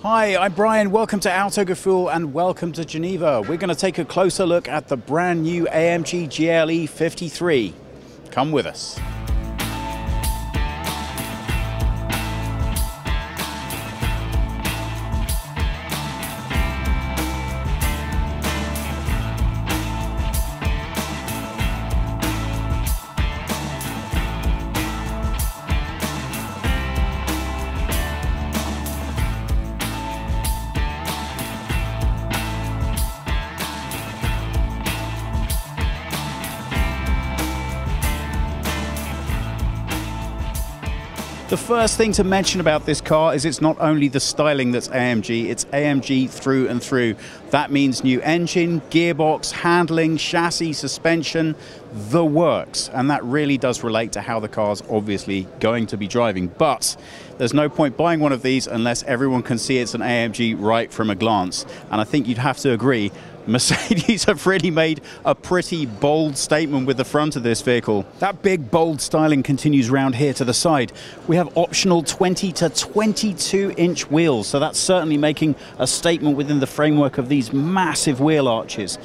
Hi, I'm Brian. Welcome to Autogefühl and welcome to Geneva. We're going to take a closer look at the brand new AMG GLE 53. Come with us. The first thing to mention about this car is it's not only the styling that's AMG, it's AMG through and through. That means new engine, gearbox, handling, chassis, suspension, the works. And that really does relate to how the car's obviously going to be driving. But there's no point buying one of these unless everyone can see it's an AMG right from a glance. And I think you'd have to agree, Mercedes have really made a pretty bold statement with the front of this vehicle. That big bold styling continues round here to the side. We have optional 20 to 22 inch wheels, so that's certainly making a statement within the framework of these massive wheel arches.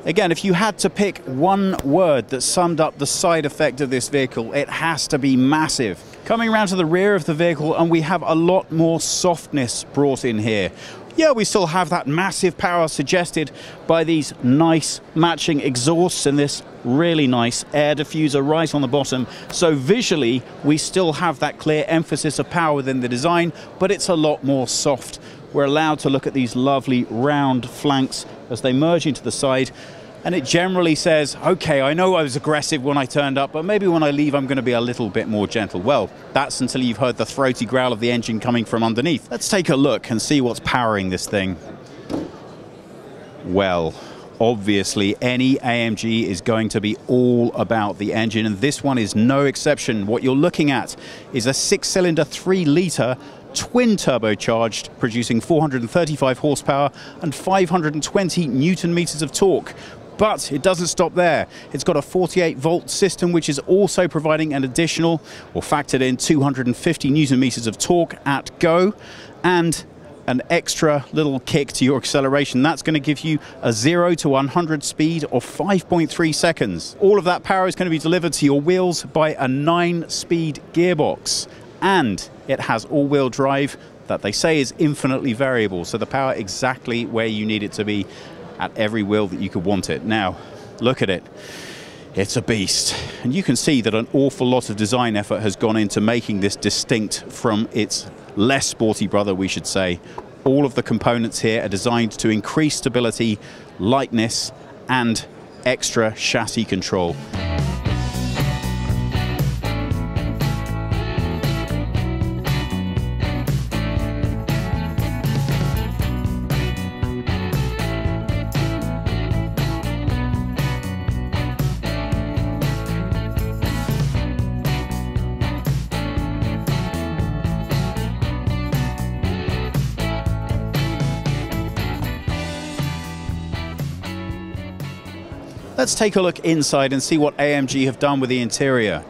Again, if you had to pick one word that summed up the side effect of this vehicle, it has to be massive. Coming around to the rear of the vehicle, and we have a lot more softness brought in here. Yeah, we still have that massive power suggested by these nice matching exhausts and this really nice air diffuser right on the bottom. So visually, we still have that clear emphasis of power within the design, but it's a lot more soft. We're allowed to look at these lovely round flanks as they merge into the side. And it generally says, okay, I know I was aggressive when I turned up, but maybe when I leave, I'm going to be a little bit more gentle. Well, that's until you've heard the throaty growl of the engine coming from underneath. Let's take a look and see what's powering this thing. Well, obviously, any AMG is going to be all about the engine, and this one is no exception. What you're looking at is a 6-cylinder, 3-litre, twin turbocharged, producing 435 horsepower and 520 newton meters of torque. But it doesn't stop there. It's got a 48-volt system, which is also providing an additional, or factored in, 250 newton meters of torque at go, and an extra little kick to your acceleration. That's going to give you a 0 to 100 speed of 5.3 seconds. All of that power is going to be delivered to your wheels by a 9-speed gearbox. And it has all-wheel drive that they say is infinitely variable, so the power exactly where you need it to be at every wheel that you could want it. Now, look at it. It's a beast. And you can see that an awful lot of design effort has gone into making this distinct from its less sporty brother, we should say. All of the components here are designed to increase stability, lightness, and extra chassis control. Let's take a look inside and see what AMG have done with the interior.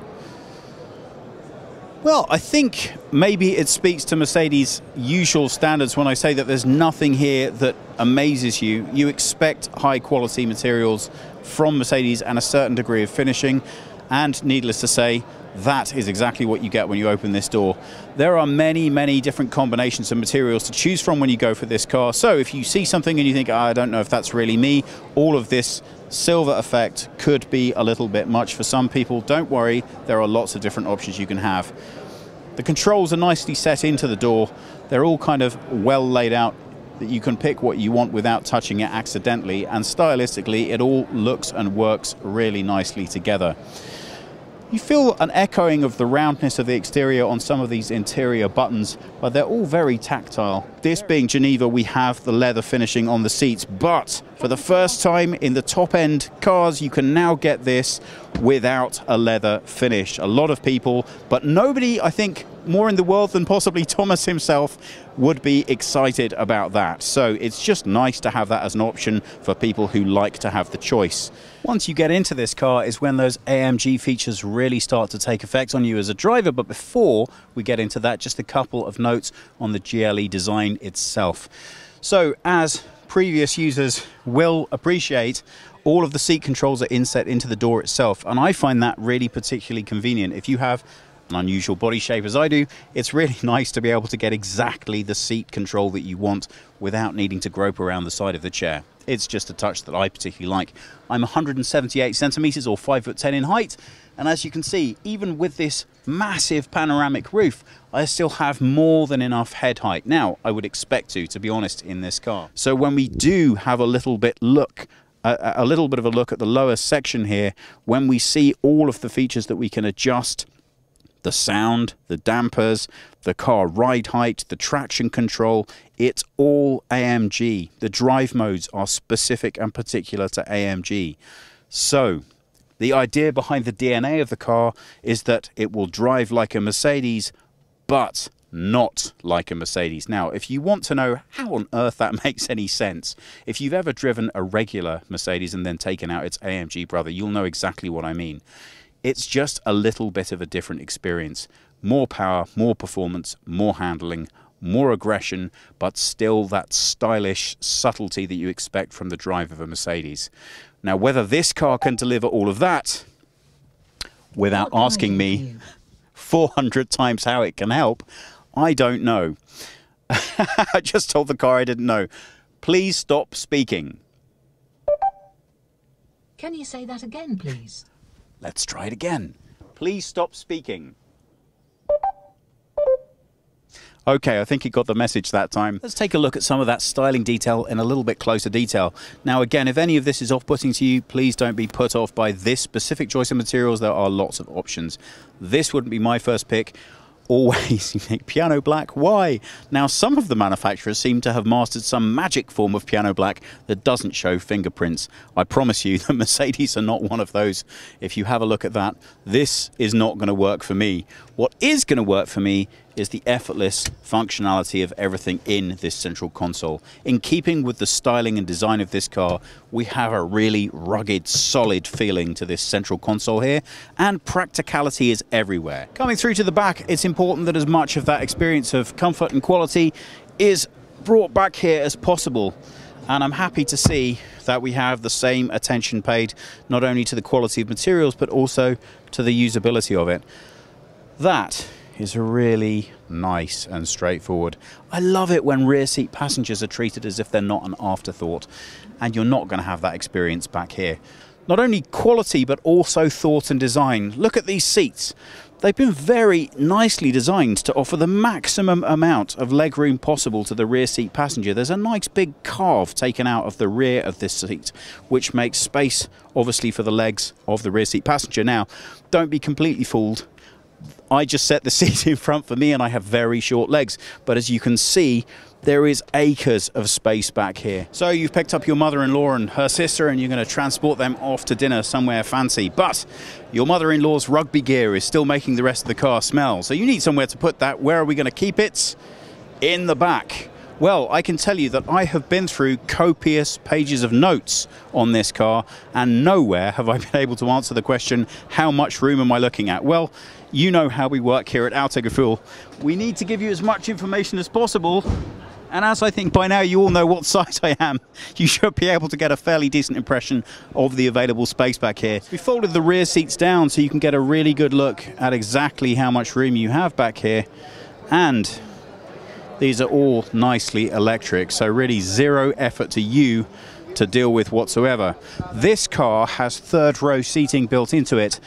Well, I think maybe it speaks to Mercedes' usual standards when I say that there's nothing here that amazes you. You expect high quality materials from Mercedes and a certain degree of finishing, and needless to say, that is exactly what you get when you open this door. There are many, many different combinations of materials to choose from when you go for this car. So if you see something and you think, I don't know if that's really me, all of this silver effect could be a little bit much for some people. Don't worry, there are lots of different options you can have. The controls are nicely set into the door. They're all kind of well laid out that you can pick what you want without touching it accidentally, and stylistically it all looks and works really nicely together. You feel an echoing of the roundness of the exterior on some of these interior buttons, but they're all very tactile. This being Geneva, we have the leather finishing on the seats, but for the first time in the top-end cars, you can now get this without a leather finish. A lot of people, but nobody, I think, more in the world than possibly Thomas himself would be excited about that. So it's just nice to have that as an option for people who like to have the choice. Once you get into this car is when those AMG features really start to take effect on you as a driver. But before we get into that, just a couple of notes on the GLE design itself. So as previous users will appreciate, all of the seat controls are inset into the door itself, and I find that really particularly convenient. If you have an unusual body shape as I do, it's really nice to be able to get exactly the seat control that you want without needing to grope around the side of the chair. It's just a touch that I particularly like. I'm 178 centimeters or 5'10" in height, and as you can see, even with this massive panoramic roof, I still have more than enough head height. Now, I would expect to be honest, in this car. So when we do have a little bit of a look at the lower section here, when we see all of the features that we can adjust, the sound, the dampers, the car ride height, the traction control, it's all AMG. The drive modes are specific and particular to AMG. So the idea behind the DNA of the car is that it will drive like a Mercedes, but not like a Mercedes. Now, if you want to know how on earth that makes any sense, if you've ever driven a regular Mercedes and then taken out its AMG brother, you'll know exactly what I mean. It's just a little bit of a different experience. More power, more performance, more handling, more aggression, but still that stylish subtlety that you expect from the drive of a Mercedes. Now, whether this car can deliver all of that without asking me 400 times how it can help, I don't know. I just told the car I didn't know. Please stop speaking. Can you say that again, please? Let's try it again. Please stop speaking. Okay, I think he got the message that time. Let's take a look at some of that styling detail in a little bit closer detail. Now again, if any of this is off-putting to you, please don't be put off by this specific choice of materials. There are lots of options. This wouldn't be my first pick. Always you make piano black. Why? Now, some of the manufacturers seem to have mastered some magic form of piano black that doesn't show fingerprints. I promise you that Mercedes are not one of those. If you have a look at that, this is not going to work for me. What is going to work for me is the effortless functionality of everything in this central console. In keeping with the styling and design of this car, we have a really rugged, solid feeling to this central console here, and practicality is everywhere. Coming through to the back, it's important that as much of that experience of comfort and quality is brought back here as possible. And I'm happy to see that we have the same attention paid not only to the quality of materials, but also to the usability of it. That is really nice and straightforward. I love it when rear seat passengers are treated as if they're not an afterthought, and you're not going to have that experience back here. Not only quality, but also thought and design. Look at these seats. They've been very nicely designed to offer the maximum amount of legroom possible to the rear seat passenger. There's a nice big carve taken out of the rear of this seat, which makes space, obviously, for the legs of the rear seat passenger. Now, don't be completely fooled. I just set the seat in front for me and I have very short legs, but as you can see, there is acres of space back here. So you've picked up your mother-in-law and her sister and you're going to transport them off to dinner somewhere fancy, but your mother-in-law's rugby gear is still making the rest of the car smell, so you need somewhere to put that. Where are we going to keep it? In the back. Well, I can tell you that I have been through copious pages of notes on this car, and nowhere have I been able to answer the question, how much room am I looking at? Well, you know how we work here at Autogefühl. We need to give you as much information as possible, and as I think by now you all know what size I am, you should be able to get a fairly decent impression of the available space back here. We folded the rear seats down so you can get a really good look at exactly how much room you have back here, and these are all nicely electric, so really zero effort to you to deal with whatsoever. This car has third row seating built into it.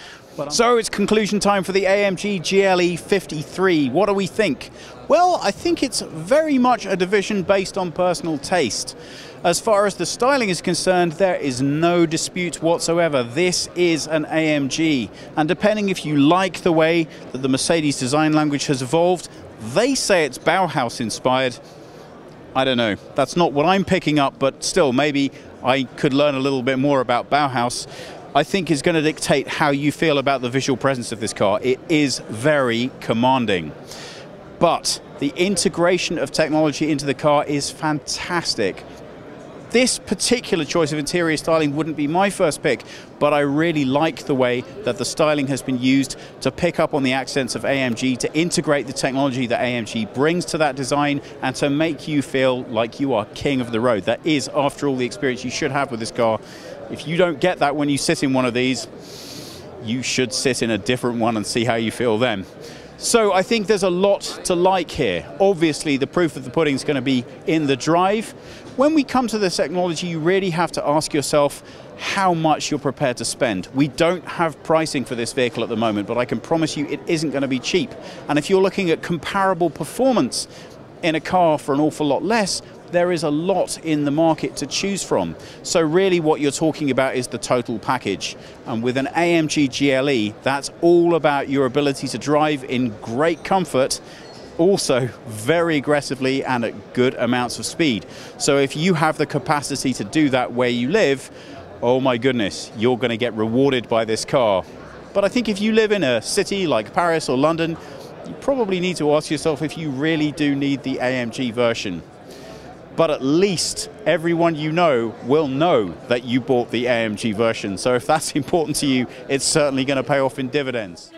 So it's conclusion time for the AMG GLE 53. What do we think? Well, I think it's very much a division based on personal taste. As far as the styling is concerned, there is no dispute whatsoever. This is an AMG, and depending if you like the way that the Mercedes design language has evolved, they say it's Bauhaus inspired. I don't know. That's not what I'm picking up, but still, maybe I could learn a little bit more about Bauhaus. I think is going to dictate how you feel about the visual presence of this car. It is very commanding. but the integration of technology into the car is fantastic. This particular choice of interior styling wouldn't be my first pick, but I really like the way that the styling has been used to pick up on the accents of AMG, to integrate the technology that AMG brings to that design, and to make you feel like you are king of the road. That is, after all, the experience you should have with this car. If you don't get that when you sit in one of these, you should sit in a different one and see how you feel then. So I think there's a lot to like here. Obviously, the proof of the pudding is going to be in the drive. When we come to this technology, you really have to ask yourself how much you're prepared to spend. We don't have pricing for this vehicle at the moment, but I can promise you it isn't going to be cheap. And if you're looking at comparable performance in a car for an awful lot less, there is a lot in the market to choose from. So really what you're talking about is the total package. And with an AMG GLE, that's all about your ability to drive in great comfort, also very aggressively and at good amounts of speed. So if you have the capacity to do that where you live, oh my goodness, you're going to get rewarded by this car. But I think if you live in a city like Paris or London, you probably need to ask yourself if you really do need the AMG version. But at least everyone you know will know that you bought the AMG version. So if that's important to you, it's certainly going to pay off in dividends.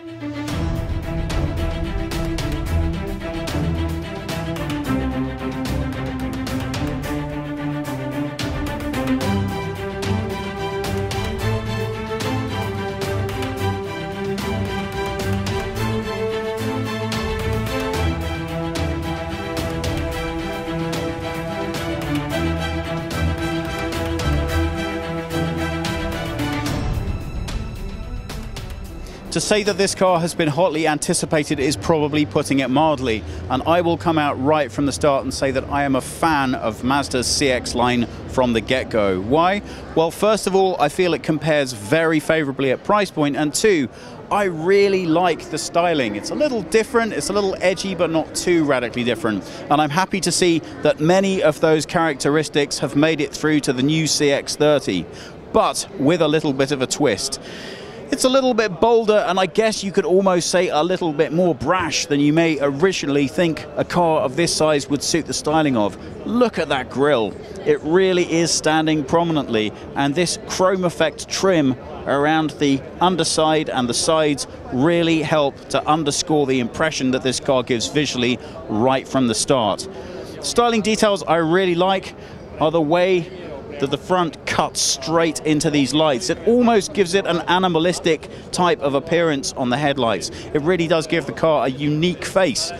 To say that this car has been hotly anticipated is probably putting it mildly, and I will come out right from the start and say that I am a fan of Mazda's CX line from the get-go. Why? Well, first of all, I feel it compares very favorably at price point, and two, I really like the styling. It's a little different, it's a little edgy, but not too radically different. And I'm happy to see that many of those characteristics have made it through to the new CX-30, but with a little bit of a twist. It's a little bit bolder, and I guess you could almost say a little bit more brash than you may originally think a car of this size would suit the styling of. Look at that grille. It really is standing prominently, and this chrome effect trim around the underside and the sides really help to underscore the impression that this car gives visually right from the start. Styling details I really like are the way that the front cuts straight into these lights. It almost gives it an animalistic type of appearance on the headlights. It really does give the car a unique face.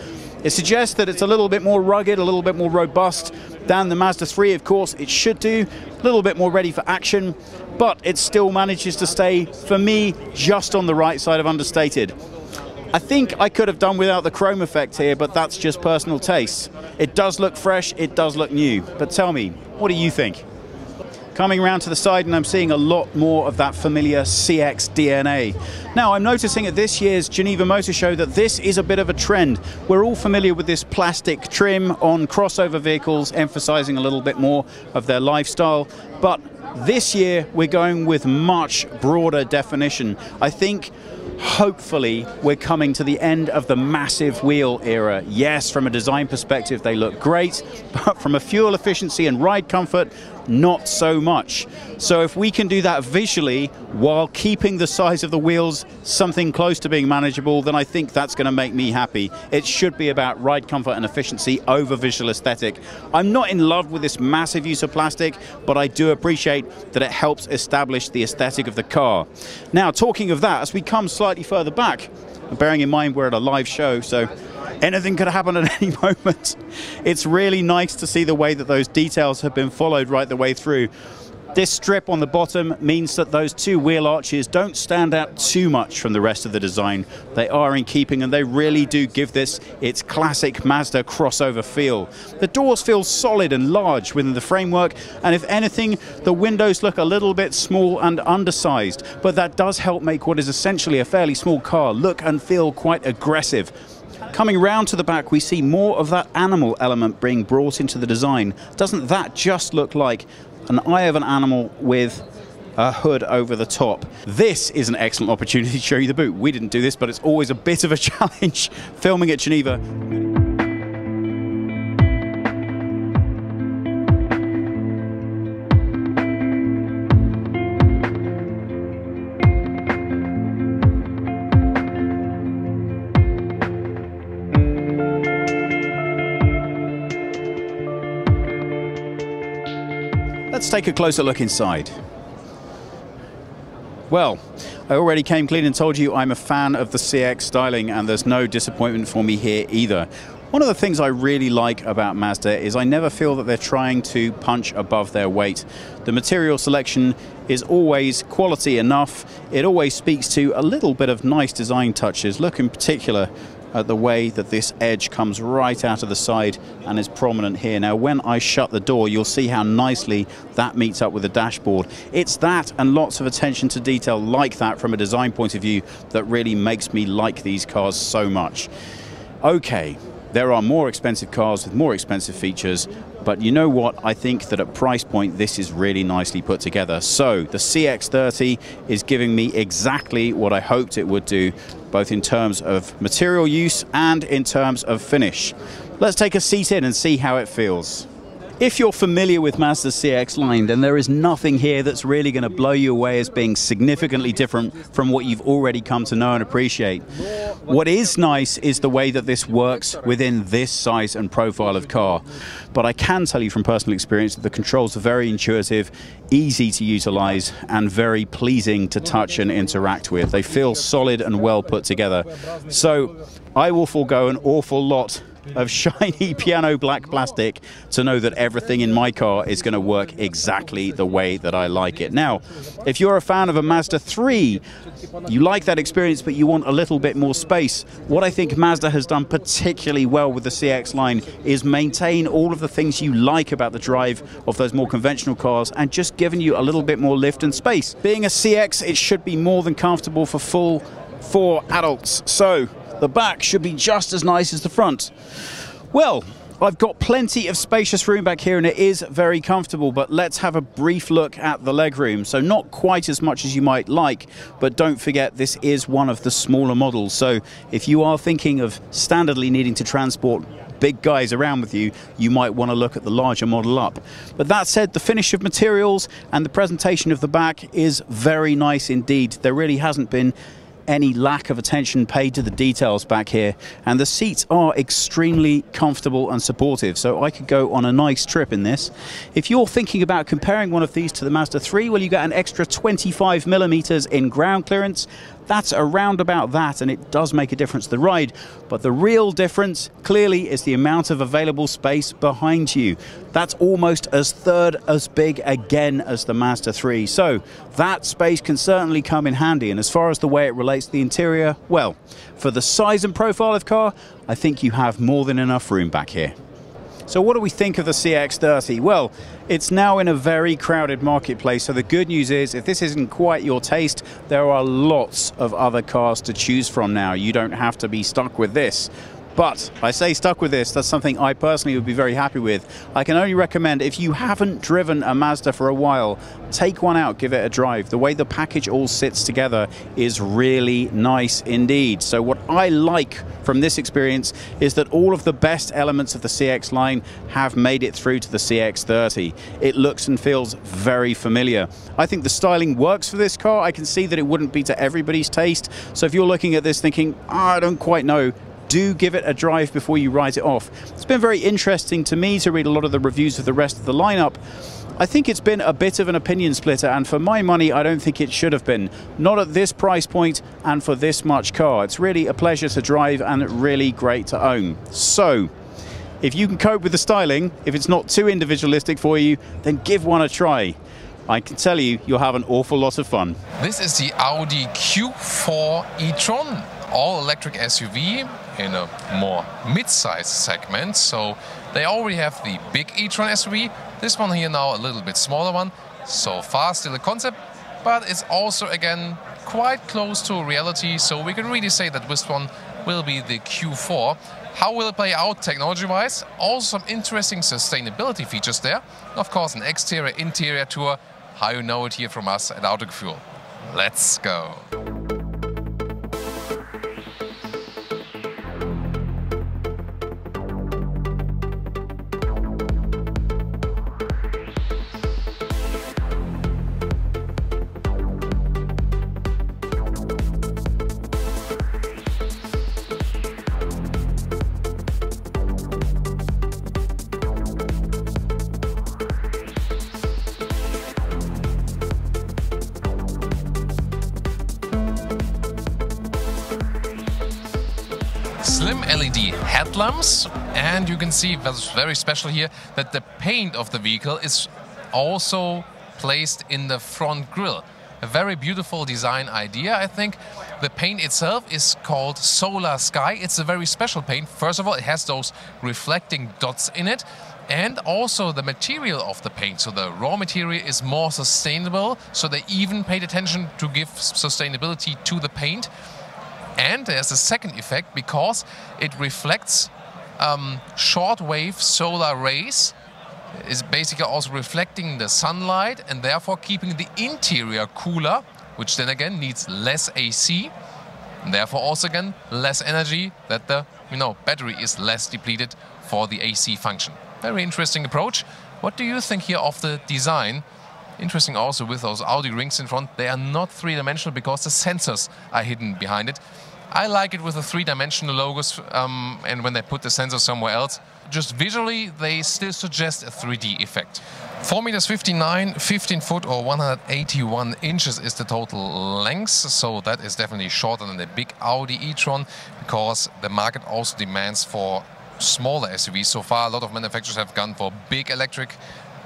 It suggests that it's a little bit more rugged, a little bit more robust than the Mazda 3, of course it should do, a little bit more ready for action, but it still manages to stay, for me, just on the right side of understated. I think I could have done without the chrome effect here, but that's just personal taste. It does look fresh, it does look new, but tell me, what do you think? Coming around to the side, and I'm seeing a lot more of that familiar CX DNA. Now, I'm noticing at this year's Geneva Motor Show that this is a bit of a trend. We're all familiar with this plastic trim on crossover vehicles, emphasizing a little bit more of their lifestyle. But this year, we're going with much broader definition. I think hopefully we're coming to the end of the massive wheel era. Yes, from a design perspective they look great, but from a fuel efficiency and ride comfort, not so much. So if we can do that visually while keeping the size of the wheels something close to being manageable, then I think that's going to make me happy. It should be about ride comfort and efficiency over visual aesthetic. I'm not in love with this massive use of plastic, but I do appreciate that it helps establish the aesthetic of the car. Now, talking of that, as we come slightly further back, bearing in mind we're at a live show, so anything could happen at any moment. It's really nice to see the way that those details have been followed right the way through. This strip on the bottom means that those two wheel arches don't stand out too much from the rest of the design. They are in keeping, and they really do give this its classic Mazda crossover feel. The doors feel solid and large within the framework, and if anything, the windows look a little bit small and undersized, but that does help make what is essentially a fairly small car look and feel quite aggressive. Coming round to the back, we see more of that animal element being brought into the design. Doesn't that just look like an eye of an animal with a hood over the top? This is an excellent opportunity to show you the boot. We didn't do this, but it's always a bit of a challenge filming at Geneva. Let's take a closer look inside. Well, I already came clean and told you I'm a fan of the CX styling, and there's no disappointment for me here either. One of the things I really like about Mazda is I never feel that they're trying to punch above their weight. The material selection is always quality enough. It always speaks to a little bit of nice design touches. Look in particular at the way that this edge comes right out of the side and is prominent here. Now, when I shut the door, you'll see how nicely that meets up with the dashboard. It's that and lots of attention to detail like that from a design point of view that really makes me like these cars so much. Okay, there are more expensive cars with more expensive features, but you know what? I think that at price point, this is really nicely put together. So the CX-30 is giving me exactly what I hoped it would do, both in terms of material use and in terms of finish. Let's take a seat in and see how it feels. If you're familiar with Mazda's CX line, then there is nothing here that's really going to blow you away as being significantly different from what you've already come to know and appreciate. What is nice is the way that this works within this size and profile of car. But I can tell you from personal experience that the controls are very intuitive, easy to utilize, and very pleasing to touch and interact with. They feel solid and well put together. So I will forego an awful lot of shiny piano black plastic to know that everything in my car is going to work exactly the way that I like it. Now, if you're a fan of a Mazda 3, you like that experience but you want a little bit more space, what I think Mazda has done particularly well with the CX line is maintain all of the things you like about the drive of those more conventional cars and just giving you a little bit more lift and space. Being a CX, it should be more than comfortable for adults. So the back should be just as nice as the front. Well, I've got plenty of spacious room back here and it is very comfortable, but let's have a brief look at the legroom. So not quite as much as you might like, but don't forget this is one of the smaller models. So if you are thinking of standardly needing to transport big guys around with you, you might want to look at the larger model up. But that said, the finish of materials and the presentation of the back is very nice indeed. There really hasn't been any lack of attention paid to the details back here, and the seats are extremely comfortable and supportive, so I could go on a nice trip in this. If you're thinking about comparing one of these to the Mazda 3, well, you get an extra 25 millimeters in ground clearance. That's around about that, and it does make a difference to the ride. But the real difference, clearly, is the amount of available space behind you. That's almost a third as big again as the Mazda 3. So that space can certainly come in handy. And as far as the way it relates to the interior, well, for the size and profile of car, I think you have more than enough room back here. So what do we think of the CX-30? Well, it's now in a very crowded marketplace, so the good news is if this isn't quite your taste, there are lots of other cars to choose from now. You don't have to be stuck with this. But I say stuck with this, that's something I personally would be very happy with. I can only recommend, if you haven't driven a Mazda for a while, take one out, give it a drive. The way the package all sits together is really nice indeed. So what I like from this experience is that all of the best elements of the CX line have made it through to the CX-30. It looks and feels very familiar. I think the styling works for this car. I can see that it wouldn't be to everybody's taste. So if you're looking at this thinking, I don't quite know, do give it a drive before you write it off. It's been very interesting to me to read a lot of the reviews of the rest of the lineup. I think it's been a bit of an opinion splitter, and for my money, I don't think it should have been. Not at this price point and for this much car. It's really a pleasure to drive and really great to own. So, if you can cope with the styling, if it's not too individualistic for you, then give one a try. I can tell you, you'll have an awful lot of fun. This is the Audi Q4 e-tron, all-electric SUV in a more mid-size segment. So they already have the big e-tron SUV. This one here now a little bit smaller one. So far still a concept, but it's also again quite close to reality. So we can really say that this one will be the Q4. How will it play out technology-wise? Also some interesting sustainability features there. Of course, an exterior-interior tour. How you know it here from us at Autogefühl. Let's go. LED headlamps, and you can see what's very special here, that the paint of the vehicle is also placed in the front grille. A very beautiful design idea, I think. The paint itself is called Solar Sky. It's a very special paint. First of all, it has those reflecting dots in it, and also the material of the paint. So the raw material is more sustainable, so they even paid attention to give sustainability to the paint. And there's a second effect, because it reflects shortwave solar rays, is basically also reflecting the sunlight and therefore keeping the interior cooler, which then again needs less AC, and therefore also again less energy, that the battery is less depleted for the AC function. Very interesting approach. What do you think here of the design? Interesting also with those Audi rings in front. They are not three-dimensional because the sensors are hidden behind it. I like it with the three-dimensional logos, and when they put the sensor somewhere else, just visually they still suggest a 3D effect. 4.59 meters, 15 foot or 181 inches is the total length, so that is definitely shorter than the big Audi e-tron, because the market also demands for smaller SUVs. So far, a lot of manufacturers have gone for big electric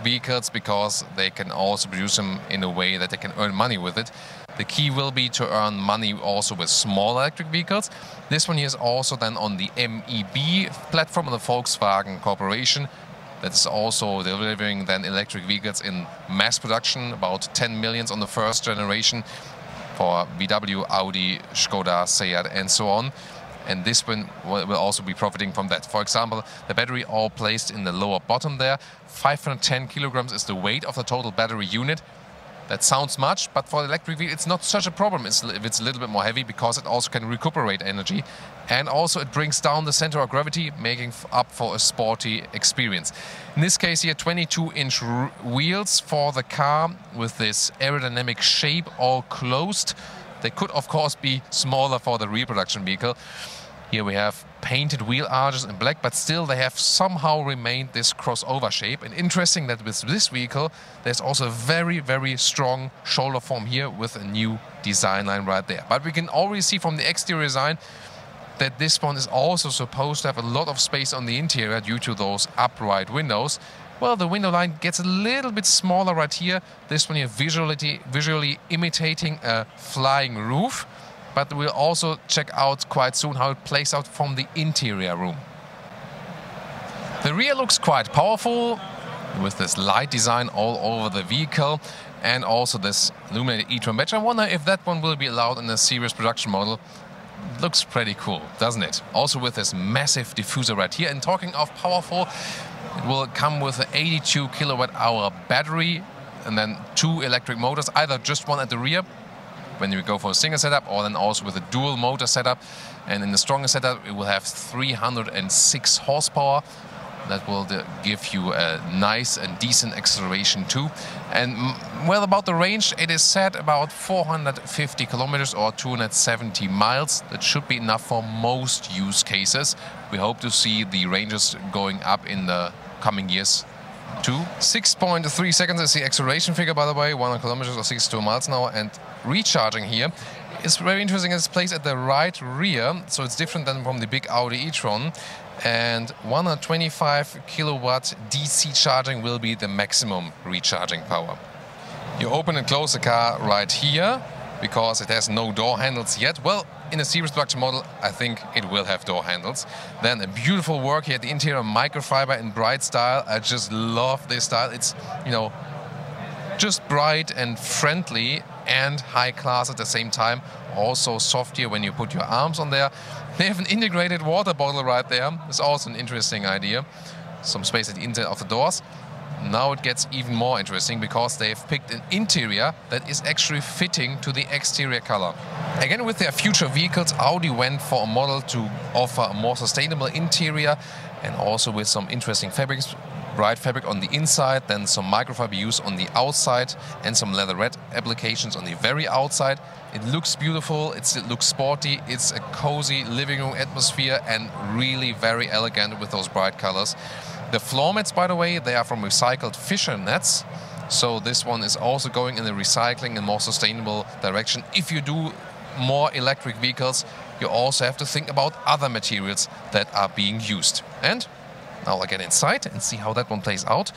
vehicles because they can also produce them in a way that they can earn money with it. The key will be to earn money also with small electric vehicles. This one here is also then on the MEB platform of the Volkswagen Corporation. That is also delivering then electric vehicles in mass production, about 10 million on the first generation for VW, Audi, Skoda, Seat and so on. And this one will also be profiting from that. For example, the battery all placed in the lower bottom there. 510 kilograms is the weight of the total battery unit. That sounds much, but for the electric vehicle, it's not such a problem if it's a little bit more heavy, because it also can recuperate energy. And also it brings down the center of gravity, making up for a sporty experience. In this case here, 22-inch wheels for the car with this aerodynamic shape, all closed. They could, of course, be smaller for the rear production vehicle. Here we have painted wheel arches in black, but still they have somehow remained this crossover shape. And interesting that with this vehicle, there's also a very, very strong shoulder form here with a new design line right there. But we can already see from the exterior design that this one is also supposed to have a lot of space on the interior due to those upright windows. Well, the window line gets a little bit smaller right here. This one here visually imitating a flying roof. But we'll also check out quite soon how it plays out from the interior room. The rear looks quite powerful with this light design all over the vehicle and also this illuminated e-tron badge. I wonder if that one will be allowed in a series production model. It looks pretty cool, doesn't it? Also with this massive diffuser right here. And talking of powerful, it will come with an 82 kilowatt-hour battery and then 2 electric motors, either just one at the rear when you go for a single setup, or then also with a dual motor setup. And in the stronger setup, it will have 306 horsepower. That will give you a nice and decent acceleration too. And well, about the range, it is set about 450 kilometers or 270 miles. That should be enough for most use cases. We hope to see the ranges going up in the coming years too. 6.3 seconds is the acceleration figure, by the way, 100 kilometers or 62 miles an hour. And recharging here is very interesting. It's placed at the right rear, so it's different than from the big Audi e-tron. And 125 kilowatt DC charging will be the maximum recharging power. You open and close the car right here because it has no door handles yet. Well, in a series production model, I think it will have door handles. Then a beautiful work here at the interior, microfiber in bright style. I just love this style. It's, just bright and friendly and high class at the same time. Also soft here when you put your arms on there. They have an integrated water bottle right there. It's also an interesting idea. Some space at the inside of the doors. Now it gets even more interesting because they've picked an interior that is actually fitting to the exterior color. Again, with their future vehicles, Audi went for a model to offer a more sustainable interior and also with some interesting fabrics. Bright fabric on the inside, then some microfiber use on the outside and some leatherette applications on the very outside. It looks beautiful, it looks sporty, it's a cozy living room atmosphere and really very elegant with those bright colors. The floor mats, by the way, they are from recycled fisher nets. So this one is also going in the recycling and more sustainable direction. If you do more electric vehicles, you also have to think about other materials that are being used. And now I'll get inside and see how that one plays out.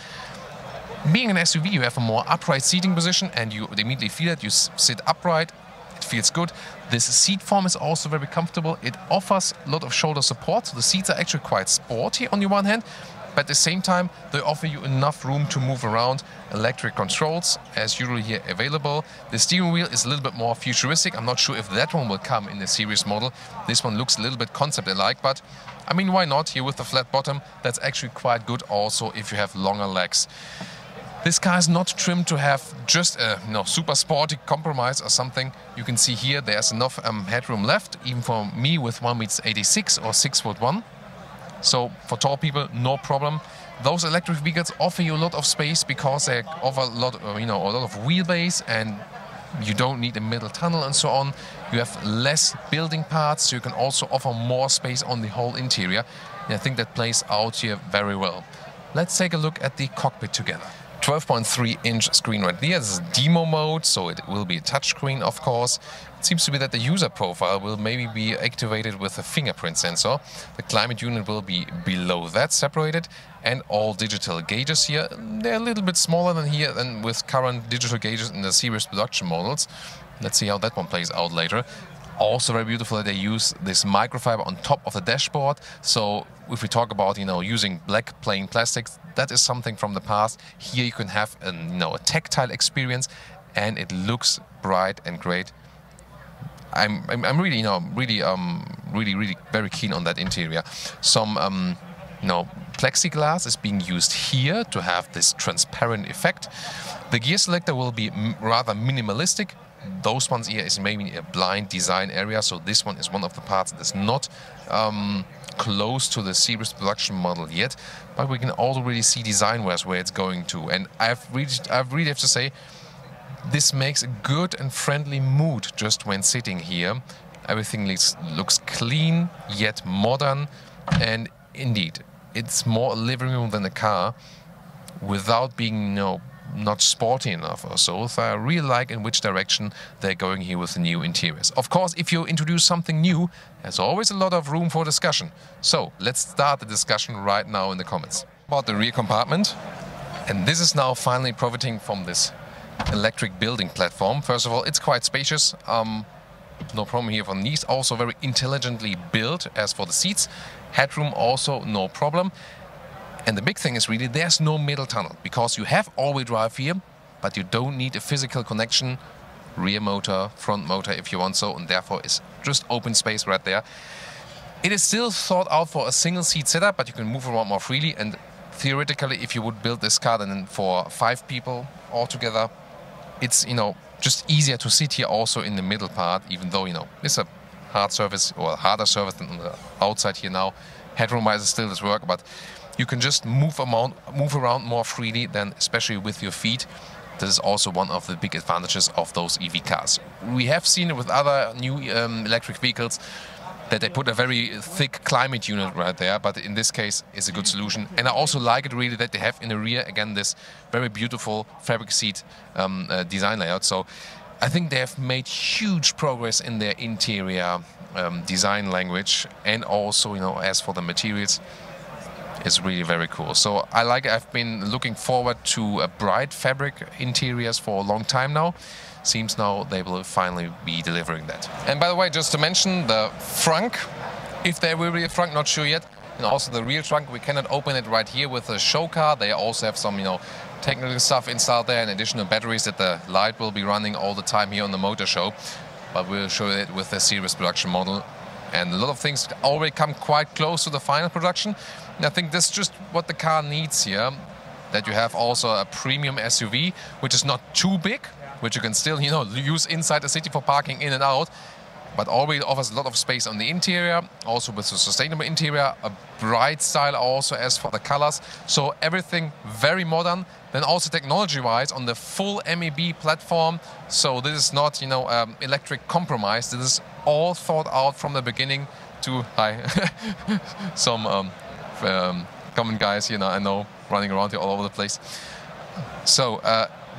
Being an SUV, you have a more upright seating position and you immediately feel it. You sit upright, it feels good. This seat form is also very comfortable. It offers a lot of shoulder support, so the seats are actually quite sporty on the one hand, but at the same time they offer you enough room to move around. Electric controls as usually here available. The steering wheel is a little bit more futuristic. I'm not sure if that one will come in the series model. This one looks a little bit concept-alike, but I mean, why not? Here with the flat bottom, that's actually quite good also if you have longer legs. This car is not trimmed to have just a super sporty compromise or something. You can see here there's enough headroom left, even for me with 1.86 or 6'1". So for tall people, no problem. Those electric vehicles offer you a lot of space because they offer a lot of wheelbase, and you don't need a middle tunnel and so on. You have less building parts, so you can also offer more space on the whole interior. And I think that plays out here very well. Let's take a look at the cockpit together. 12.3-inch screen right there. This is demo mode, so it will be a touchscreen, of course. It seems to be that the user profile will maybe be activated with a fingerprint sensor. The climate unit will be below that, separated, and all digital gauges here. They're a little bit smaller than here than with current digital gauges in the series production models. Let's see how that one plays out later. Also very beautiful that they use this microfiber on top of the dashboard. So if we talk about using black plain plastics, that is something from the past. Here you can have a tactile experience, and it looks bright and great. I'm really really very keen on that interior. Some plexiglass is being used here to have this transparent effect. The gear selector will be rather minimalistic. Those ones here is maybe a blind design area, so this one is one of the parts that is not close to the series production model yet, but we can already see design-wise where it's going to. And I really have to say, this makes a good and friendly mood just when sitting here. Everything looks clean yet modern, and indeed, it's more a living room than a car without being not sporty enough or so. So I really like in which direction they're going here with the new interiors. Of course, if you introduce something new, there's always a lot of room for discussion. So let's start the discussion right now in the comments. About the rear compartment, and this is now finally profiting from this electric building platform. First of all, it's quite spacious. No problem here for these. Also very intelligently built as for the seats. Headroom also no problem. And the big thing is really there's no middle tunnel, because you have all-wheel drive here, but you don't need a physical connection, rear motor, front motor if you want so, and therefore it's just open space right there. It is still thought out for a single seat setup, but you can move around more freely, and theoretically if you would build this car then for 5 people altogether, it's just easier to sit here also in the middle part, even though it's a hard surface or a harder surface than on the outside here now. Headroom-wise it still does work, but you can just move around more freely than especially with your feet. This is also one of the big advantages of those EV cars. We have seen it with other new electric vehicles that they put a very thick climate unit right there, but in this case it's a good solution. And I also like it really that they have in the rear again this very beautiful fabric seat design layout. So I think they have made huge progress in their interior design language, and also as for the materials, it's really very cool. So I like it. I've been looking forward to bright fabric interiors for a long time now. Seems now they will finally be delivering that. And by the way, just to mention the frunk, if there will be a frunk, not sure yet. And also the rear trunk, we cannot open it right here with the show car. They also have some technical stuff installed there and additional batteries that the light will be running all the time here on the motor show. But we'll show it with the series production model. And a lot of things already come quite close to the final production. And I think that's just what the car needs here. That you have also a premium SUV, which is not too big, which you can still, use inside the city for parking in and out, but already offers a lot of space on the interior, also with a sustainable interior, a bright style also as for the colors. So everything very modern. Then also technology-wise on the full MEB platform. So this is not, electric compromise. This is all thought out from the beginning to, some common guys, I know, running around here all over the place. So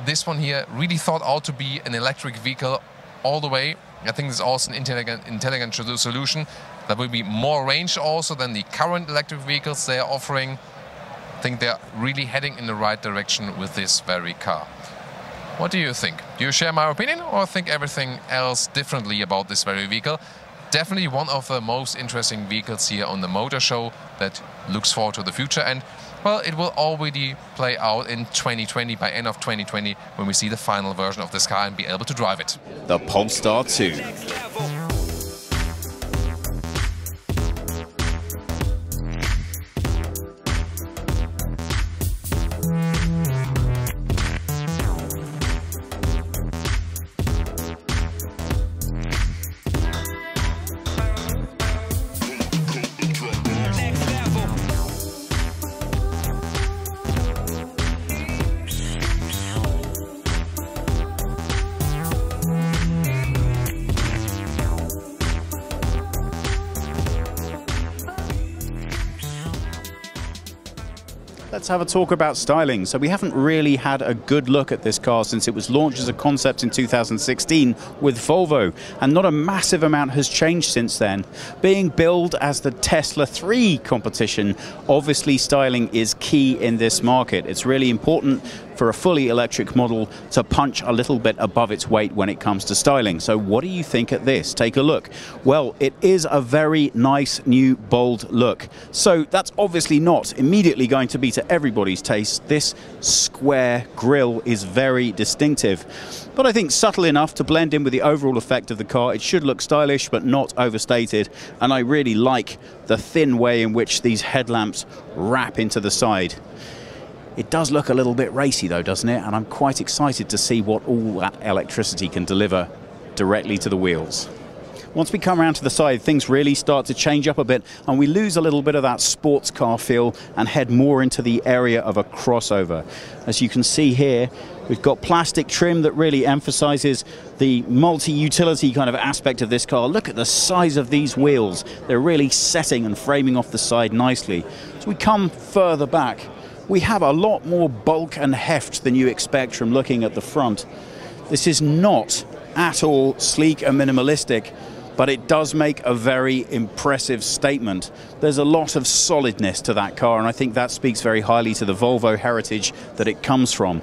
this one here really thought out to be an electric vehicle all the way. I think this is also an intelligent solution. There will be more range also than the current electric vehicles they are offering. I think they're really heading in the right direction with this very car. What do you think? Do you share my opinion or think everything else differently about this very vehicle? Definitely one of the most interesting vehicles here on the motor show that looks forward to the future, and well, it will already play out in 2020, by end of 2020, when we see the final version of this car and be able to drive it. The Polestar 2. Let's have a talk about styling. So we haven't really had a good look at this car since it was launched as a concept in 2016 with Volvo, and not a massive amount has changed since then. Being billed as the Tesla 3 competition, obviously styling is key in this market. It's really important for a fully electric model to punch a little bit above its weight when it comes to styling. So what do you think at this? Take a look. Well, it is a very nice, new, bold look. So that's obviously not immediately going to be to everybody's taste. This square grille is very distinctive, but I think subtle enough to blend in with the overall effect of the car. It should look stylish, but not overstated. And I really like the thin way in which these headlamps wrap into the side. It does look a little bit racy though, doesn't it? And I'm quite excited to see what all that electricity can deliver directly to the wheels. Once we come around to the side, things really start to change up a bit, and we lose a little bit of that sports car feel and head more into the area of a crossover. As you can see here, we've got plastic trim that really emphasizes the multi-utility kind of aspect of this car. Look at the size of these wheels. They're really setting and framing off the side nicely. As we come further back, we have a lot more bulk and heft than you expect from looking at the front. This is not at all sleek and minimalistic, but it does make a very impressive statement. There's a lot of solidness to that car, and I think that speaks very highly to the Volvo heritage that it comes from.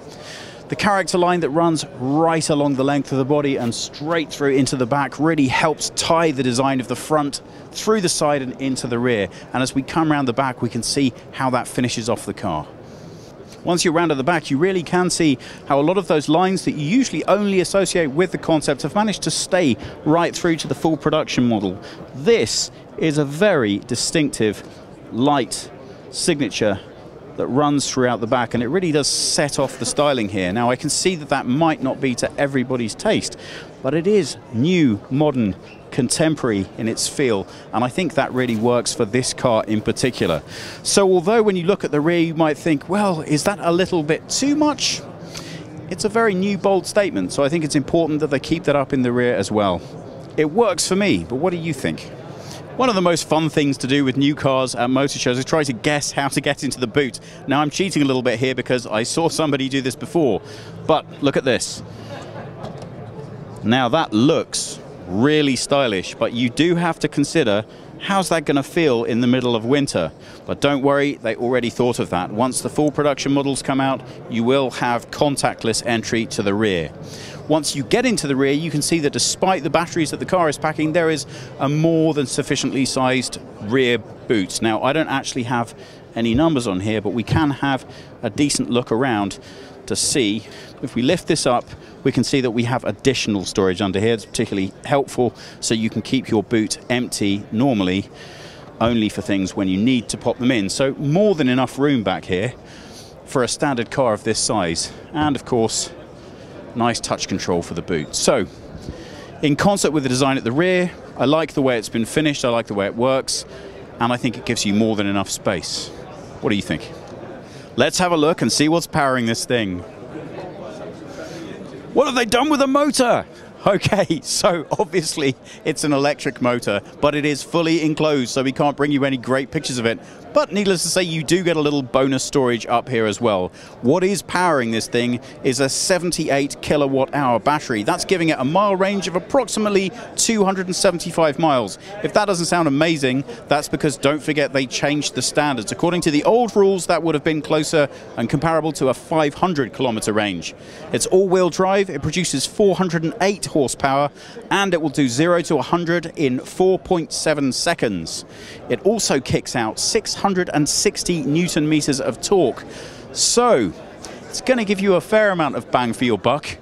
The character line that runs right along the length of the body and straight through into the back really helps tie the design of the front through the side and into the rear. And as we come around the back, we can see how that finishes off the car. Once you're round at the back, you really can see how a lot of those lines that you usually only associate with the concept have managed to stay right through to the full production model. This is a very distinctive light signature that runs throughout the back, and it really does set off the styling here. Now, I can see that that might not be to everybody's taste, but it is new, modern, contemporary in its feel, and I think that really works for this car in particular. So although when you look at the rear you might think, well, is that a little bit too much? It's a very new, bold statement, so I think it's important that they keep that up in the rear as well. It works for me, but what do you think? One of the most fun things to do with new cars at motor shows is try to guess how to get into the boot. Now, I'm cheating a little bit here because I saw somebody do this before, but look at this. Now that looks really stylish, but you do have to consider how's that going to feel in the middle of winter. But don't worry, they already thought of that. Once the full production models come out, you will have contactless entry to the rear. Once you get into the rear, you can see that despite the batteries that the car is packing, there is a more than sufficiently sized rear boot. Now, I don't actually have any numbers on here, but we can have a decent look around to see. If we lift this up, we can see that we have additional storage under here. It's particularly helpful, so you can keep your boot empty normally, only for things when you need to pop them in. So more than enough room back here for a standard car of this size. And of course, nice touch control for the boot. So in concert with the design at the rear, I like the way it's been finished, I like the way it works, and I think it gives you more than enough space. What do you think? Let's have a look and see what's powering this thing. What have they done with the motor? Okay, so obviously it's an electric motor, but it is fully enclosed, so we can't bring you any great pictures of it. But needless to say, you do get a little bonus storage up here as well. What is powering this thing is a 78 kilowatt hour battery. That's giving it a mile range of approximately 275 miles. If that doesn't sound amazing, that's because don't forget they changed the standards. According to the old rules, that would have been closer and comparable to a 500 kilometer range. It's all-wheel drive, it produces 408 horsepower, and it will do 0 to 100 in 4.7 seconds. It also kicks out 660 Newton meters of torque. So, it's going to give you a fair amount of bang for your buck.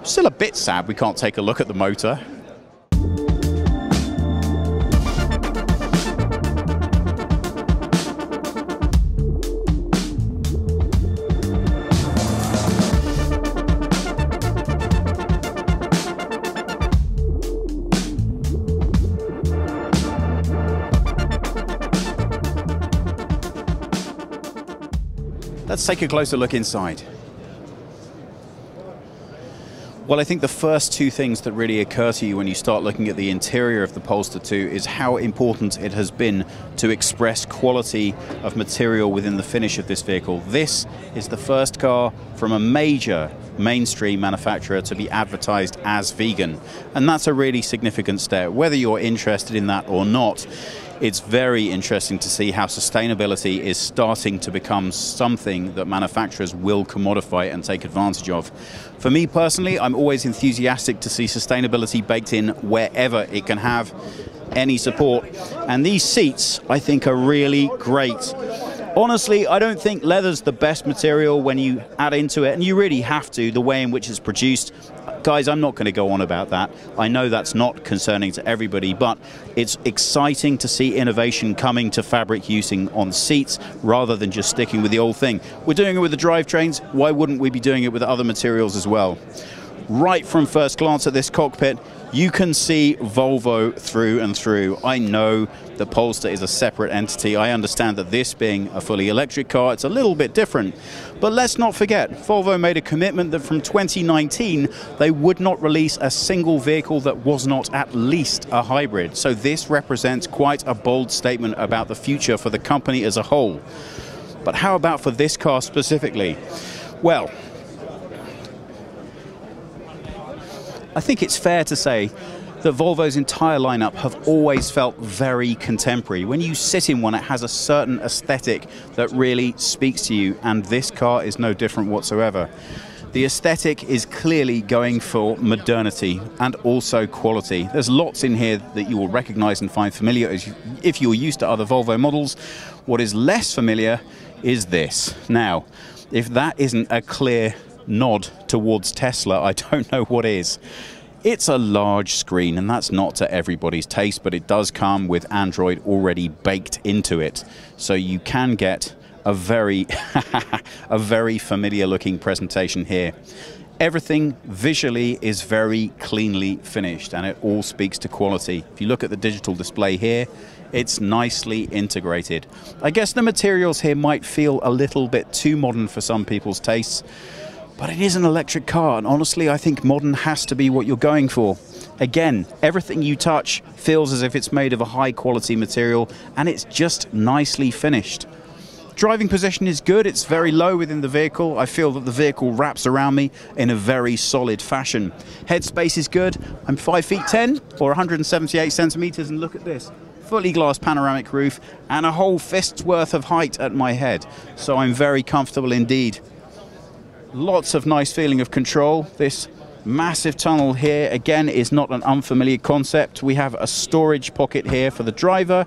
Still a bit sad we can't take a look at the motor. Let's take a closer look inside. Well, I think the first two things that really occur to you when you start looking at the interior of the Polestar 2 is how important it has been to express quality of material within the finish of this vehicle. This is the first car from a major mainstream manufacturer to be advertised as vegan, and that's a really significant step. Whether you're interested in that or not, it's very interesting to see how sustainability is starting to become something that manufacturers will commodify and take advantage of. For me personally, I'm always enthusiastic to see sustainability baked in wherever it can have any support. And these seats, I think, are really great. Honestly, I don't think leather's the best material when you add into it, and you really have to, the way in which it's produced. Guys, I'm not going to go on about that. I know that's not concerning to everybody, but it's exciting to see innovation coming to fabric using on seats rather than just sticking with the old thing. We're doing it with the drivetrains. Why wouldn't we be doing it with other materials as well? Right from first glance at this cockpit, you can see Volvo through and through. I know the Polestar is a separate entity. I understand that this being a fully electric car, it's a little bit different. But let's not forget, Volvo made a commitment that from 2019, they would not release a single vehicle that was not at least a hybrid. So this represents quite a bold statement about the future for the company as a whole. But how about for this car specifically? Well, I think it's fair to say that Volvo's entire lineup have always felt very contemporary. When you sit in one, it has a certain aesthetic that really speaks to you, and this car is no different whatsoever. The aesthetic is clearly going for modernity and also quality. There's lots in here that you will recognize and find familiar if you're used to other Volvo models. What is less familiar is this. Now, if that isn't a clear nod towards Tesla, I don't know what is. It's a large screen, and that's not to everybody's taste, but it does come with Android already baked into it, so you can get a very a very familiar looking presentation here. Everything visually is very cleanly finished, and it all speaks to quality. If you look at the digital display here, it's nicely integrated. I guess the materials here might feel a little bit too modern for some people's tastes, but it is an electric car, and honestly, I think modern has to be what you're going for. Again, everything you touch feels as if it's made of a high-quality material, and it's just nicely finished. Driving position is good. It's very low within the vehicle. I feel that the vehicle wraps around me in a very solid fashion. Headspace is good. I'm 5'10" or 178 centimeters, and look at this. Fully glass panoramic roof and a whole fist's worth of height at my head. So I'm very comfortable indeed. Lots of nice feeling of control. This massive tunnel here, again, is not an unfamiliar concept. We have a storage pocket here for the driver,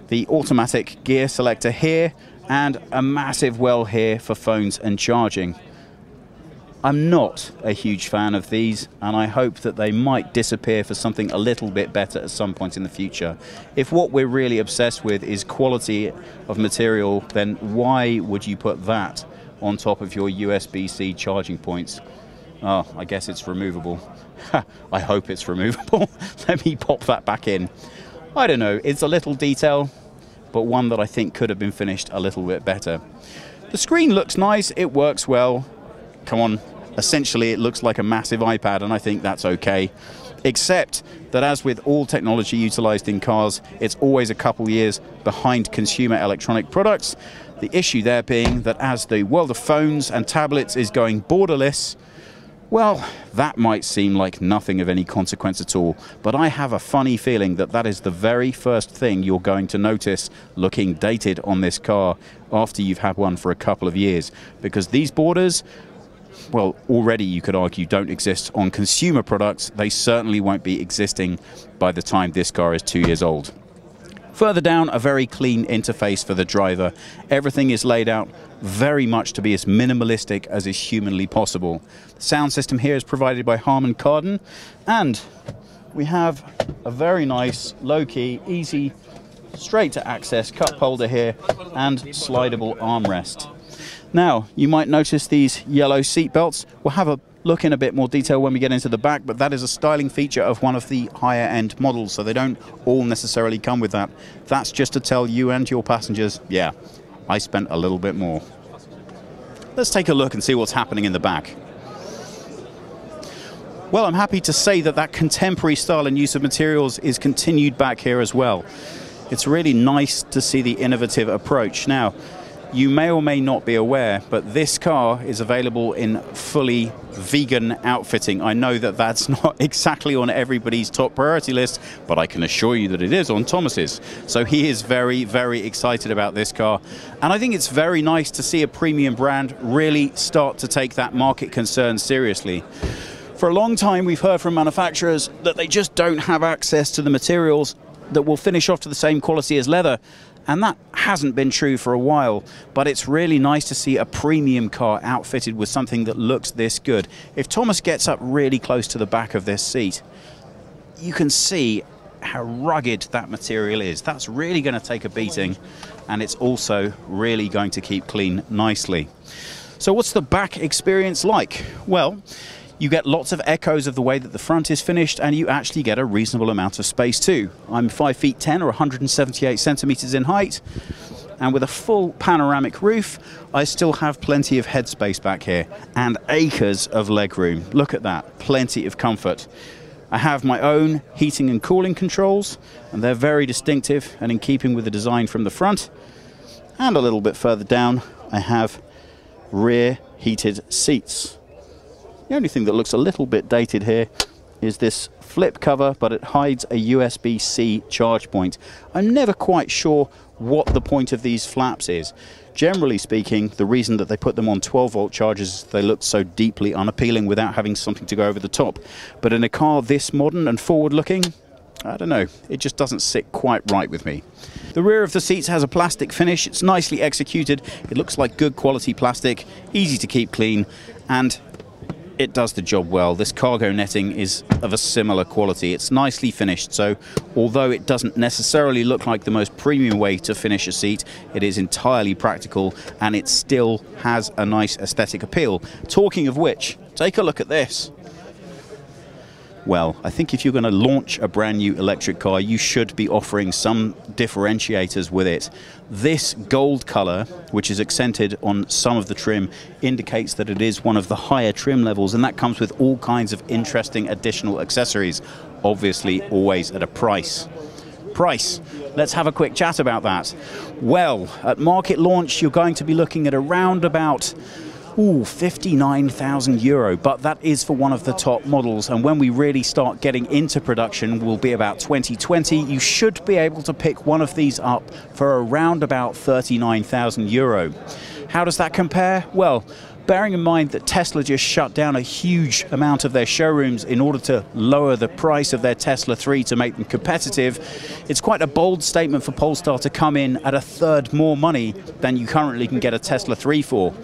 the automatic gear selector here, and a massive well here for phones and charging. I'm not a huge fan of these, and I hope that they might disappear for something a little bit better at some point in the future. If what we're really obsessed with is quality of material, then why would you put that on top of your USB-C charging points? Oh, I guess it's removable. I hope it's removable. Let me pop that back in. I don't know, it's a little detail, but one that I think could have been finished a little bit better. The screen looks nice, it works well. Come on, Essentially, it looks like a massive iPad, and I think that's okay. Except that, as with all technology utilized in cars, it's always a couple years behind consumer electronic products. The issue there being that as the world of phones and tablets is going borderless, well, that might seem like nothing of any consequence at all, but I have a funny feeling that that is the very first thing you're going to notice looking dated on this car after you've had one for a couple of years, because these borders, well, already you could argue don't exist on consumer products. They certainly won't be existing by the time this car is 2 years old. Further down, a very clean interface for the driver. Everything is laid out very much to be as minimalistic as is humanly possible. The sound system here is provided by Harman Kardon, and we have a very nice, low-key, easy, straight-to-access cup holder here and slidable armrest. Now, you might notice these yellow seat belts. We'll have a look in a bit more detail when we get into the back, but that is a styling feature of one of the higher end models, so they don't all necessarily come with that. That's just to tell you and your passengers, yeah, I spent a little bit more. Let's take a look and see what's happening in the back. Well, I'm happy to say that that contemporary style and use of materials is continued back here as well. It's really nice to see the innovative approach. Now, you may or may not be aware, but this car is available in fully vegan outfitting. I know that that's not exactly on everybody's top priority list, but I can assure you that it is on Thomas's. So he is very, very excited about this car. And I think it's very nice to see a premium brand really start to take that market concern seriously. For a long time, we've heard from manufacturers that they just don't have access to the materials that will finish off to the same quality as leather. And that hasn't been true for a while, but it's really nice to see a premium car outfitted with something that looks this good. If Thomas gets up really close to the back of this seat, you can see how rugged that material is. That's really going to take a beating, and it's also really going to keep clean nicely. So what's the back experience like? Well, you get lots of echoes of the way that the front is finished, and you actually get a reasonable amount of space too. I'm 5'10" or 178 centimeters in height, and with a full panoramic roof, I still have plenty of headspace back here and acres of legroom. Look at that, plenty of comfort. I have my own heating and cooling controls, and they're very distinctive and in keeping with the design from the front. And a little bit further down, I have rear heated seats. The only thing that looks a little bit dated here is this flip cover, but it hides a USB-C charge point. I'm never quite sure what the point of these flaps is. Generally speaking, the reason that they put them on 12-volt chargers is they look so deeply unappealing without having something to go over the top. But in a car this modern and forward-looking, I don't know, it just doesn't sit quite right with me. The rear of the seats has a plastic finish. It's nicely executed. It looks like good quality plastic, easy to keep clean, and it does the job well. This cargo netting is of a similar quality. It's nicely finished, so although it doesn't necessarily look like the most premium way to finish a seat, it is entirely practical, and it still has a nice aesthetic appeal. Talking of which, take a look at this. Well, I think if you're going to launch a brand new electric car, you should be offering some differentiators with it. This gold color, which is accented on some of the trim, indicates that it is one of the higher trim levels, and that comes with all kinds of interesting additional accessories, obviously always at a price. Let's have a quick chat about that. Well, at market launch, you're going to be looking at around about €59,000, but that is for one of the top models, and when we really start getting into production will be about 2020. You should be able to pick one of these up for around about €39,000. How does that compare? Well, bearing in mind that Tesla just shut down a huge amount of their showrooms in order to lower the price of their Tesla 3 to make them competitive, it's quite a bold statement for Polestar to come in at a third more money than you currently can get a Tesla 3 for.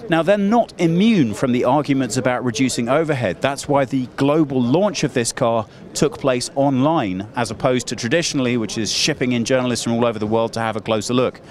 Now, they're not immune from the arguments about reducing overhead. That's why the global launch of this car took place online, as opposed to traditionally, which is shipping in journalists from all over the world to have a closer look.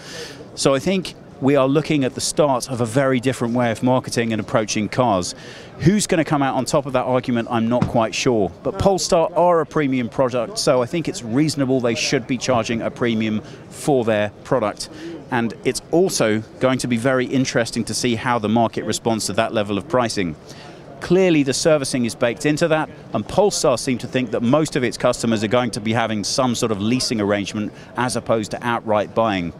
So I think we are looking at the start of a very different way of marketing and approaching cars. Who's going to come out on top of that argument, I'm not quite sure. But Polestar are a premium product, so I think it's reasonable they should be charging a premium for their product. And it's also going to be very interesting to see how the market responds to that level of pricing. Clearly the servicing is baked into that, and Polestar seem to think that most of its customers are going to be having some sort of leasing arrangement as opposed to outright buying.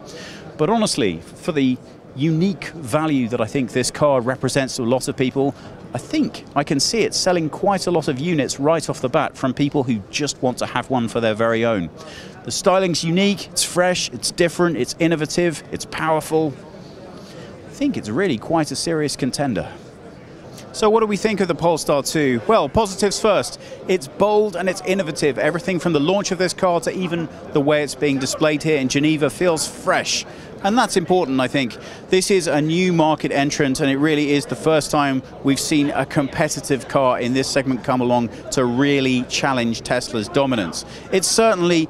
But honestly, for the unique value that I think this car represents to a lot of people, I think I can see it selling quite a lot of units right off the bat from people who just want to have one for their very own. The styling's unique, it's fresh, it's different, it's innovative, it's powerful. I think it's really quite a serious contender. So what do we think of the Polestar 2? Well, positives first. It's bold and it's innovative. Everything from the launch of this car to even the way it's being displayed here in Geneva feels fresh. And that's important, I think. This is a new market entrant, and it really is the first time we've seen a competitive car in this segment come along to really challenge Tesla's dominance. It certainly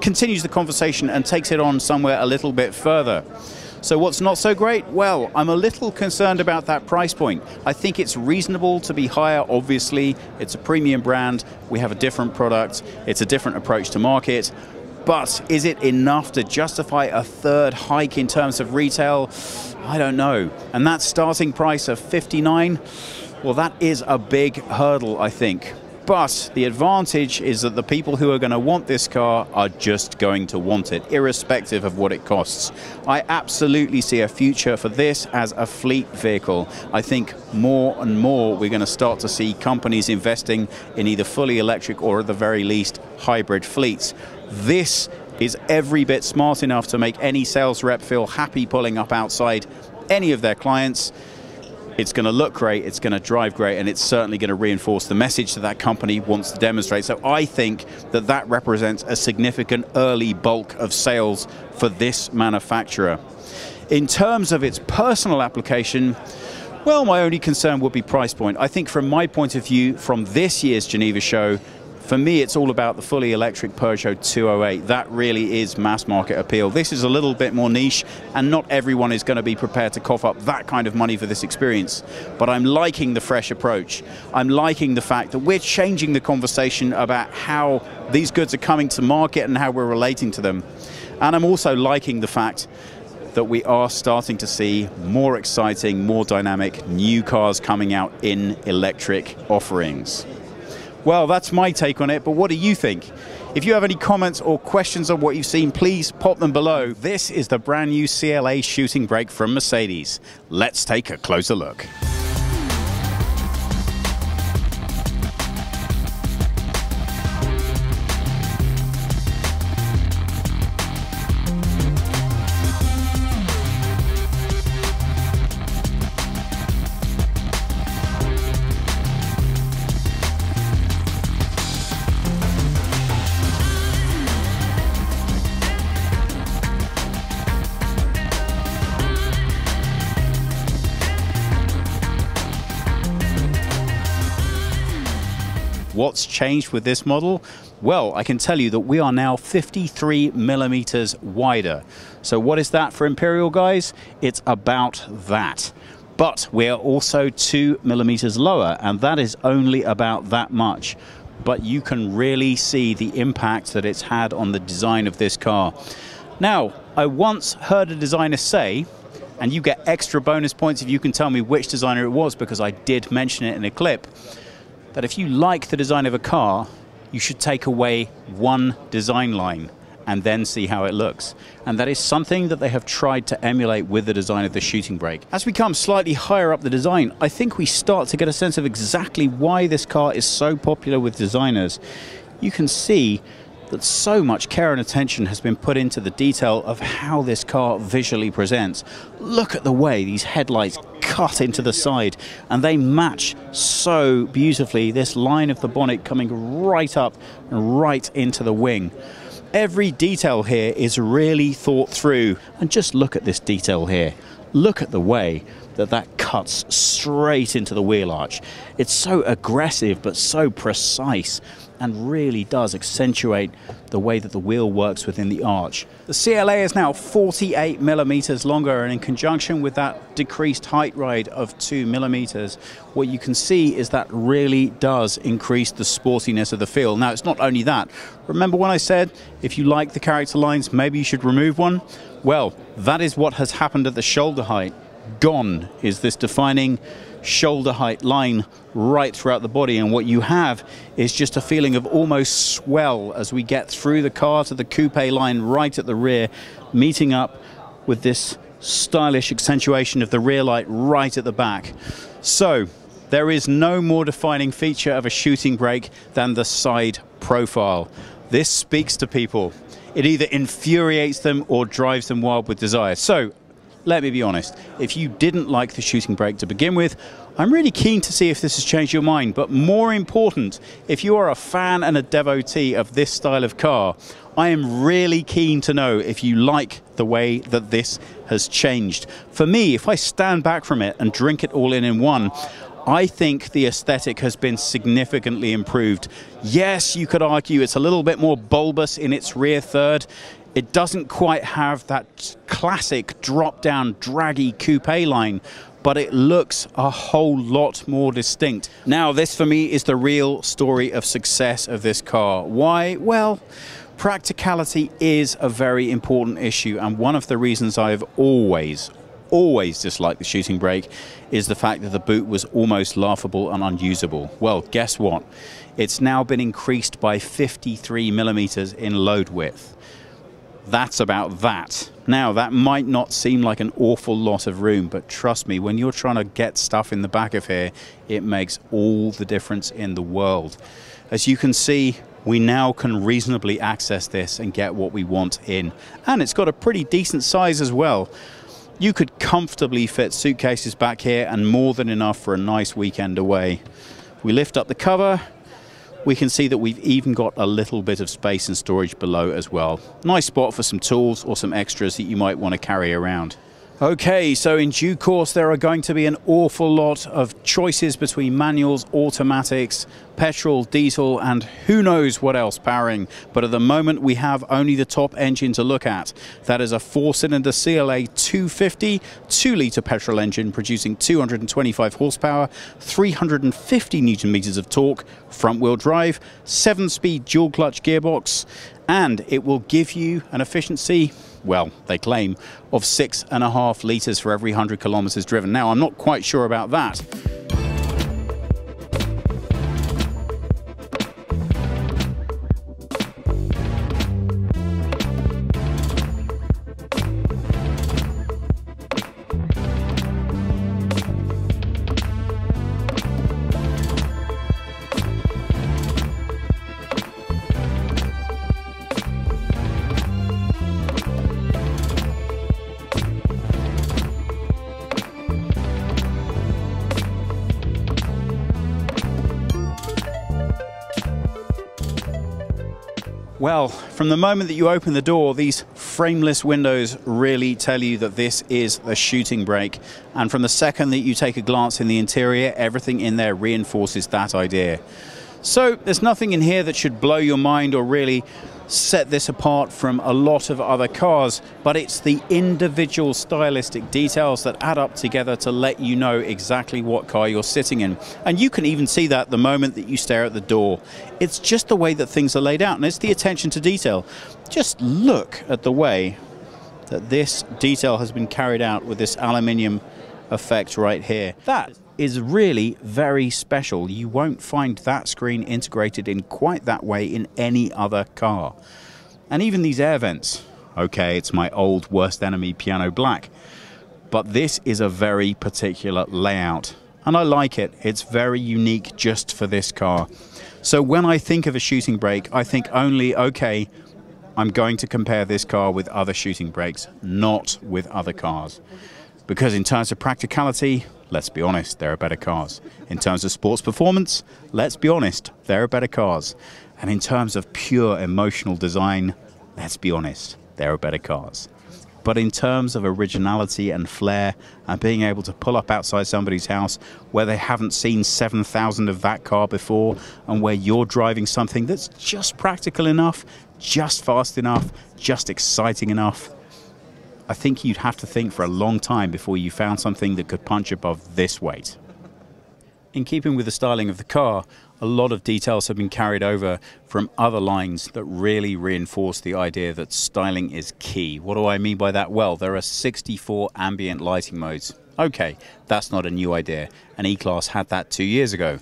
continues the conversation and takes it on somewhere a little bit further. So what's not so great? Well, I'm a little concerned about that price point. I think it's reasonable to be higher, obviously. It's a premium brand. We have a different product. It's a different approach to market. But is it enough to justify a third hike in terms of retail? I don't know. And that starting price of $59, well, that is a big hurdle, I think. But the advantage is that the people who are going to want this car are just going to want it, irrespective of what it costs. I absolutely see a future for this as a fleet vehicle. I think more and more we're going to start to see companies investing in either fully electric or at the very least hybrid fleets. This is every bit smart enough to make any sales rep feel happy pulling up outside any of their clients. It's going to look great, it's going to drive great, and it's certainly going to reinforce the message that that company wants to demonstrate. So I think that that represents a significant early bulk of sales for this manufacturer. In terms of its personal application, well, my only concern would be price point. I think from my point of view, from this year's Geneva show, for me, it's all about the fully electric Peugeot 208. That really is mass market appeal. This is a little bit more niche, and not everyone is going to be prepared to cough up that kind of money for this experience. But I'm liking the fresh approach. I'm liking the fact that we're changing the conversation about how these goods are coming to market and how we're relating to them. And I'm also liking the fact that we are starting to see more exciting, more dynamic new cars coming out in electric offerings. Well, that's my take on it, but what do you think? If you have any comments or questions on what you've seen, please pop them below. This is the brand new CLA shooting brake from Mercedes. Let's take a closer look. What's changed with this model? Well, I can tell you that we are now 53 millimeters wider. So what is that for Imperial, guys? It's about that. But we're also 2 millimeters lower, and that is only about that much. But you can really see the impact that it's had on the design of this car. Now, I once heard a designer say, and you get extra bonus points if you can tell me which designer it was, because I did mention it in a clip, that if you like the design of a car, you should take away one design line and then see how it looks. And that is something that they have tried to emulate with the design of the shooting brake. As we come slightly higher up the design, I think we start to get a sense of exactly why this car is so popular with designers. You can see that so much care and attention has been put into the detail of how this car visually presents. Look at the way these headlights cut into the side, and they match so beautifully this line of the bonnet coming right up and right into the wing. Every detail here is really thought through, and just look at this detail here. Look at the way that that cuts straight into the wheel arch. It's so aggressive but so precise, and really does accentuate the way that the wheel works within the arch. The CLA is now 48 millimeters longer, and in conjunction with that decreased height ride of 2 millimeters, what you can see is that really does increase the sportiness of the feel. Now, it's not only that. Remember when I said if you like the character lines, maybe you should remove one? Well, that is what has happened at the shoulder height. Gone is this defining shoulder height line right throughout the body, and what you have is just a feeling of almost swell as we get through the car to the coupe line right at the rear, meeting up with this stylish accentuation of the rear light right at the back. So there is no more defining feature of a shooting brake than the side profile. This speaks to people. It either infuriates them or drives them wild with desire. So let me be honest, if you didn't like the shooting brake to begin with, I'm really keen to see if this has changed your mind. But more important, if you are a fan and a devotee of this style of car, I am really keen to know if you like the way that this has changed. For me, if I stand back from it and drink it all in one, I think the aesthetic has been significantly improved. Yes, you could argue it's a little bit more bulbous in its rear third. It doesn't quite have that classic drop-down, draggy coupe line, but it looks a whole lot more distinct. Now, this for me is the real story of success of this car. Why? Well, practicality is a very important issue, and one of the reasons I've always disliked the shooting brake is the fact that the boot was almost laughable and unusable. Well, guess what? It's now been increased by 53 millimeters in load width. That's about that. Now, that might not seem like an awful lot of room, but trust me, when you're trying to get stuff in the back of here, it makes all the difference in the world. As you can see, we now can reasonably access this and get what we want in. And it's got a pretty decent size as well. You could comfortably fit suitcases back here and more than enough for a nice weekend away. If we lift up the cover, we can see that we've even got a little bit of space and storage below as well. Nice spot for some tools or some extras that you might want to carry around. Okay, so in due course there are going to be an awful lot of choices between manuals, automatics, petrol, diesel, and who knows what else powering. But at the moment we have only the top engine to look at. That is a 4-cylinder CLA 250, 2-litre petrol engine producing 225 horsepower, 350 Newton meters of torque, front-wheel drive, 7-speed dual-clutch gearbox, and it will give you an efficiency, well, they claim, of 6.5 litres for every 100 kilometers driven. Now, I'm not quite sure about that. Well, from the moment that you open the door, these frameless windows really tell you that this is a shooting brake. And from the second that you take a glance in the interior, everything in there reinforces that idea. So there's nothing in here that should blow your mind or really set this apart from a lot of other cars, but it's the individual stylistic details that add up together to let you know exactly what car you're sitting in. And you can even see that the moment that you stare at the door. It's just the way that things are laid out, and it's the attention to detail. Just look at the way that this detail has been carried out with this aluminium effect right here. That is really very special. You won't find that screen integrated in quite that way in any other car. And even these air vents, okay, it's my old worst enemy piano black, but this is a very particular layout and I like it. It's very unique just for this car. So when I think of a shooting brake, I think only, okay, I'm going to compare this car with other shooting brakes, not with other cars. Because in terms of practicality, let's be honest, there are better cars. In terms of sports performance, let's be honest, there are better cars. And in terms of pure emotional design, let's be honest, there are better cars. But in terms of originality and flair and being able to pull up outside somebody's house where they haven't seen 7,000 of that car before and where you're driving something that's just practical enough, just fast enough, just exciting enough, I think you'd have to think for a long time before you found something that could punch above this weight. In keeping with the styling of the car, a lot of details have been carried over from other lines that really reinforce the idea that styling is key. What do I mean by that? Well, there are 64 ambient lighting modes. Okay, that's not a new idea. An E-Class had that 2 years ago.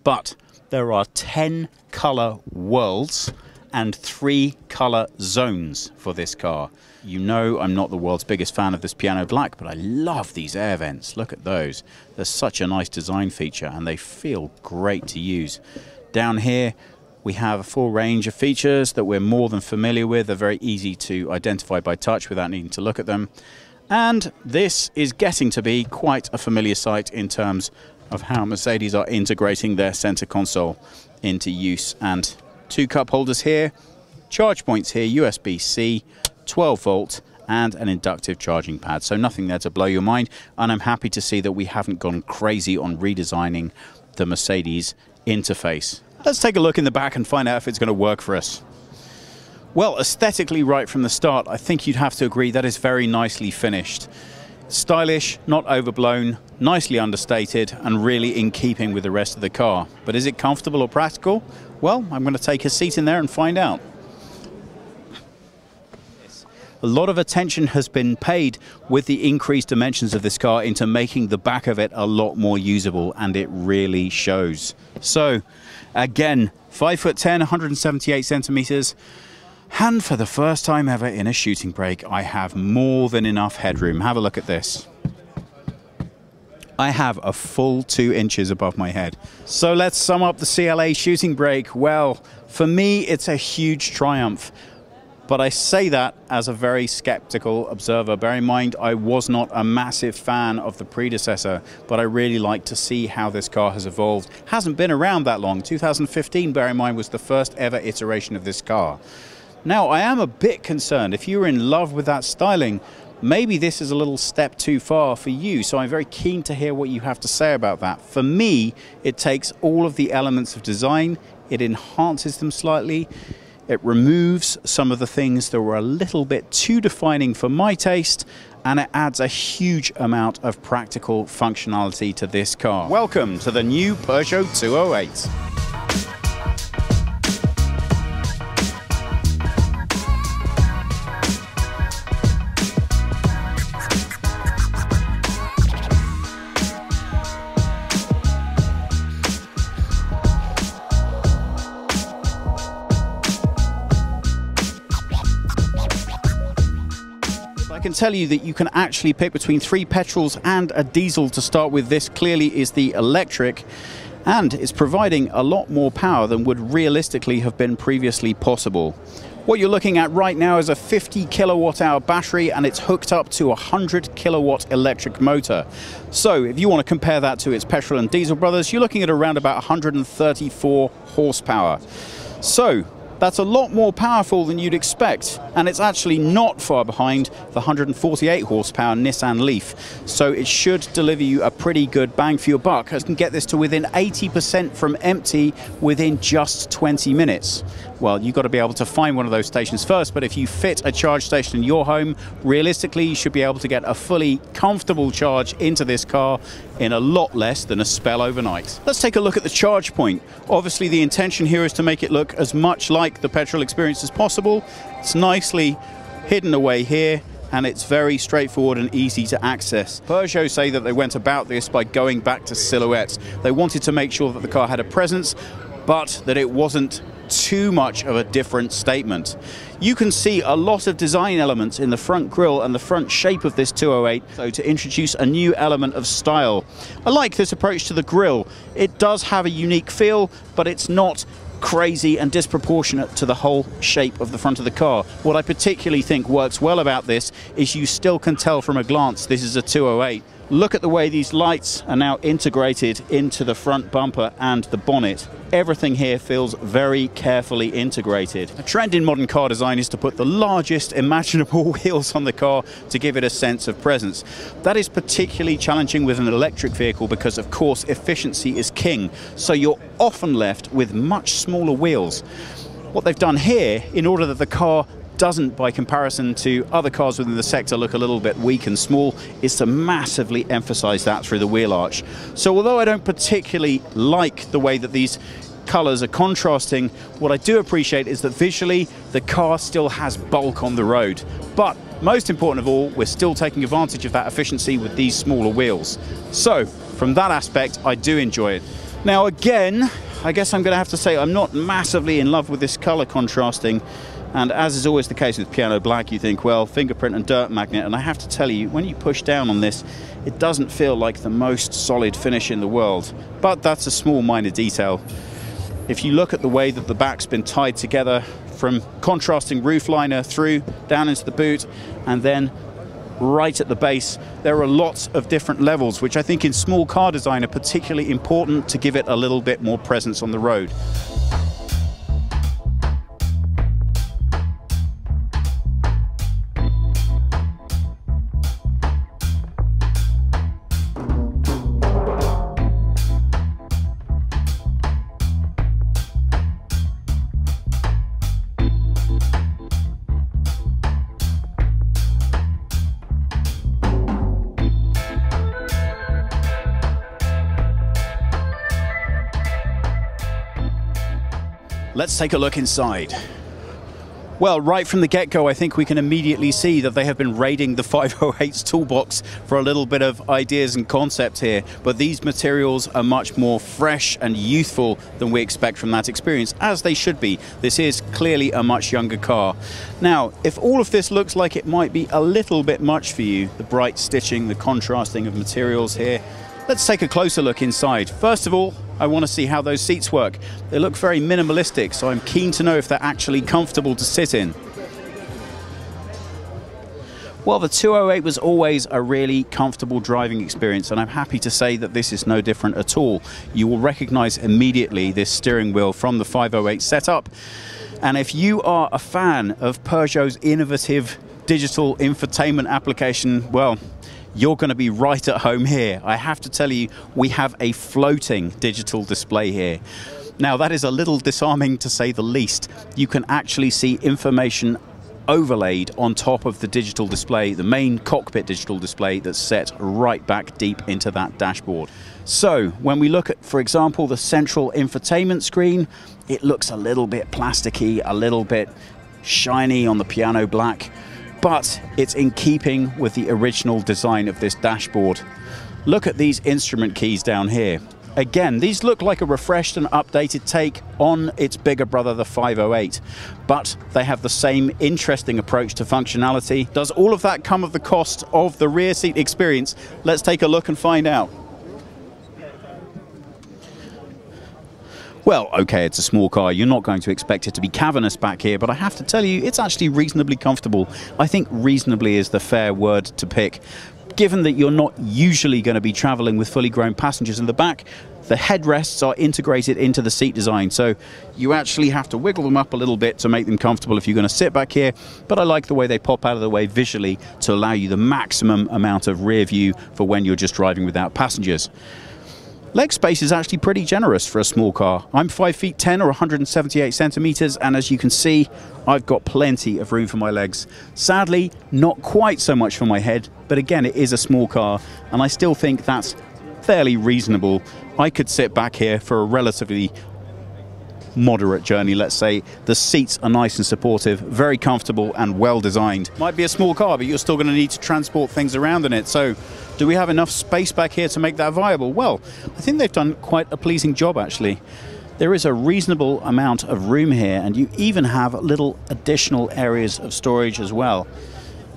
But there are 10 colour worlds and 3 colour zones for this car. You know I'm not the world's biggest fan of this piano black, but I love these air vents. Look at those. They're such a nice design feature and they feel great to use. Down here we have a full range of features that we're more than familiar with. They're very easy to identify by touch without needing to look at them. And this is getting to be quite a familiar sight in terms of how Mercedes are integrating their center console into use. And 2 cup holders here, charge points here, USB-C, 12 volt, and an inductive charging pad. So nothing there to blow your mind. And I'm happy to see that we haven't gone crazy on redesigning the Mercedes interface. Let's take a look in the back and find out if it's going to work for us. Well, aesthetically right from the start, I think you'd have to agree that is very nicely finished. Stylish, not overblown, nicely understated, and really in keeping with the rest of the car. But is it comfortable or practical? Well, I'm going to take a seat in there and find out. A lot of attention has been paid with the increased dimensions of this car into making the back of it a lot more usable, and it really shows. So, again, 5'10", 178 centimeters. And for the first time ever in a shooting brake, I have more than enough headroom. Have a look at this. I have a full 2 inches above my head. So let's sum up the CLA shooting brake. Well, for me, it's a huge triumph. But I say that as a very skeptical observer. Bear in mind, I was not a massive fan of the predecessor, but I really like to see how this car has evolved. Hasn't been around that long. 2015, bear in mind, was the first ever iteration of this car. Now, I am a bit concerned. If you're in love with that styling, maybe this is a little step too far for you. So I'm very keen to hear what you have to say about that. For me, it takes all of the elements of design, it enhances them slightly, it removes some of the things that were a little bit too defining for my taste, and it adds a huge amount of practical functionality to this car. Welcome to the new Peugeot 208. I can tell you that you can actually pick between 3 petrols and a diesel to start with. This clearly is the electric, and it's providing a lot more power than would realistically have been previously possible. What you're looking at right now is a 50 kilowatt hour battery, and it's hooked up to a 100 kilowatt electric motor. So if you want to compare that to its petrol and diesel brothers, you're looking at around about 134 horsepower. So that's a lot more powerful than you'd expect, and it's actually not far behind the 148 horsepower Nissan Leaf. So it should deliver you a pretty good bang for your buck. You can get this to within 80% from empty within just 20 minutes. Well, you've got to be able to find one of those stations first, but if you fit a charge station in your home, realistically you should be able to get a fully comfortable charge into this car in a lot less than a spell overnight. Let's take a look at the charge point. Obviously the intention here is to make it look as much like the petrol experience as possible. It's nicely hidden away here, and it's very straightforward and easy to access. Peugeot say that they went about this by going back to silhouettes. They wanted to make sure that the car had a presence, but that it wasn't too much of a different statement. You can see a lot of design elements in the front grille and the front shape of this 208, so to introduce a new element of style. I like this approach to the grille. It does have a unique feel, but it's not crazy and disproportionate to the whole shape of the front of the car. What I particularly think works well about this is you still can tell from a glance this is a 208. Look at the way these lights are now integrated into the front bumper and the bonnet. Everything here feels very carefully integrated. A trend in modern car design is to put the largest imaginable wheels on the car to give it a sense of presence. That is particularly challenging with an electric vehicle because, of course, efficiency is king. So you're often left with much smaller wheels. What they've done here, in order that the car doesn't, by comparison to other cars within the sector, look a little bit weak and small, is to massively emphasize that through the wheel arch. So although I don't particularly like the way that these colors are contrasting, what I do appreciate is that visually the car still has bulk on the road. But most important of all, we're still taking advantage of that efficiency with these smaller wheels. So, from that aspect, I do enjoy it. Now again, I guess I'm going to have to say I'm not massively in love with this color contrasting. And as is always the case with piano black, you think, well, fingerprint and dirt magnet. And I have to tell you, when you push down on this, it doesn't feel like the most solid finish in the world. But that's a small minor detail. If you look at the way that the back's been tied together, from contrasting roof liner through, down into the boot, and then right at the base, there are lots of different levels, which I think in small car design are particularly important to give it a little bit more presence on the road. Let's take a look inside. Well, right from the get-go, I think we can immediately see that they have been raiding the 508's toolbox for a little bit of ideas and concept here. But these materials are much more fresh and youthful than we expect from that experience, as they should be. This is clearly a much younger car. Now, if all of this looks like it might be a little bit much for you, the bright stitching, the contrasting of materials here, let's take a closer look inside. First of all, I want to see how those seats work. They look very minimalistic, so I'm keen to know if they're actually comfortable to sit in. Well, the 208 was always a really comfortable driving experience, and I'm happy to say that this is no different at all. You will recognize immediately this steering wheel from the 508 setup. And if you are a fan of Peugeot's innovative digital infotainment application, well, you're going to be right at home here. I have to tell you, we have a floating digital display here. Now, that is a little disarming to say the least. You can actually see information overlaid on top of the digital display, the main cockpit digital display that's set right back deep into that dashboard. So when we look at, for example, the central infotainment screen, it looks a little bit plasticky, a little bit shiny on the piano black, but it's in keeping with the original design of this dashboard. Look at these instrument keys down here. Again, these look like a refreshed and updated take on its bigger brother, the 508, but they have the same interesting approach to functionality. Does all of that come at the cost of the rear seat experience? Let's take a look and find out. Well, okay, it's a small car. You're not going to expect it to be cavernous back here, but I have to tell you, it's actually reasonably comfortable. I think reasonably is the fair word to pick. Given that you're not usually going to be traveling with fully grown passengers in the back, the headrests are integrated into the seat design, so you actually have to wiggle them up a little bit to make them comfortable if you're going to sit back here, but I like the way they pop out of the way visually to allow you the maximum amount of rear view for when you're just driving without passengers. Leg space is actually pretty generous for a small car. I'm 5'10" or 178 centimeters, and as you can see, I've got plenty of room for my legs. Sadly, not quite so much for my head, but again, it is a small car, and I still think that's fairly reasonable. I could sit back here for a relatively moderate journey, let's say. The seats are nice and supportive, very comfortable and well designed. Might be a small car, but you're still going to need to transport things around in it. So do we have enough space back here to make that viable? Well, I think they've done quite a pleasing job, actually. There is a reasonable amount of room here, and you even have little additional areas of storage as well.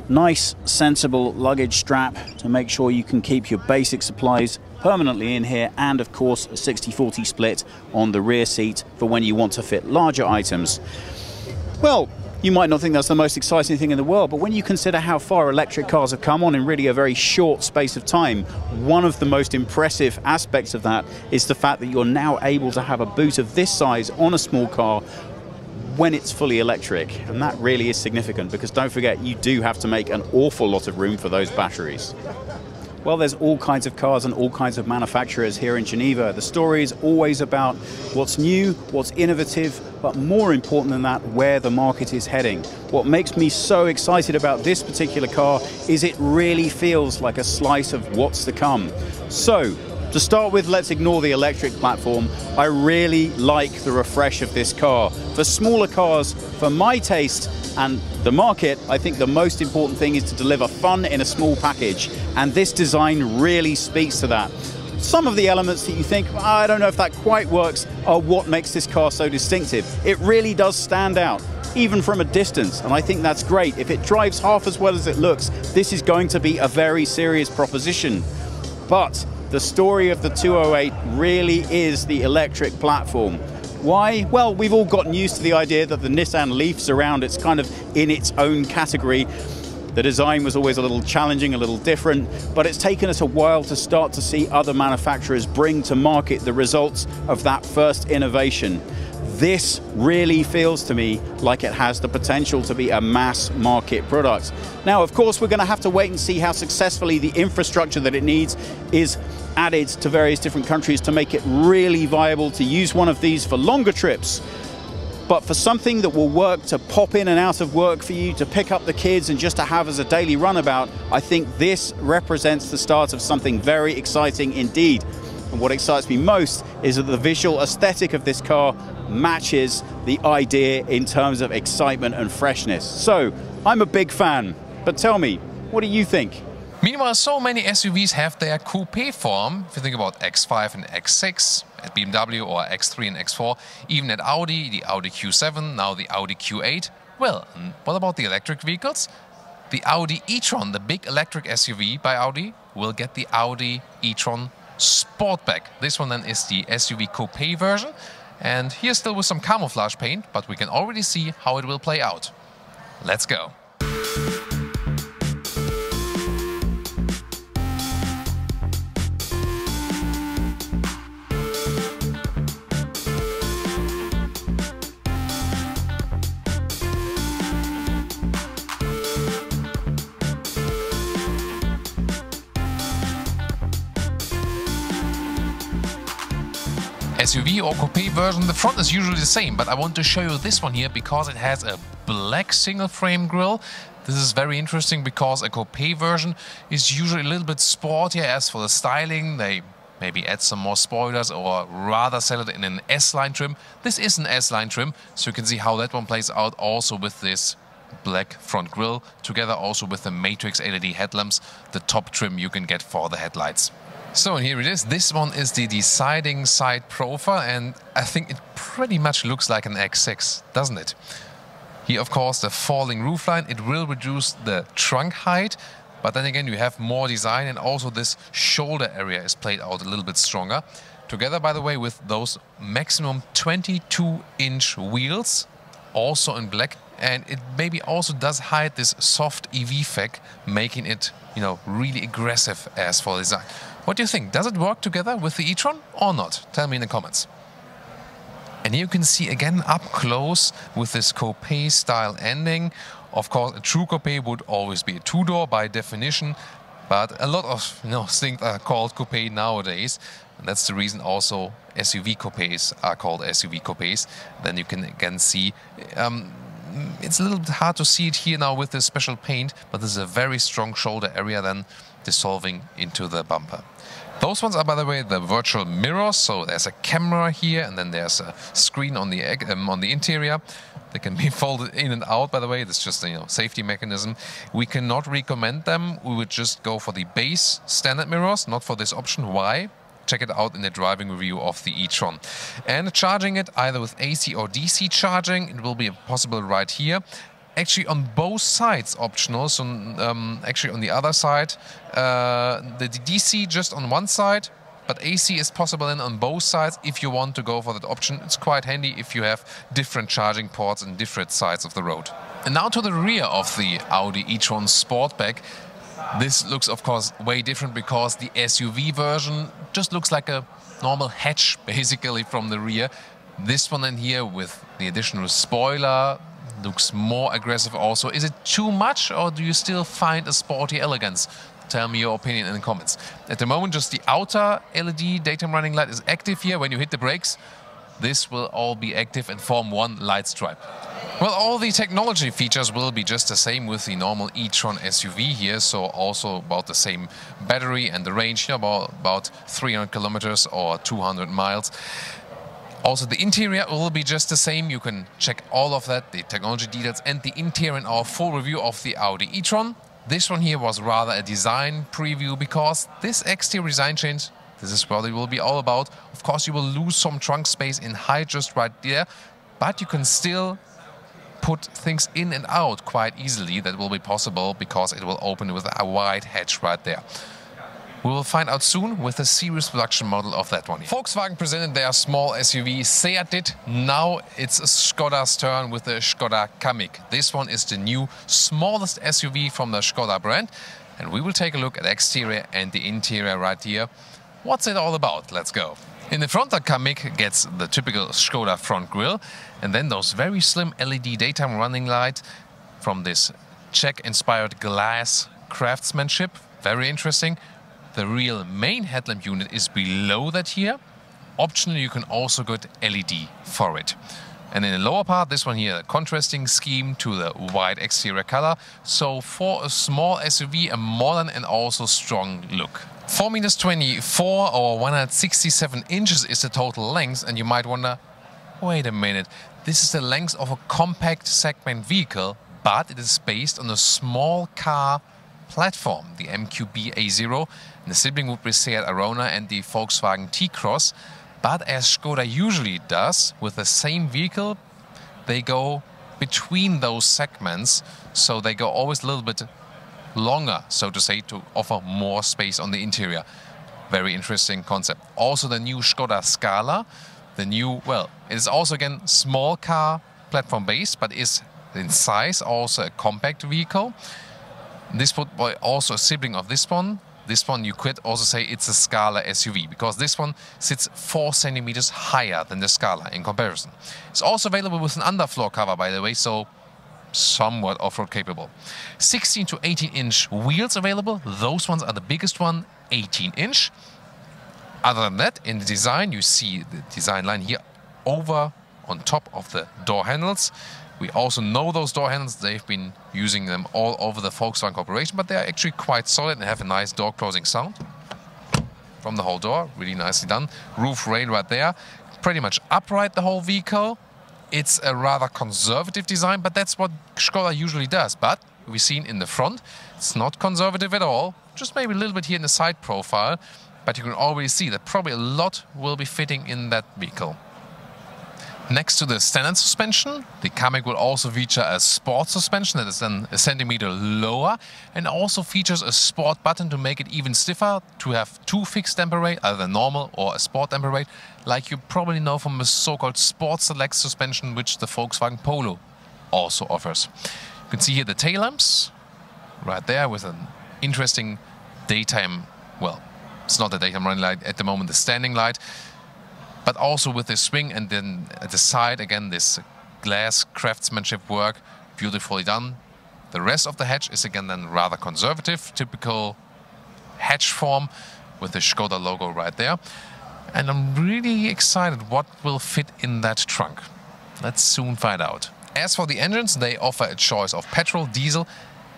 Nice, sensible luggage strap to make sure you can keep your basic supplies permanently in here, and of course a 60-40 split on the rear seat for when you want to fit larger items. Well, you might not think that's the most exciting thing in the world, but when you consider how far electric cars have come on in really a very short space of time, one of the most impressive aspects of that is the fact that you're now able to have a boot of this size on a small car when it's fully electric, and that really is significant, because don't forget, you do have to make an awful lot of room for those batteries. Well, there's all kinds of cars and all kinds of manufacturers here in Geneva. The story is always about what's new, what's innovative, but more important than that, where the market is heading. What makes me so excited about this particular car is it really feels like a slice of what's to come. So, To start with, let's ignore the electric platform. I really like the refresh of this car. For smaller cars, for my taste and the market, I think the most important thing is to deliver fun in a small package, and this design really speaks to that. Some of the elements that you think, I don't know if that quite works, are what makes this car so distinctive. It really does stand out, even from a distance, and I think that's great. If it drives half as well as it looks, this is going to be a very serious proposition. But the story of the 208 really is the electric platform. Why? Well, we've all gotten used to the idea that the Nissan Leaf's around, it's kind of in its own category. The design was always a little challenging, a little different, but it's taken us a while to start to see other manufacturers bring to market the results of that first innovation. This really feels to me like it has the potential to be a mass market product. Now, of course, we're going to have to wait and see how successfully the infrastructure that it needs is added to various different countries to make it really viable to use one of these for longer trips. But for something that will work to pop in and out of work for you, to pick up the kids and just to have as a daily runabout, I think this represents the start of something very exciting indeed. And what excites me most is that the visual aesthetic of this car matches the idea in terms of excitement and freshness. So, I'm a big fan, but tell me, what do you think? Meanwhile, so many SUVs have their coupe form. If you think about X5 and X6 at BMW, or X3 and X4, even at Audi, the Audi Q7, now the Audi Q8. Well, what about the electric vehicles? The Audi e-tron, the big electric SUV by Audi, will get the Audi e-tron Sportback. This one then is the SUV coupe version. And here still with some camouflage paint, but we can already see how it will play out. Let's go. SUV or coupe version, the front is usually the same, but I want to show you this one here because it has a black single frame grille. This is very interesting because a coupe version is usually a little bit sportier. As for the styling, they maybe add some more spoilers or rather sell it in an S-line trim. This is an S-line trim, so you can see how that one plays out also with this black front grille, together also with the Matrix LED headlamps, the top trim you can get for the headlights. So here it is. This one is the deciding side profile, and I think it pretty much looks like an X6, doesn't it? Here, of course, the falling roofline, it will reduce the trunk height, but then again you have more design, and also this shoulder area is played out a little bit stronger. Together, by the way, with those maximum 22-inch wheels, also in black, and it maybe also does hide this soft EV fag, making it, you know, really aggressive as for design. What do you think? Does it work together with the e-tron or not? Tell me in the comments. And here you can see again up close with this coupe style ending. Of course, a true coupe would always be a two-door by definition, but a lot of things are called coupe nowadays. And that's the reason also SUV coupes are called SUV coupes. Then you can again see it's a little bit hard to see it here now with this special paint, but there's a very strong shoulder area then dissolving into the bumper. Those ones are, by the way, the virtual mirrors, so there's a camera here and then there's a screen on the interior. They can be folded in and out, by the way. That's just a safety mechanism. We cannot recommend them. We would just go for the base standard mirrors, not for this option. Why? Check it out in the driving review of the e-tron. And charging it either with AC or DC charging, it will be possible right here. Actually on both sides optional, so actually on the other side, the DC just on one side, but AC is possible then on both sides if you want to go for that option. It's quite handy if you have different charging ports in different sides of the road. And now to the rear of the Audi e-tron Sportback. This looks of course way different because the SUV version just looks like a normal hatch basically from the rear. This one in here with the additional spoiler looks more aggressive also. Is it too much or do you still find a sporty elegance? Tell me your opinion in the comments. At the moment just the outer LED daytime running light is active here. When you hit the brakes, this will all be active and form one light stripe. Well, all the technology features will be just the same with the normal e-tron SUV here, so also about the same battery and the range, about 300 kilometers or 200 miles. Also, the interior will be just the same. You can check all of that, the technology details and the interior in our full review of the Audi e-tron. This one here was rather a design preview because this exterior design change, this is what it will be all about. Of course, you will lose some trunk space in height just right there, but you can still put things in and out quite easily. That will be possible because it will open with a wide hatch right there. We will find out soon with the series production model of that one. Volkswagen presented their small SUV, Seat did. Now it's Skoda's turn with the Skoda Kamiq. This one is the new smallest SUV from the Skoda brand. And we will take a look at the exterior and the interior right here. What's it all about? Let's go. In the front, the Kamiq gets the typical Skoda front grille and then those very slim LED daytime running light from this Czech-inspired glass craftsmanship. Very interesting. The real main headlamp unit is below that here. Optionally, you can also get LED for it. And in the lower part, this one here, a contrasting scheme to the white exterior color. So for a small SUV, a modern and also strong look. 4 meters 24 or 167 inches is the total length, and you might wonder, wait a minute, this is the length of a compact segment vehicle, but it is based on a small car platform, the MQB A0, and the sibling would be Seat Arona and the Volkswagen T-Cross. But as Skoda usually does with the same vehicle, they go between those segments, so they go always a little bit longer, so to say, to offer more space on the interior. Very interesting concept. Also the new Skoda Scala, the new, well, it is also again small car platform base, but is in size also a compact vehicle. This would be also a sibling of this one. This one you could also say it's a Scala SUV because this one sits 4 centimeters higher than the Scala in comparison. It's also available with an underfloor cover, by the way, so somewhat off-road capable. 16 to 18 inch wheels available. Those ones are the biggest one, 18 inch. Other than that, in the design, you see the design line here over on top of the door handles. We also know those door handles. They've been using them all over the Volkswagen Corporation, but they're actually quite solid and have a nice door closing sound from the whole door. Really nicely done. Roof rail right there. Pretty much upright, the whole vehicle. It's a rather conservative design, but that's what Skoda usually does. But we've seen in the front, it's not conservative at all. Just maybe a little bit here in the side profile. But you can already see that probably a lot will be fitting in that vehicle. Next to the standard suspension, the Kamiq will also feature a sport suspension that is then a centimeter lower and also features a sport button to make it even stiffer, to have 2 fixed damper rate, either normal or a sport damper rate, like you probably know from the so-called Sport Select suspension, which the Volkswagen Polo also offers. You can see here the tail lamps right there with an interesting daytime, well, it's not a daytime running light at the moment, the standing light, but also with the swing, and then at the side again this glass craftsmanship work, beautifully done. The rest of the hatch is again then rather conservative, typical hatch form with the Skoda logo right there. And I'm really excited what will fit in that trunk. Let's soon find out. As for the engines, they offer a choice of petrol, diesel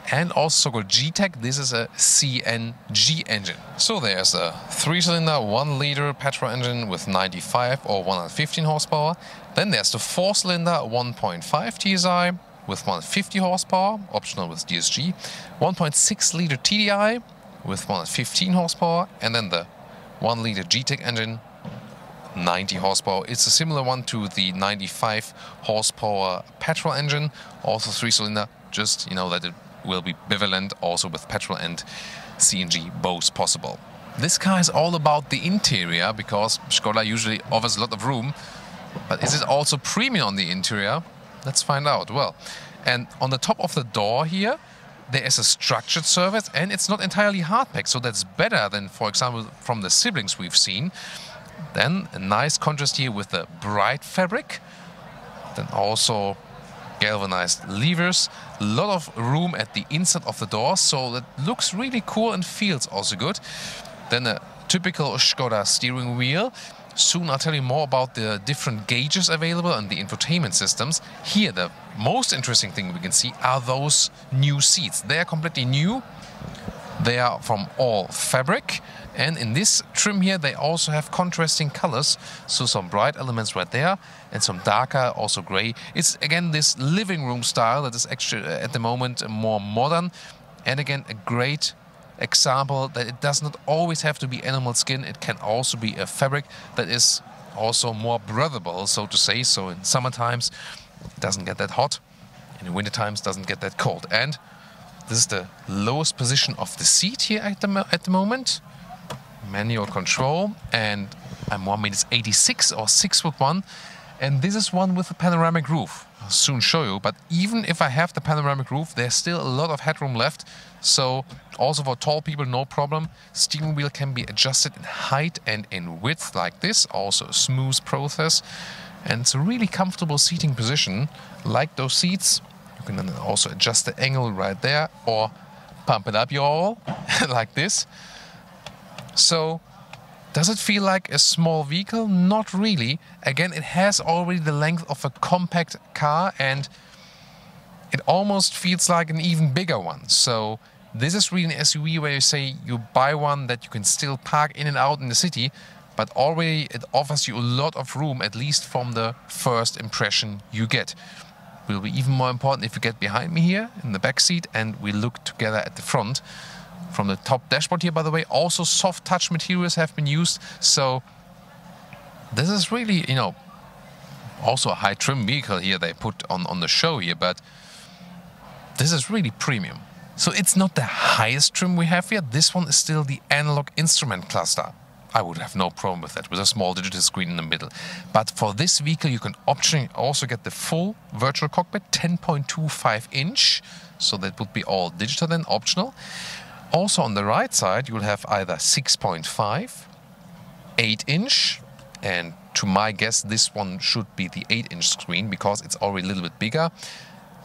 and also so-called G-Tech. This is a CNG engine. So there's a 3-cylinder 1-liter petrol engine with 95 or 115 horsepower. Then there's the 4-cylinder 1.5 TSI with 150 horsepower, optional with DSG. 1.6-liter TDI with 115 horsepower. And then the 1-liter G-Tech engine, 90 horsepower. It's a similar one to the 95 horsepower petrol engine, also 3-cylinder, just, you know, that it will be bivalent also with petrol and CNG, both possible. This car is all about the interior because Skoda usually offers a lot of room, but is it also premium on the interior? Let's find out. Well, and on the top of the door here, there is a structured surface and it's not entirely hard packed, so that's better than, for example, from the siblings we've seen. Then a nice contrast here with the bright fabric, then also galvanized levers, a lot of room at the inside of the door, so that looks really cool and feels also good. Then a typical Skoda steering wheel, Soon I'll tell you more about the different gauges available and the infotainment systems. Here, the most interesting thing we can see are those new seats. They are completely new. They are from all fabric. And in this trim here, they also have contrasting colors. So some bright elements right there and some darker, also gray. It's again this living room style that is actually at the moment more modern. And again, a great example that it does not always have to be animal skin. It can also be a fabric that is also more breathable, so to say. So in summer times it doesn't get that hot, and in winter times doesn't get that cold. And this is the lowest position of the seat here at the moment. Manual control, and I'm 1m86 or 6'1", and this is one with a panoramic roof. I'll soon show you, but even if I have the panoramic roof, there's still a lot of headroom left. So also for tall people, no problem. Steering wheel can be adjusted in height and in width like this. Also a smooth process. And it's a really comfortable seating position. Like those seats, you can then also adjust the angle right there or pump it up, y'all, like this. So does it feel like a small vehicle? Not really. Again, it has already the length of a compact car, and it almost feels like an even bigger one. So this is really an SUV where you say you buy one that you can still park in and out in the city, but already it offers you a lot of room, at least from the first impression you get. Will be even more important if you get behind me here in the back seat and we look together at the front. From the top dashboard here, by the way, also soft touch materials have been used. So this is really, you know, also a high trim vehicle here they put on the show here, but this is really premium. So it's not the highest trim we have here. This one is still the analog instrument cluster. I would have no problem with that, with a small digital screen in the middle. But for this vehicle, you can optionally also get the full virtual cockpit, 10.25 inch. So that would be all digital then, optional. Also on the right side, you'll have either 6.5, 8 inch, and to my guess, this one should be the 8-inch screen because it's already a little bit bigger,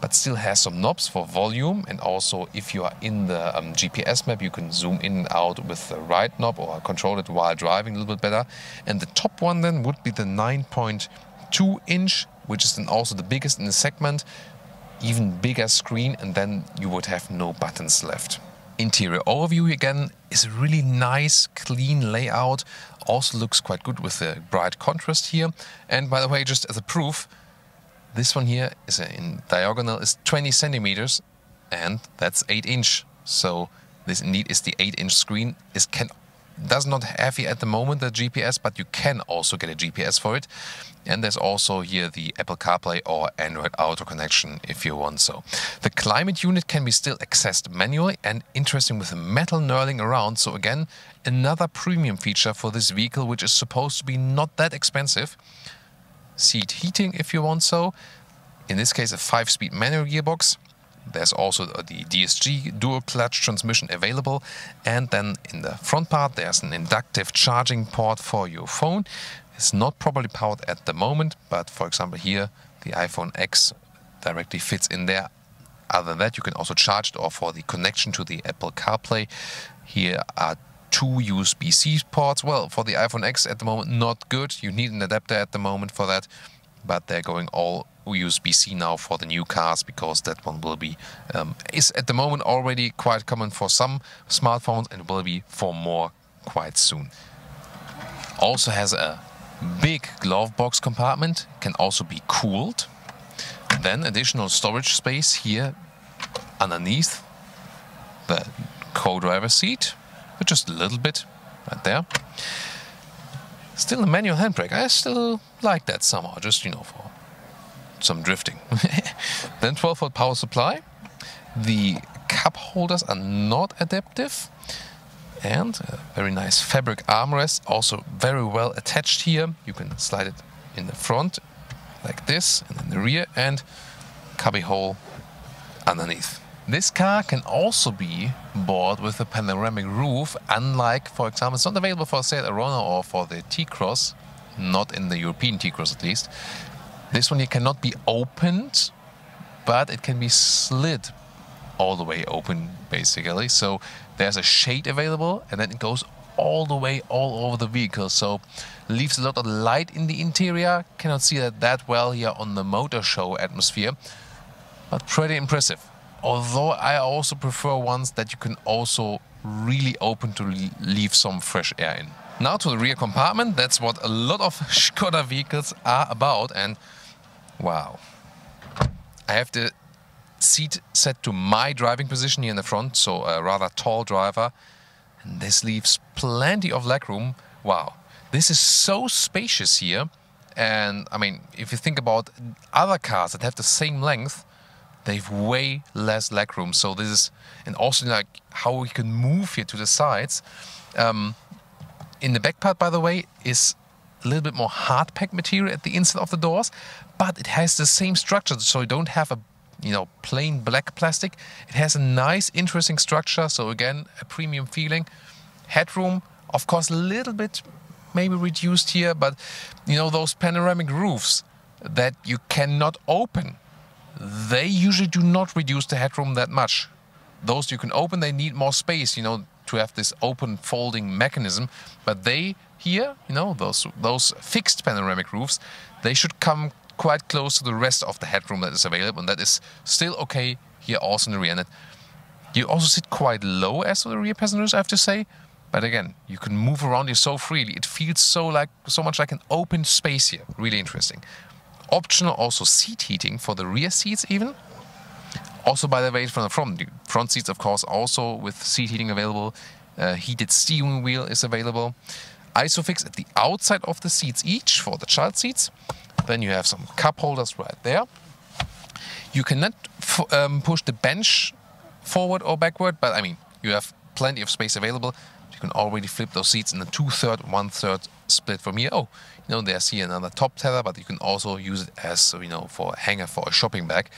but still has some knobs for volume. And also, if you are in the GPS map, you can zoom in and out with the right knob or control it while driving a little bit better. And the top one then would be the 9.2 inch, which is then also the biggest in the segment, even bigger screen, and then you would have no buttons left. Interior overview again is a really nice, clean layout. Also looks quite good with the bright contrast here. And by the way, just as a proof, this one here is in diagonal is 20 centimeters, and that's 8 inch. So this indeed is the 8-inch screen. It does not have here at the moment the GPS, but you can also get a GPS for it. And there's also here the Apple CarPlay or Android Auto connection if you want so. The climate unit can be still accessed manually, and interesting with the metal knurling around. So again, another premium feature for this vehicle, which is supposed to be not that expensive. Seat heating if you want so. In this case, a 5-speed manual gearbox. There's also the DSG dual clutch transmission available, and then in the front part there's an inductive charging port for your phone. It's not properly powered at the moment, but for example here the iPhone X directly fits in there. Other than that, you can also charge it, or for the connection to the Apple CarPlay, here are 2 USB-C ports. Well, for the iPhone X at the moment not good. You need an adapter at the moment for that, but they're going all USB-C now for the new cars, because that one will be is at the moment already quite common for some smartphones and will be for more quite soon. Also has a big glove box compartment, can also be cooled. Then additional storage space here underneath the co-driver seat, but just a little bit right there. Still a manual handbrake. I still like that somehow, just, you know, for some drifting. Then 12-volt power supply. The cup holders are not adaptive. And a very nice fabric armrest, also very well attached here. You can slide it in the front like this, and in the rear, and cubby hole underneath. This car can also be bought with a panoramic roof, unlike, for example, it's not available for sale at Renault or for the T-Cross, not in the European T-Cross at least. This one here cannot be opened, but it can be slid all the way open, basically. So there's a shade available, and then it goes all the way all over the vehicle, so leaves a lot of light in the interior. Cannot see that well here on the motor show atmosphere, but pretty impressive. Although I also prefer ones that you can also really open to leave some fresh air in. Now to the rear compartment. That's what a lot of Skoda vehicles are about, and wow. I have the seat set to my driving position here in the front, so a rather tall driver, and this leaves plenty of legroom. Wow, this is so spacious here, and I mean, if you think about other cars that have the same length, they've way less legroom. So this is, and also like how we can move here to the sides. In the back part, by the way, is a little bit more hard pack material at the inside of the doors, but it has the same structure, so you don't have a plain black plastic. It has a nice, interesting structure, so again, a premium feeling. Headroom, of course, a little bit maybe reduced here, but those panoramic roofs that you cannot open, they usually do not reduce the headroom that much. Those you can open, they need more space, to have this open folding mechanism. But they here, those fixed panoramic roofs, they should come quite close to the rest of the headroom that is available, and that is still okay here also in the rear. And you also sit quite low as for the rear passengers, I have to say. But again, you can move around here so freely. It feels so much like an open space here. Really interesting. Optional also seat heating for the rear seats even. Also, by the way, from the front seats, of course, also with seat heating available. Heated steering wheel is available. Isofix at the outside of the seats each for the child seats. Then you have some cup holders right there. You cannot push the bench forward or backward, but I mean, you have plenty of space available. You can already flip those seats in a 2/3, 1/3 split from here. Oh, there's here another top tether, but you can also use it as, for a hanger for a shopping bag.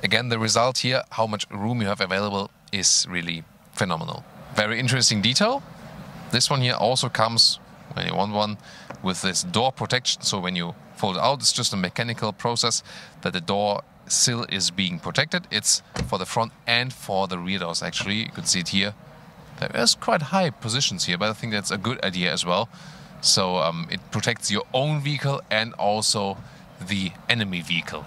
Again, the result here, how much room you have available, is really phenomenal. Very interesting detail. This one here also comes, when you want one, with this door protection. So when you fold it out, it's just a mechanical process that the door sill is being protected. It's for the front and for the rear doors, actually. You can see it here. There is quite high positions here, but I think that's a good idea as well. So it protects your own vehicle and also the enemy vehicle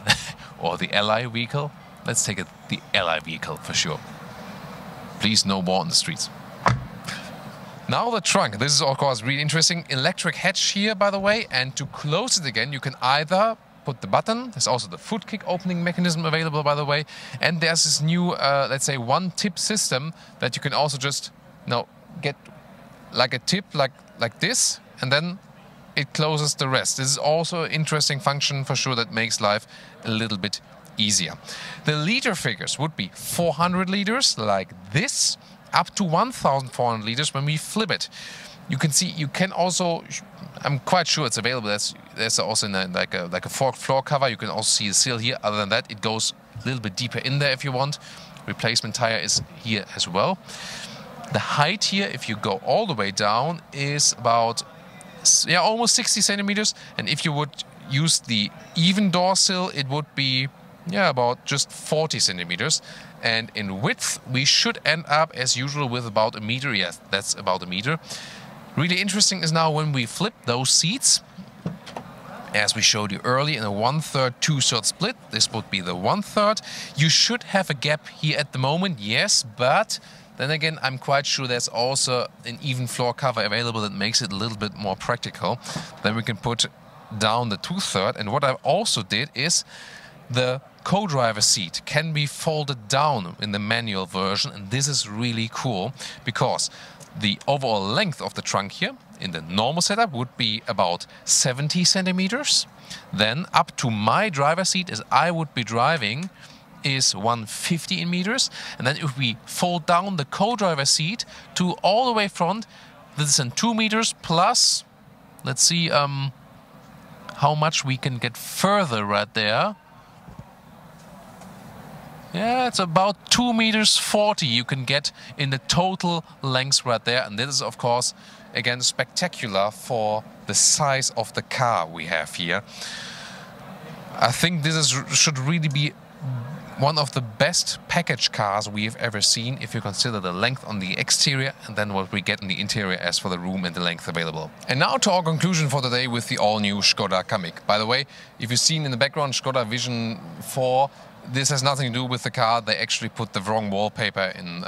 or the ally vehicle. Let's take it the ally vehicle for sure. Please, no more on the streets. Now the trunk. This is of course really interesting. Electric hatch here, by the way, and to close it again, you can either put the button. There's also the foot kick opening mechanism available, by the way, and there's this new, let's say, one-tip system that you can also just get like a tip like this, and then it closes the rest. This is also an interesting function for sure that makes life a little bit easier. The liter figures would be 400 liters like this, up to 1,400 liters when we flip it. You can see, you can also, I'm quite sure it's available. There's also like a forked floor cover. You can also see the seal here. Other than that, it goes a little bit deeper in there if you want. Replacement tire is here as well. The height here, if you go all the way down, is about almost 60 centimeters. And if you would use the even door sill, it would be about just 40 centimeters. And in width, we should end up as usual with about a meter. Yes, that's about a meter. Really interesting is now when we flip those seats, as we showed you earlier, in a 1/3, 2/3 split. This would be the 1/3. You should have a gap here at the moment, yes, but then again, I'm quite sure there's also an even floor cover available that makes it a little bit more practical. Then we can put down the 2/3. And what I also did is the co-driver seat can be folded down in the manual version, and this is really cool because the overall length of the trunk here in the normal setup would be about 70 centimeters. Then up to my driver seat, as I would be driving, is 150 meters. And then if we fold down the co-driver seat to all the way front, this is in 2 meters plus, let's see how much we can get further right there. Yeah, it's about 2 meters 40 you can get in the total length right there. And this is, of course, again, spectacular for the size of the car we have here. I think this should really be one of the best package cars we've ever seen if you consider the length on the exterior and then what we get in the interior as for the room and the length available. And now to our conclusion for today with the all-new Skoda Kamiq. By the way, if you've seen in the background Skoda Vision 4, this has nothing to do with the car. They actually put the wrong wallpaper in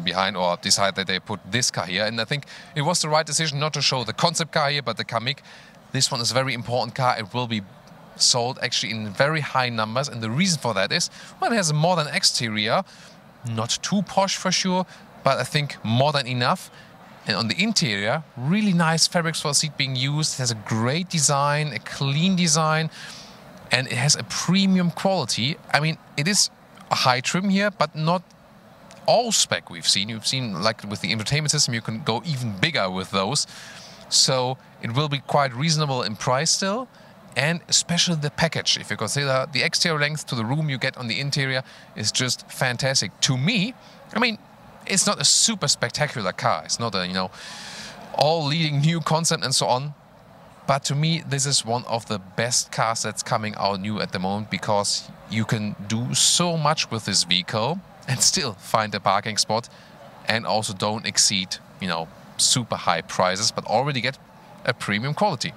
behind, or decided that they put this car here. And I think it was the right decision not to show the concept car here, but the Kamiq. This one is a very important car. It will be sold actually in very high numbers, and the reason for that is, well, it has a modern exterior, not too posh for sure, but I think more than enough. And on the interior, really nice fabrics for the seat being used. It has a great design, a clean design, and it has a premium quality. I mean, it is a high trim here, but not all spec we've seen. You've seen, like with the infotainment system, you can go even bigger with those. So it will be quite reasonable in price still. And especially the package, if you consider the exterior length to the room you get on the interior, is just fantastic. To me, I mean, it's not a super spectacular car. It's not a, you know, all leading new concept and so on. But to me, this is one of the best cars that's coming out new at the moment, because you can do so much with this vehicle and still find a parking spot, and also don't exceed, you know, super high prices, but already get a premium quality.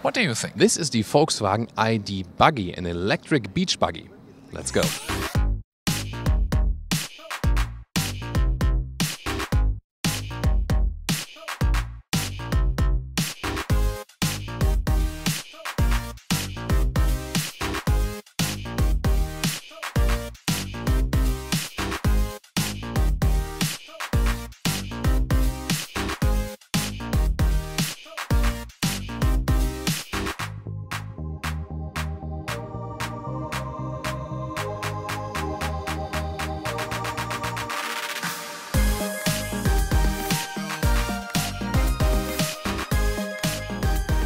What do you think? This is the Volkswagen I.D. Buggy, an electric beach buggy. Let's go.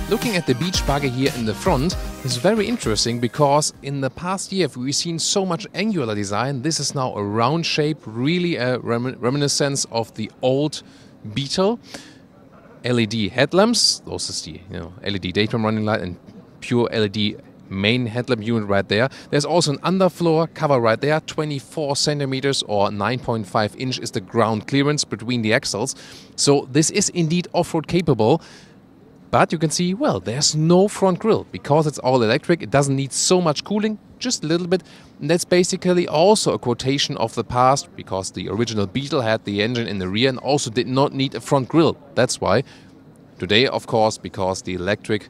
Looking at the beach buggy here in the front is very interesting, because in the past year we've seen so much angular design. This is now a round shape, really a reminiscence of the old Beetle. LED headlamps, those is the LED daytime running light and pure LED main headlamp unit right there. There's also an underfloor cover right there, 24 centimeters or 9.5 inch is the ground clearance between the axles. So this is indeed off-road capable. But you can see, well, there's no front grille because it's all electric. It doesn't need so much cooling, just a little bit. And that's basically also a quotation of the past, because the original Beetle had the engine in the rear and also did not need a front grille. That's why today, of course, because the electric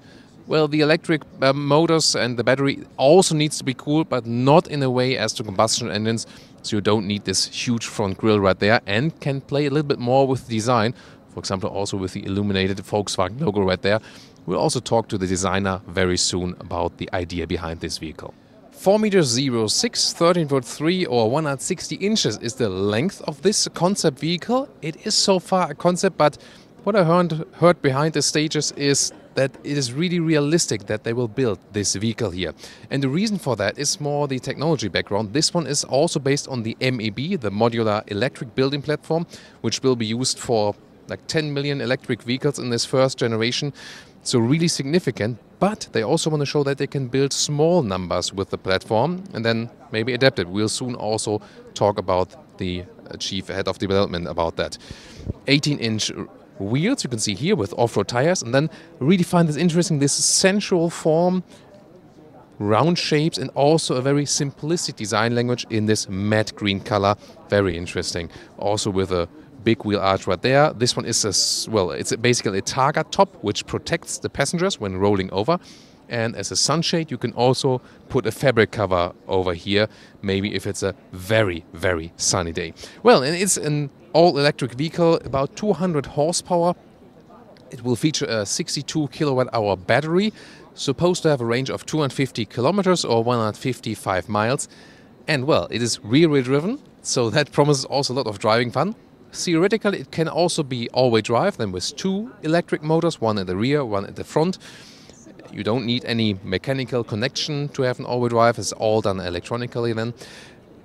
motors and the battery also needs to be cooled, but not in a way as to combustion engines. So you don't need this huge front grille right there, and can play a little bit more with design. For example, also with the illuminated Volkswagen logo right there. We'll also talk to the designer very soon about the idea behind this vehicle. 4 meters 06, 13.3 or 160 inches is the length of this concept vehicle. It is so far a concept, but what I heard behind the stages is that it is really realistic that they will build this vehicle here. And the reason for that is more the technology background. This one is also based on the MEB, the modular electric building platform, which will be used for like 10 million electric vehicles in this first generation. So really significant, but they also want to show that they can build small numbers with the platform and then maybe adapt it. We'll soon also talk about the chief head of development about that. 18-inch wheels, you can see here with off-road tires, and then really find this interesting, this sensual form, round shapes, and also a very simplistic design language in this matte green color. Very interesting. Also with a big wheel arch right there. This one is it's basically a targa top which protects the passengers when rolling over. And as a sunshade, you can also put a fabric cover over here, maybe if it's a very, very sunny day. Well, and it's an all-electric vehicle, about 200 horsepower. It will feature a 62 kilowatt-hour battery, supposed to have a range of 250 kilometers or 155 miles. And well, it is rear-wheel driven, so that promises also a lot of driving fun. Theoretically, it can also be all-wheel drive, then with 2 electric motors, one at the rear, one at the front. You don't need any mechanical connection to have an all-wheel drive. It's all done electronically then.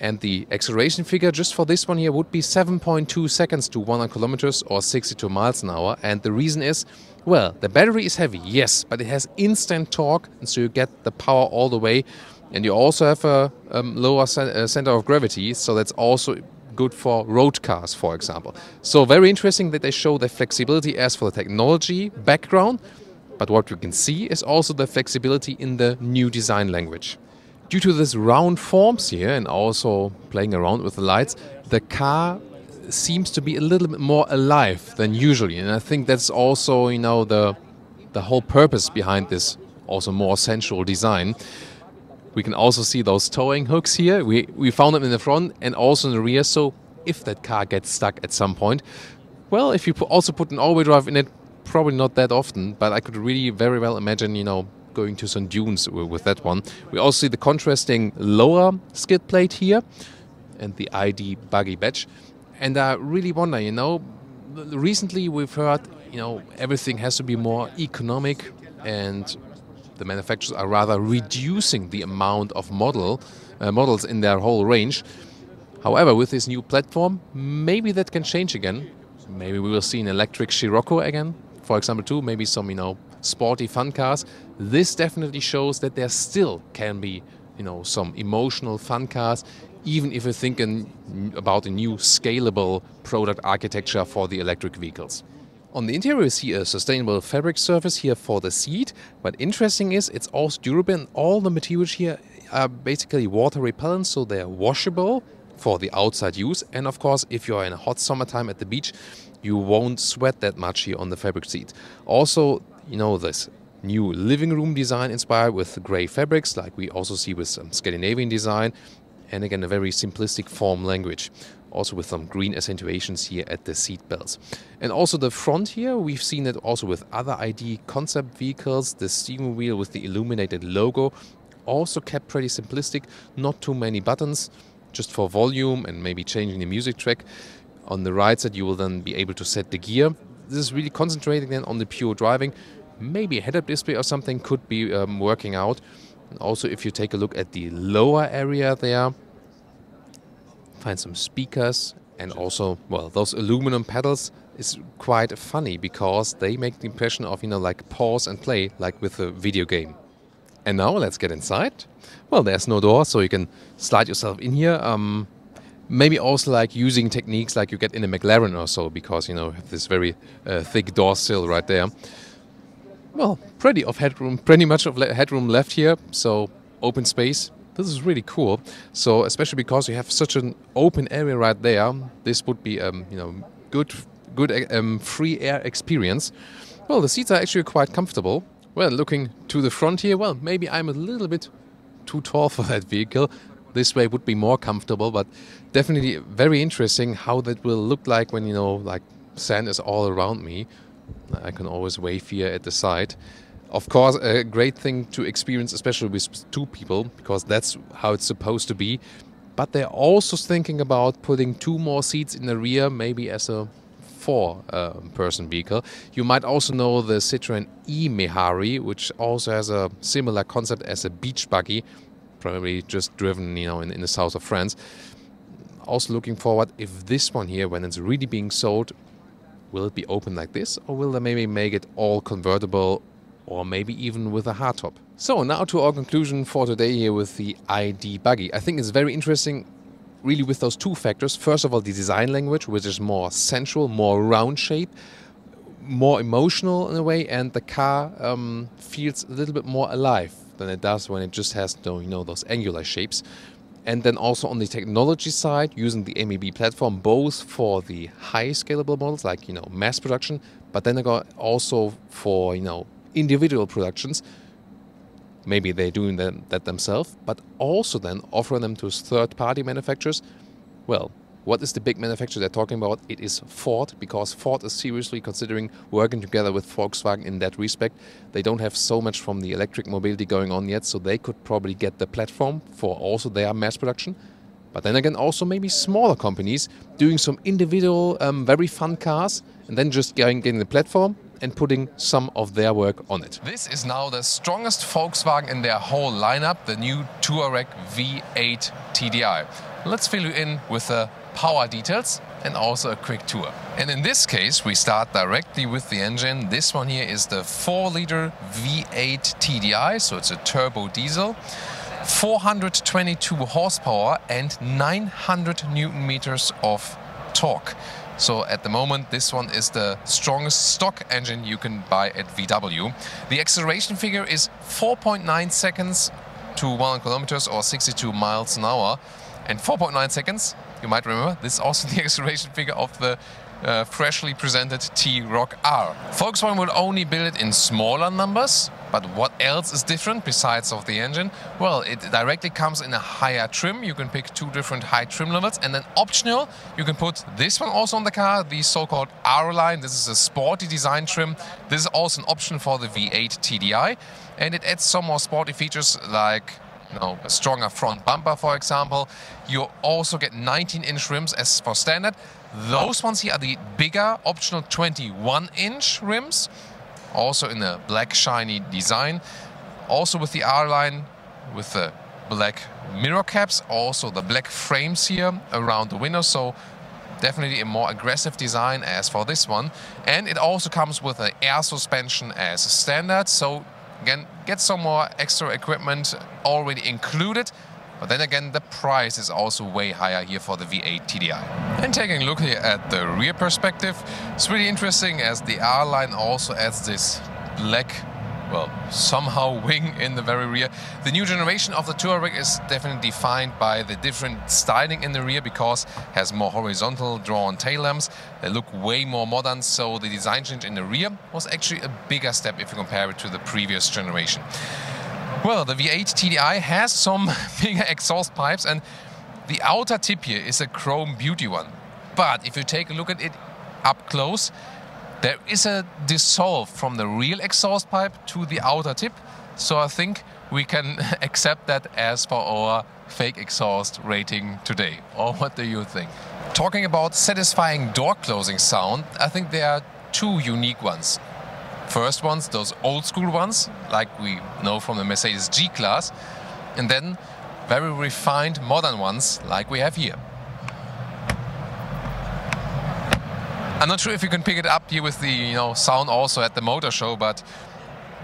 And the acceleration figure just for this one here would be 7.2 seconds to 100 kilometers or 62 miles an hour. And the reason is, well, the battery is heavy, yes, but it has instant torque, and so you get the power all the way. And you also have a lower center of gravity, so that's also good for road cars, for example. So very interesting that they show the flexibility as for the technology background, but what we can see is also the flexibility in the new design language. Due to this round forms here and also playing around with the lights, the car seems to be a little bit more alive than usually, and I think that's also, you know, the whole purpose behind this also more sensual design. We can also see those towing hooks here. We found them in the front and also in the rear, so if that car gets stuck at some point, well, if you also put an all-wheel drive in it, probably not that often, but I could really very well imagine, you know, going to some dunes with that one. We also see the contrasting lower skid plate here and the ID Buggy badge. And I really wonder, you know, recently we've heard, you know, everything has to be more economic, and the manufacturers are rather reducing the amount of models in their whole range. However, with this new platform, maybe that can change again. Maybe we will see an electric Scirocco again, for example, too. Maybe some, you know, sporty fun cars. This definitely shows that there still can be, you know, some emotional fun cars, even if you're thinking about a new scalable product architecture for the electric vehicles. On the interior, we see a sustainable fabric surface here for the seat, but interesting is it's also durable, and all the materials here are basically water repellent, so they're washable for the outside use. And of course, if you're in a hot summertime at the beach, you won't sweat that much here on the fabric seat. Also, you know, this new living room design inspired with grey fabrics, like we also see with some Scandinavian design, and again a very simplistic form language, also with some green accentuations here at the seat belts. And also the front here, we've seen it also with other ID concept vehicles. The steering wheel with the illuminated logo also kept pretty simplistic, not too many buttons, just for volume and maybe changing the music track. On the right side you will then be able to set the gear. This is really concentrating then on the pure driving. Maybe a head-up display or something could be working out. And also, if you take a look at the lower area there, find some speakers, and also, well, those aluminum pedals is quite funny because they make the impression of, you know, like pause and play, like with a video game. And now let's get inside. Well, there's no door, so you can slide yourself in here. Maybe also like using techniques like you get in a McLaren or so, because, you know, you have this very thick door sill right there. Well, plenty much of headroom left here, so open space. This is really cool. So especially because you have such an open area right there, this would be you know, good free air experience. Well, the seats are actually quite comfortable. Well, looking to the front here, well, maybe I'm a little bit too tall for that vehicle. This way would be more comfortable, but definitely very interesting how that will look like when, you know, like sand is all around me. I can always wave here at the side. Of course, a great thing to experience, especially with two people, because that's how it's supposed to be. But they're also thinking about putting 2 more seats in the rear, maybe as a 4-person vehicle. You might also know the Citroën e-Mehari, which also has a similar concept as a beach buggy, probably just driven, you know, in the south of France. Also looking forward, if this one here, when it's really being sold, will it be open like this, or will they maybe make it all convertible, or maybe even with a hardtop? So now to our conclusion for today here with the ID Buggy. I think it's very interesting, really, with those 2 factors. First of all, the design language, which is more sensual, more round shape, more emotional in a way, and the car feels a little bit more alive than it does when it just has, you know, those angular shapes. And then also on the technology side, using the MEB platform, both for the high scalable models, like, you know, mass production, but then also for, you know, individual productions. Maybe they're doing that themselves, but also then offering them to third-party manufacturers. Well, what is the big manufacturer they're talking about? It is Ford, because Ford is seriously considering working together with Volkswagen in that respect. They don't have so much from the electric mobility going on yet, so they could probably get the platform for also their mass production. But then again, also maybe smaller companies doing some individual, very fun cars, and then just getting the platform and putting some of their work on it. This is now the strongest Volkswagen in their whole lineup, the new Touareg V8 TDI. Let's fill you in with the power details and also a quick tour. And in this case, we start directly with the engine. This one here is the 4-liter V8 TDI, so it's a turbo diesel. 422 horsepower and 900 Newton meters of torque. So at the moment, this one is the strongest stock engine you can buy at VW. The acceleration figure is 4.9 seconds to 100 kilometers or 62 miles an hour. And 4.9 seconds, you might remember, this is also the acceleration figure of the freshly presented T-Roc R. Volkswagen will only build it in smaller numbers, but what else is different besides of the engine? Well, it directly comes in a higher trim. You can pick 2 different high trim levels, and then optional, you can put this one also on the car, the so-called R line. This is a sporty design trim. This is also an option for the V8 TDI, and it adds some more sporty features like a stronger front bumper, for example. You also get 19-inch rims as for standard. Those ones here are the bigger optional 21-inch rims, also in a black shiny design. Also with the R-Line, with the black mirror caps, also the black frames here around the windows. So definitely a more aggressive design as for this one. And it also comes with an air suspension as standard. So again, get some more extra equipment already included. But then again, the price is also way higher here for the V8 TDI. And taking a look here at the rear perspective, it's really interesting as the R-Line also adds this black, well, somehow wing in the very rear. The new generation of the Touareg is definitely defined by the different styling in the rear because it has more horizontal drawn tail lamps. They look way more modern, so the design change in the rear was actually a bigger step if you compare it to the previous generation. Well, the V8 TDI has some bigger exhaust pipes, and the outer tip here is a chrome beauty one. But if you take a look at it up close, there is a dissolve from the real exhaust pipe to the outer tip. So I think we can accept that as for our fake exhaust rating today. Or what do you think? Talking about satisfying door closing sound, I think there are 2 unique ones. First ones, those old school ones, like we know from the Mercedes G-Class, and then very refined modern ones, like we have here. I'm not sure if you can pick it up here with the sound also at the motor show, but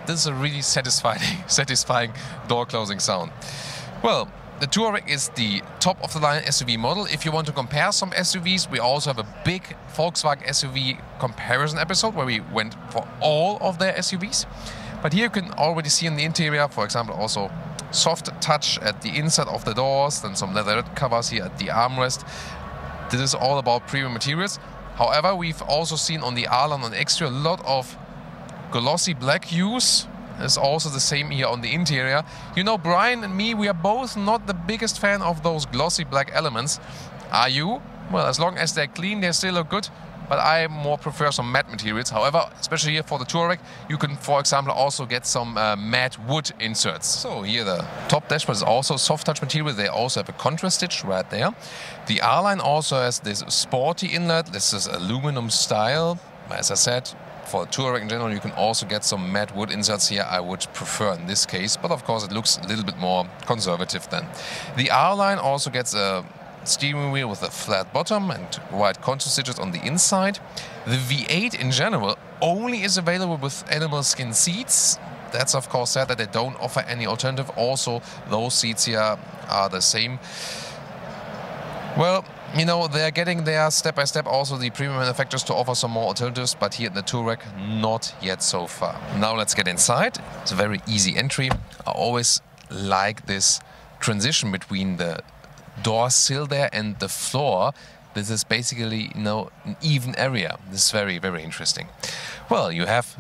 this is a really satisfying door closing sound. Well, the Touareg is the top of the line SUV model. If you want to compare some SUVs, we also have a big Volkswagen SUV comparison episode where we went for all of their SUVs. But here you can already see in the interior, for example, also soft touch at the inside of the doors, then some leather covers here at the armrest. This is all about premium materials. However, we've also seen on the R-Line and extra a lot of glossy black hues. It's also the same here on the interior. You know, Brian and me, we are both not the biggest fan of those glossy black elements. Are you? Well, as long as they're clean, they still look good. But I more prefer some matte materials. However, especially here for the Touareg, you can, for example, also get some matte wood inserts. So here the top dashboard is also soft touch material. They also have a contrast stitch right there. The R-Line also has this sporty inlet. This is aluminum style. As I said, for the Touareg in general, you can also get some matte wood inserts here. I would prefer in this case, but of course it looks a little bit more conservative then. The R-Line also gets a steering wheel with a flat bottom and white contrast stitches on the inside. The V8 in general only is available with animal skin seats. That's of course sad that they don't offer any alternative. Also, those seats here are the same. Well, you know, they're getting there step by step, also the premium manufacturers, to offer some more alternatives, but here in the Touareg, not yet so far. Now let's get inside. It's a very easy entry. I always like this transition between the door sill there and the floor. This is basically, you know, an even area. This is very, very interesting. Well, you have,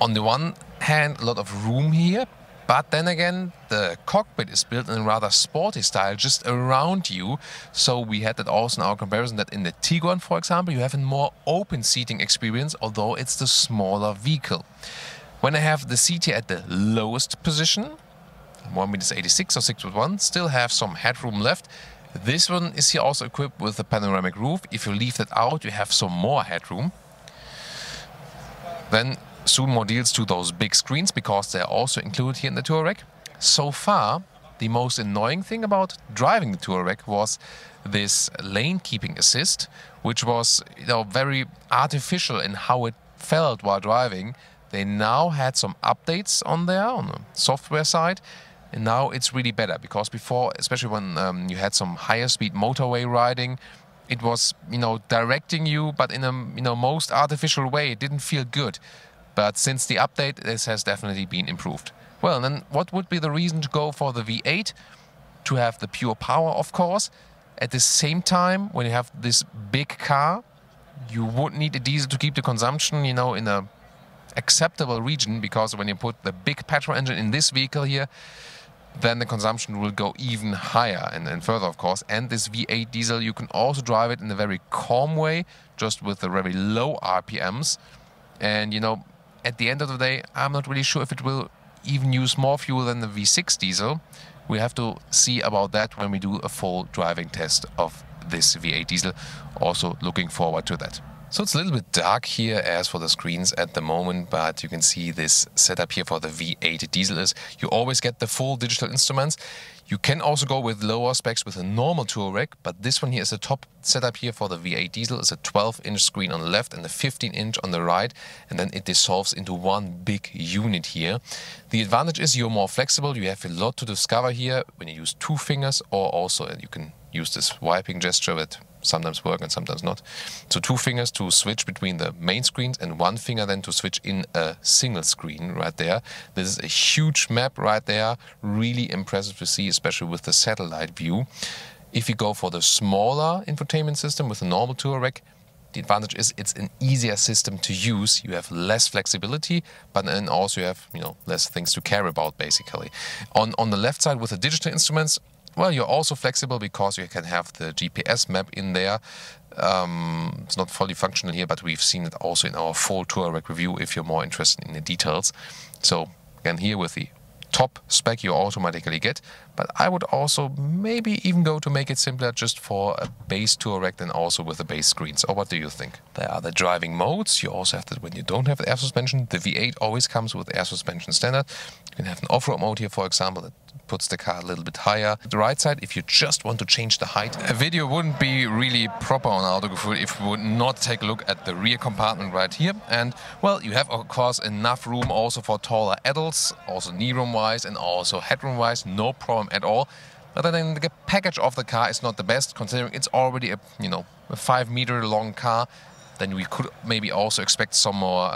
on the one hand, a lot of room here, but then again, the cockpit is built in a rather sporty style just around you. So we had that also in our comparison, that in the Tiguan, for example, you have a more open seating experience, although it's the smaller vehicle. When I have the seat here at the lowest position, 1.86 or 6'1", still have some headroom left. This one is here also equipped with a panoramic roof. If you leave that out, you have some more headroom. Then soon more deals to those big screens, because they're also included here in the Touareg. So far, the most annoying thing about driving the Touareg was this lane keeping assist, which was, you know, very artificial in how it felt while driving. They now had some updates on there, on the software side. And now it's really better, because before, especially when you had some higher speed motorway riding, it was, you know, directing you, but in a, you know, most artificial way. It didn't feel good. But since the update, this has definitely been improved. Well, then what would be the reason to go for the V8? To have the pure power, of course. At the same time, when you have this big car, you would need a diesel to keep the consumption, you know, in a acceptable region, because when you put the big petrol engine in this vehicle here, then the consumption will go even higher and further, of course. And this V8 diesel, you can also drive it in a very calm way, just with the very low RPMs. And, you know, at the end of the day, I'm not really sure if it will even use more fuel than the V6 diesel. We have to see about that when we do a full driving test of this V8 diesel. Also looking forward to that. So it's a little bit dark here as for the screens at the moment, but you can see this setup here for the V8 diesel is you always get the full digital instruments. You can also go with lower specs with a normal Touareg, but this one here is the top setup here for the V8 diesel. It's a 12-inch screen on the left and a 15-inch on the right, and then it dissolves into one big unit here. The advantage is you're more flexible. You have a lot to discover here when you use 2 fingers, or also you can use this wiping gesture that sometimes work and sometimes not. So 2 fingers to switch between the main screens and 1 finger then to switch in a single screen right there. This is a huge map right there, really impressive to see, especially with the satellite view. If you go for the smaller infotainment system with a normal Touareg, the advantage is it's an easier system to use. You have less flexibility, but then also you have, you know, less things to care about basically. On the left side with the digital instruments, well, you're also flexible because you can have the GPS map in there. It's not fully functional here, but we've seen it also in our full Touareg review if you're more interested in the details. So again, here with the top spec you automatically get, but I would also maybe even go to make it simpler just for a base Touareg than also with the base screens. Or what do you think? There are the driving modes. You also have that when you don't have the air suspension. The V8 always comes with air suspension standard. You can have an off-road mode here, for example, that puts the car a little bit higher. The right side, if you just want to change the height. A video wouldn't be really proper on Autogefühl if we would not take a look at the rear compartment right here. And, well, you have, of course, enough room also for taller adults, also knee room-wise and also headroom-wise, no problem at all. But then the package of the car is not the best, considering it's already a, you know, a 5-meter long car. Then we could maybe also expect some more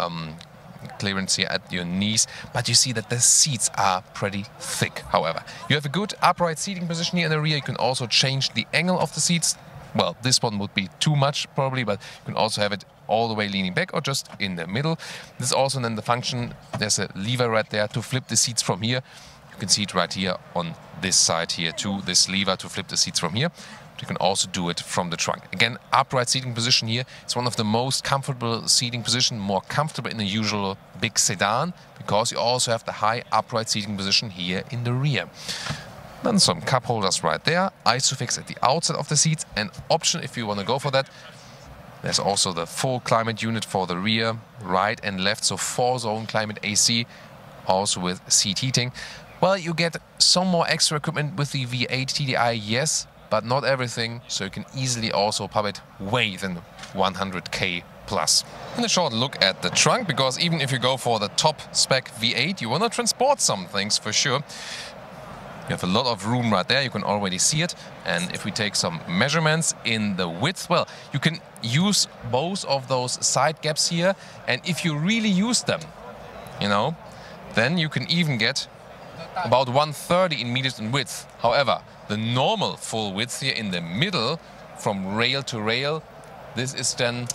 clearance here at your knees, but you see that the seats are pretty thick. However, you have a good upright seating position here in the rear. You can also change the angle of the seats. Well, this one would be too much probably, but you can also have it all the way leaning back or just in the middle. This is also then the function. There's a lever right there to flip the seats from here. You can see it right here on this side here too, this lever to flip the seats from here. You can also do it from the trunk. Again, upright seating position here. It's one of the most comfortable seating position, more comfortable in the usual big sedan, because you also have the high upright seating position here in the rear. Then some cup holders right there, ISOFIX at the outside of the seats, an option if you want to go for that. There's also the full climate unit for the rear, right and left, so 4-zone climate AC, also with seat heating. Well, you get some more extra equipment with the V8 TDI, yes, but not everything, so you can easily also pump it way than 100k plus. And a short look at the trunk, because even if you go for the top spec V8, you want to transport some things for sure. You have a lot of room right there, you can already see it. And if we take some measurements in the width, well, you can use both of those side gaps here, and if you really use them, you know, then you can even get about 130 in meters in width. However, the normal full width here in the middle, from rail to rail, this is then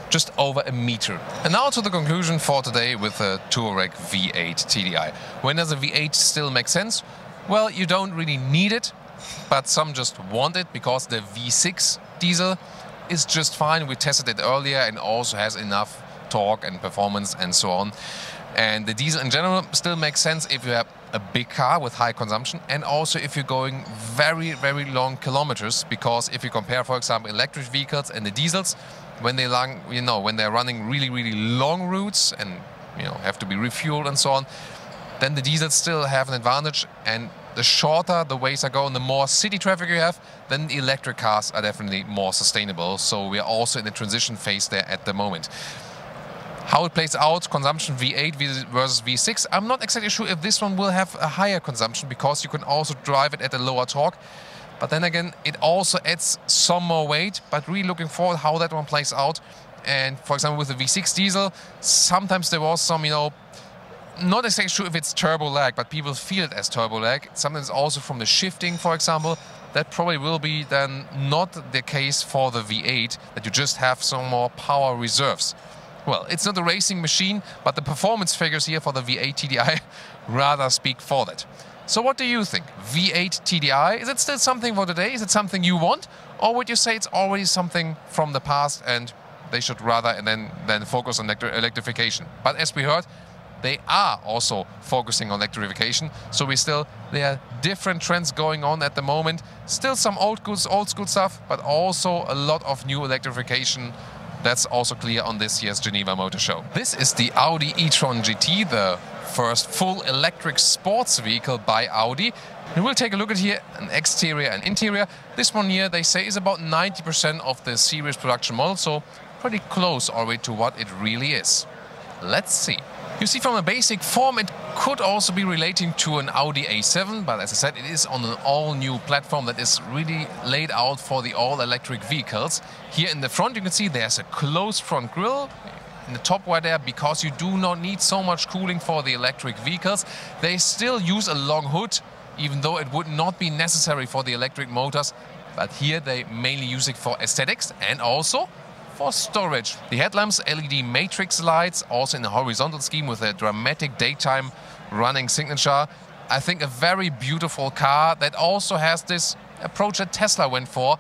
just over a meter. And now to the conclusion for today with the Touareg V8 TDI. When does a V8 still make sense? Well, you don't really need it, but some just want it because the V6 diesel is just fine. We tested it earlier and also has enough torque and performance and so on. And the diesel in general still makes sense if you have a big car with high consumption, and also if you're going very, very long kilometers, because if you compare, for example, electric vehicles and the diesels, when they're running really, really long routes and, you know, have to be refueled and so on, then the diesels still have an advantage. And the shorter the ways are going, the more city traffic you have, then the electric cars are definitely more sustainable. So we are also in the transition phase there at the moment. How it plays out, consumption V8 versus V6. I'm not exactly sure if this one will have a higher consumption because you can also drive it at a lower torque. But then again, it also adds some more weight, but really looking forward how that one plays out. And for example, with the V6 diesel, sometimes there was some, not exactly sure if it's turbo lag, but people feel it as turbo lag. Sometimes also from the shifting, for example. That probably will be then not the case for the V8, that you just have some more power reserves. Well, it's not a racing machine, but the performance figures here for the V8 TDI rather speak for that. So what do you think? V8 TDI, is it still something for today? Is it something you want? Or would you say it's already something from the past and they should rather and then focus on electrification? But as we heard, they are also focusing on electrification. So there are different trends going on at the moment. Still some old school stuff, but also a lot of new electrification. That's also clear on this year's Geneva Motor Show. This is the Audi e-tron GT, the first full electric sports vehicle by Audi. And we'll take a look at here an exterior and interior. This one here, they say, is about 90% of the series production model, so pretty close already to what it really is. Let's see. You see, from a basic form, it could also be relating to an Audi A7, but as I said, it is on an all-new platform that is really laid out for the all-electric vehicles. Here in the front, you can see there's a closed front grille. In the top right there, because you do not need so much cooling for the electric vehicles. They still use a long hood, even though it would not be necessary for the electric motors. But here they mainly use it for aesthetics and also for storage. The headlamps, LED matrix lights, also in a horizontal scheme with a dramatic daytime running signature. I think a very beautiful car that also has this approach that Tesla went for,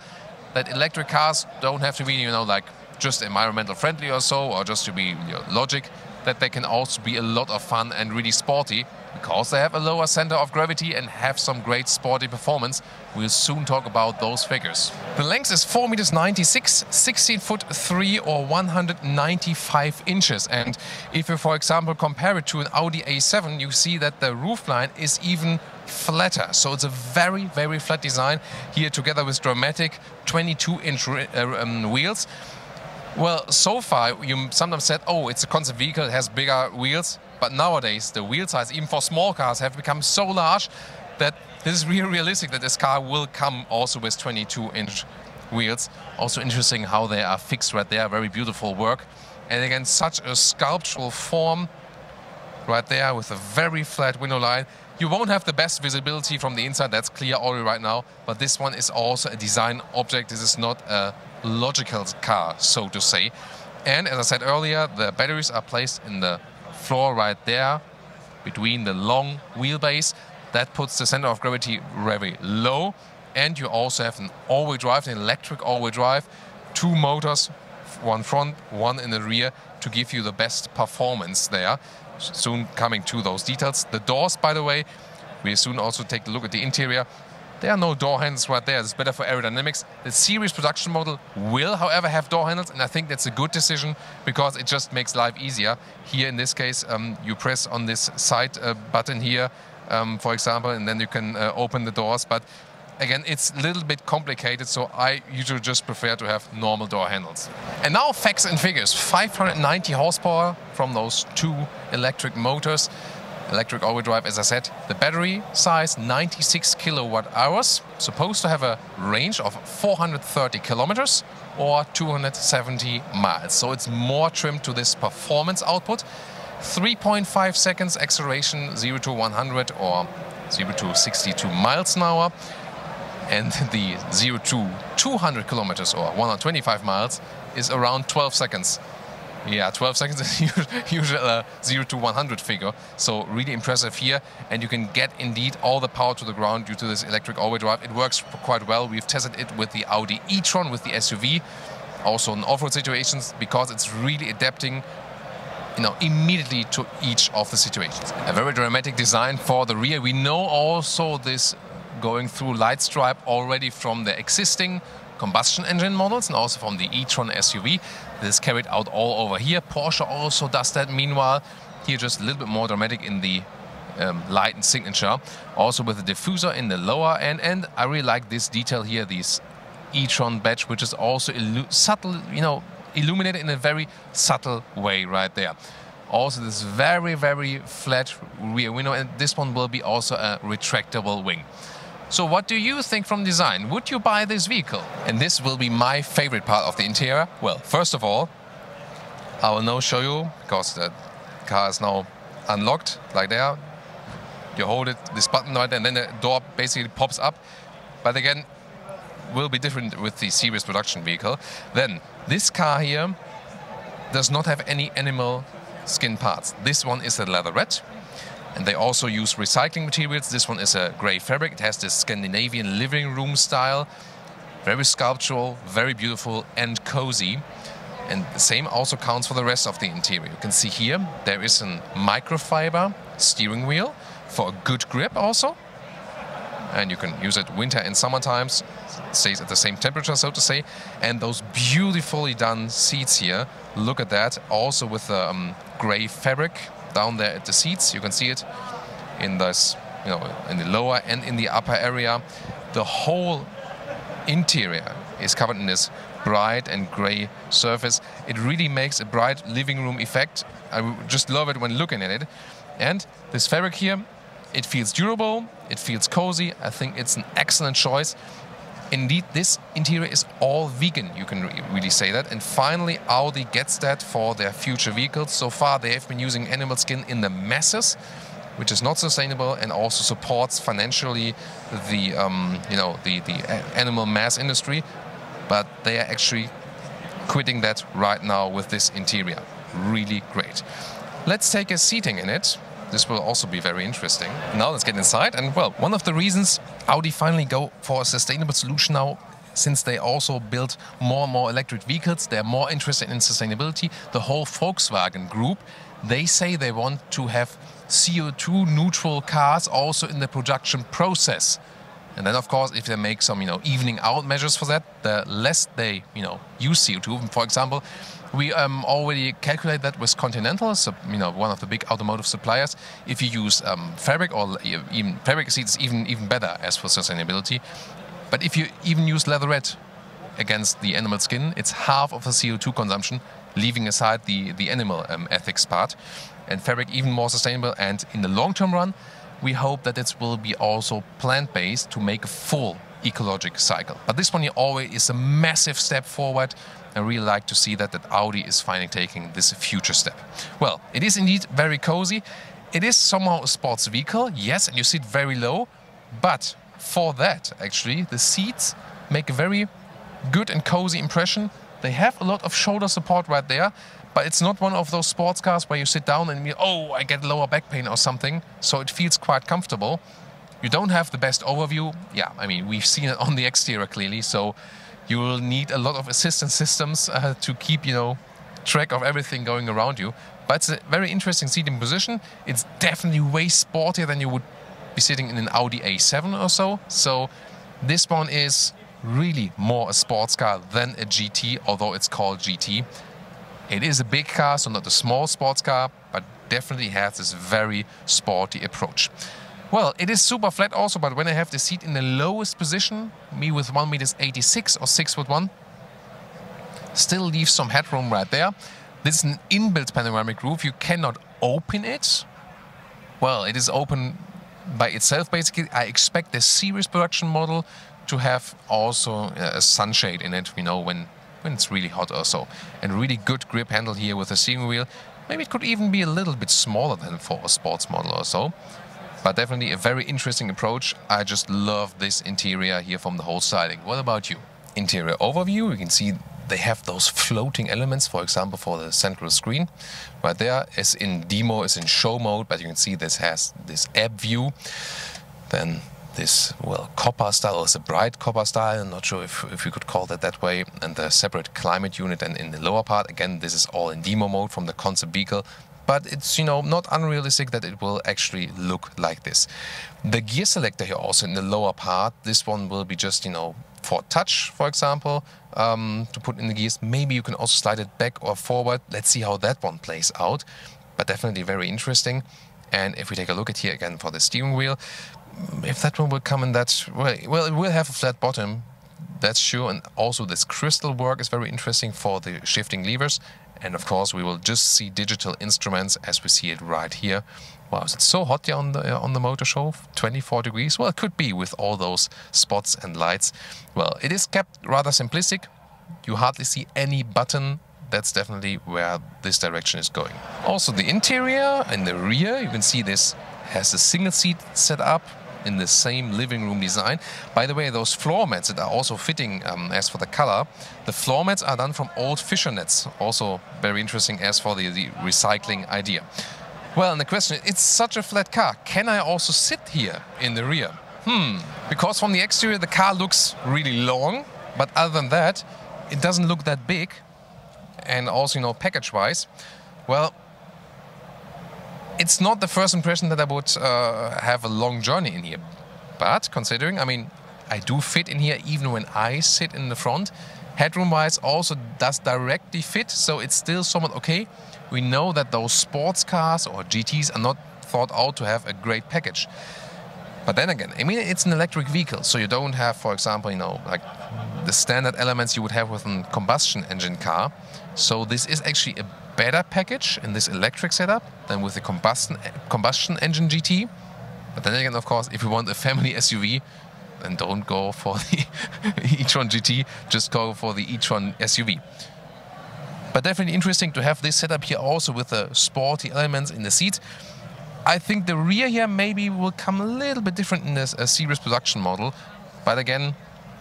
that electric cars don't have to be, like just environmental friendly or so, or just to be logic, that they can also be a lot of fun and really sporty because they have a lower center of gravity and have some great sporty performance. We'll soon talk about those figures. The length is 4.96 meters, 16 foot 3 or 195 inches. And if you, for example, compare it to an Audi A7, you see that the roofline is even flatter. So it's a very, very flat design here, together with dramatic 22-inch wheels. Well, so far, you sometimes said, oh, it's a concept vehicle, it has bigger wheels. But nowadays, the wheel size, even for small cars, have become so large that this is really realistic that this car will come also with 22-inch wheels. Also interesting how they are fixed right there, very beautiful work. And again, such a sculptural form right there with a very flat window line. You won't have the best visibility from the inside, that's clear already right now. But this one is also a design object. This is not a logical car, so to say. And as I said earlier, the batteries are placed in the floor right there between the long wheelbase. That puts the center of gravity very low. And you also have an all-wheel drive, an electric all-wheel drive, 2 motors, one front, one in the rear, to give you the best performance there. Soon coming to those details. The doors, by the way, we'll soon also take a look at the interior. There are no door handles right there. It's better for aerodynamics. The series production model will, however, have door handles, and I think that's a good decision because it just makes life easier. Here, in this case, you press on this side button here, for example, and then you can open the doors. But again, it's a little bit complicated, so I usually just prefer to have normal door handles. And now facts and figures. 590 horsepower from those 2 electric motors. Electric all-wheel drive, as I said. The battery size, 96 kilowatt hours. Supposed to have a range of 430 kilometers or 270 miles. So it's more trimmed to this performance output. 3.5 seconds acceleration, 0 to 100 or 0 to 62 miles an hour. And the 0 to 200 kilometers or 125 miles is around 12 seconds. Yeah, 12 seconds is usually a 0 to 100 figure. So really impressive here. And you can get indeed all the power to the ground due to this electric all-wheel drive. It works quite well. We've tested it with the Audi e-tron, with the SUV. Also in off-road situations, because it's really adapting immediately to each of the situations. A very dramatic design for the rear. We know also this going through light stripe already from the existing combustion engine models and also from the e-tron SUV. This is carried out all over here. Porsche also does that meanwhile. Here just a little bit more dramatic in the light and signature. Also with the diffuser in the lower end. And I really like this detail here, this e-tron badge, which is also subtle, illuminated in a very subtle way right there. Also this very, very flat rear window, and this one will be also a retractable wing. So what do you think from design? Would you buy this vehicle? And this will be my favorite part of the interior. Well, first of all, I will now show you, because the car is now unlocked, like there. You hold it, this button right there, and then the door basically pops up. But again, will be different with the series production vehicle. Then, this car here does not have any animal skin parts. This one is a leatherette, and they also use recycling materials. This one is a grey fabric. It has this Scandinavian living room style, very sculptural, very beautiful and cozy. And the same also counts for the rest of the interior. You can see here there is a microfiber steering wheel for a good grip also, and you can use it winter and summer times. Stays at the same temperature, so to say. And those beautifully done seats here, look at that, also with the grey fabric down there at the seats. You can see it in this, you know, in the lower and in the upper area. The whole interior is covered in this bright and grey surface. It really makes a bright living room effect. I just love it when looking at it. And this fabric here, it feels durable, it feels cozy. I think it's an excellent choice. Indeed, this interior is all vegan, you can really say that. And finally, Audi gets that for their future vehicles. So far, they have been using animal skin in the masses, which is not sustainable and also supports financially the animal mass industry. But they are actually quitting that right now with this interior. Really great. Let's take a seating in it. This will also be very interesting. Now let's get inside. And well, one of the reasons Audi finally go for a sustainable solution now, since they also build more and more electric vehicles, they're more interested in sustainability. The whole Volkswagen group, they say they want to have CO2 neutral cars also in the production process. And then, of course, if they make some, evening out measures for that, the less they, use CO2. For example, we already calculate that with Continental, so, one of the big automotive suppliers. If you use fabric, or even fabric seats, even better as for sustainability. But if you even use leatherette against the animal skin, it's half of the CO2 consumption, leaving aside the animal ethics part. And fabric even more sustainable. And in the long-term run, we hope that it will be also plant-based to make a full ecologic cycle. But this one here always is a massive step forward. I really like to see that Audi is finally taking this future step. Well, it is indeed very cozy. It is somehow a sports vehicle, yes, and you sit very low. But for that, actually, the seats make a very good and cozy impression. They have a lot of shoulder support right there. But it's not one of those sports cars where you sit down and I get lower back pain or something. So it feels quite comfortable. You don't have the best overview. Yeah, I mean, we've seen it on the exterior clearly. So you will need a lot of assistance systems to keep, track of everything going around you. But it's a very interesting seating position. It's definitely way sportier than you would be sitting in an Audi A7 or so. So this one is really more a sports car than a GT, although it's called GT. It is a big car, so not a small sports car, but definitely has this very sporty approach. Well, it is super flat also, but when I have the seat in the lowest position, me with 1.86 m or 6'1", still leaves some headroom right there. This is an inbuilt panoramic roof. You cannot open it. Well, it is open by itself, basically. I expect the series production model to have also a sunshade in it, when it's really hot or so. And really good grip handle here with the steering wheel. Maybe it could even be a little bit smaller than for a sports model or so. But definitely a very interesting approach. I just love this interior here from the whole styling. What about you? Interior overview, you can see they have those floating elements, for example, for the central screen. Right there, as in demo, is in show mode, but you can see this has this app view. Then this, copper style, or it's a bright copper style, I'm not sure if you could call that way, and the separate climate unit. And in the lower part, again, this is all in demo mode from the concept vehicle, but it's, not unrealistic that it will actually look like this. The gear selector here also in the lower part, this one will be just, for touch, for example, to put in the gears. Maybe you can also slide it back or forward. Let's see how that one plays out, but definitely very interesting. And if we take a look at here again for the steering wheel, if that one will come in that way, well, it will have a flat bottom, that's sure. And also this crystal work is very interesting for the shifting levers. And of course, we will just see digital instruments as we see it right here. Wow, is it so hot here on the motor show? 24 degrees? Well, it could be with all those spots and lights. Well, it is kept rather simplistic. You hardly see any button. That's definitely where this direction is going. Also, the interior and the rear, you can see this has a single seat set up in the same living room design. By the way, those floor mats that are also fitting as for the color, the floor mats are done from old fisher nets. Also very interesting as for the recycling idea. Well, and the question is, it's such a flat car. Can I also sit here in the rear? Because from the exterior, the car looks really long, but other than that, it doesn't look that big. And also, you know, package-wise, well, it's not the first impression that I would have a long journey in here. But considering, I mean, I do fit in here even when I sit in the front. Headroom-wise also does directly fit, so it's still somewhat okay. We know that those sports cars or GTs are not thought out to have a great package. But then again, I mean, it's an electric vehicle, so you don't have, for example, you know, like the standard elements you would have with a combustion engine car. So this is actually a better package in this electric setup than with the combustion engine GT. But then again, of course, if you want a family SUV, then don't go for the e-tron GT, just go for the e-tron SUV. But definitely interesting to have this setup here also with the sporty elements in the seats. I think the rear here maybe will come a little bit different in this series production model. But again,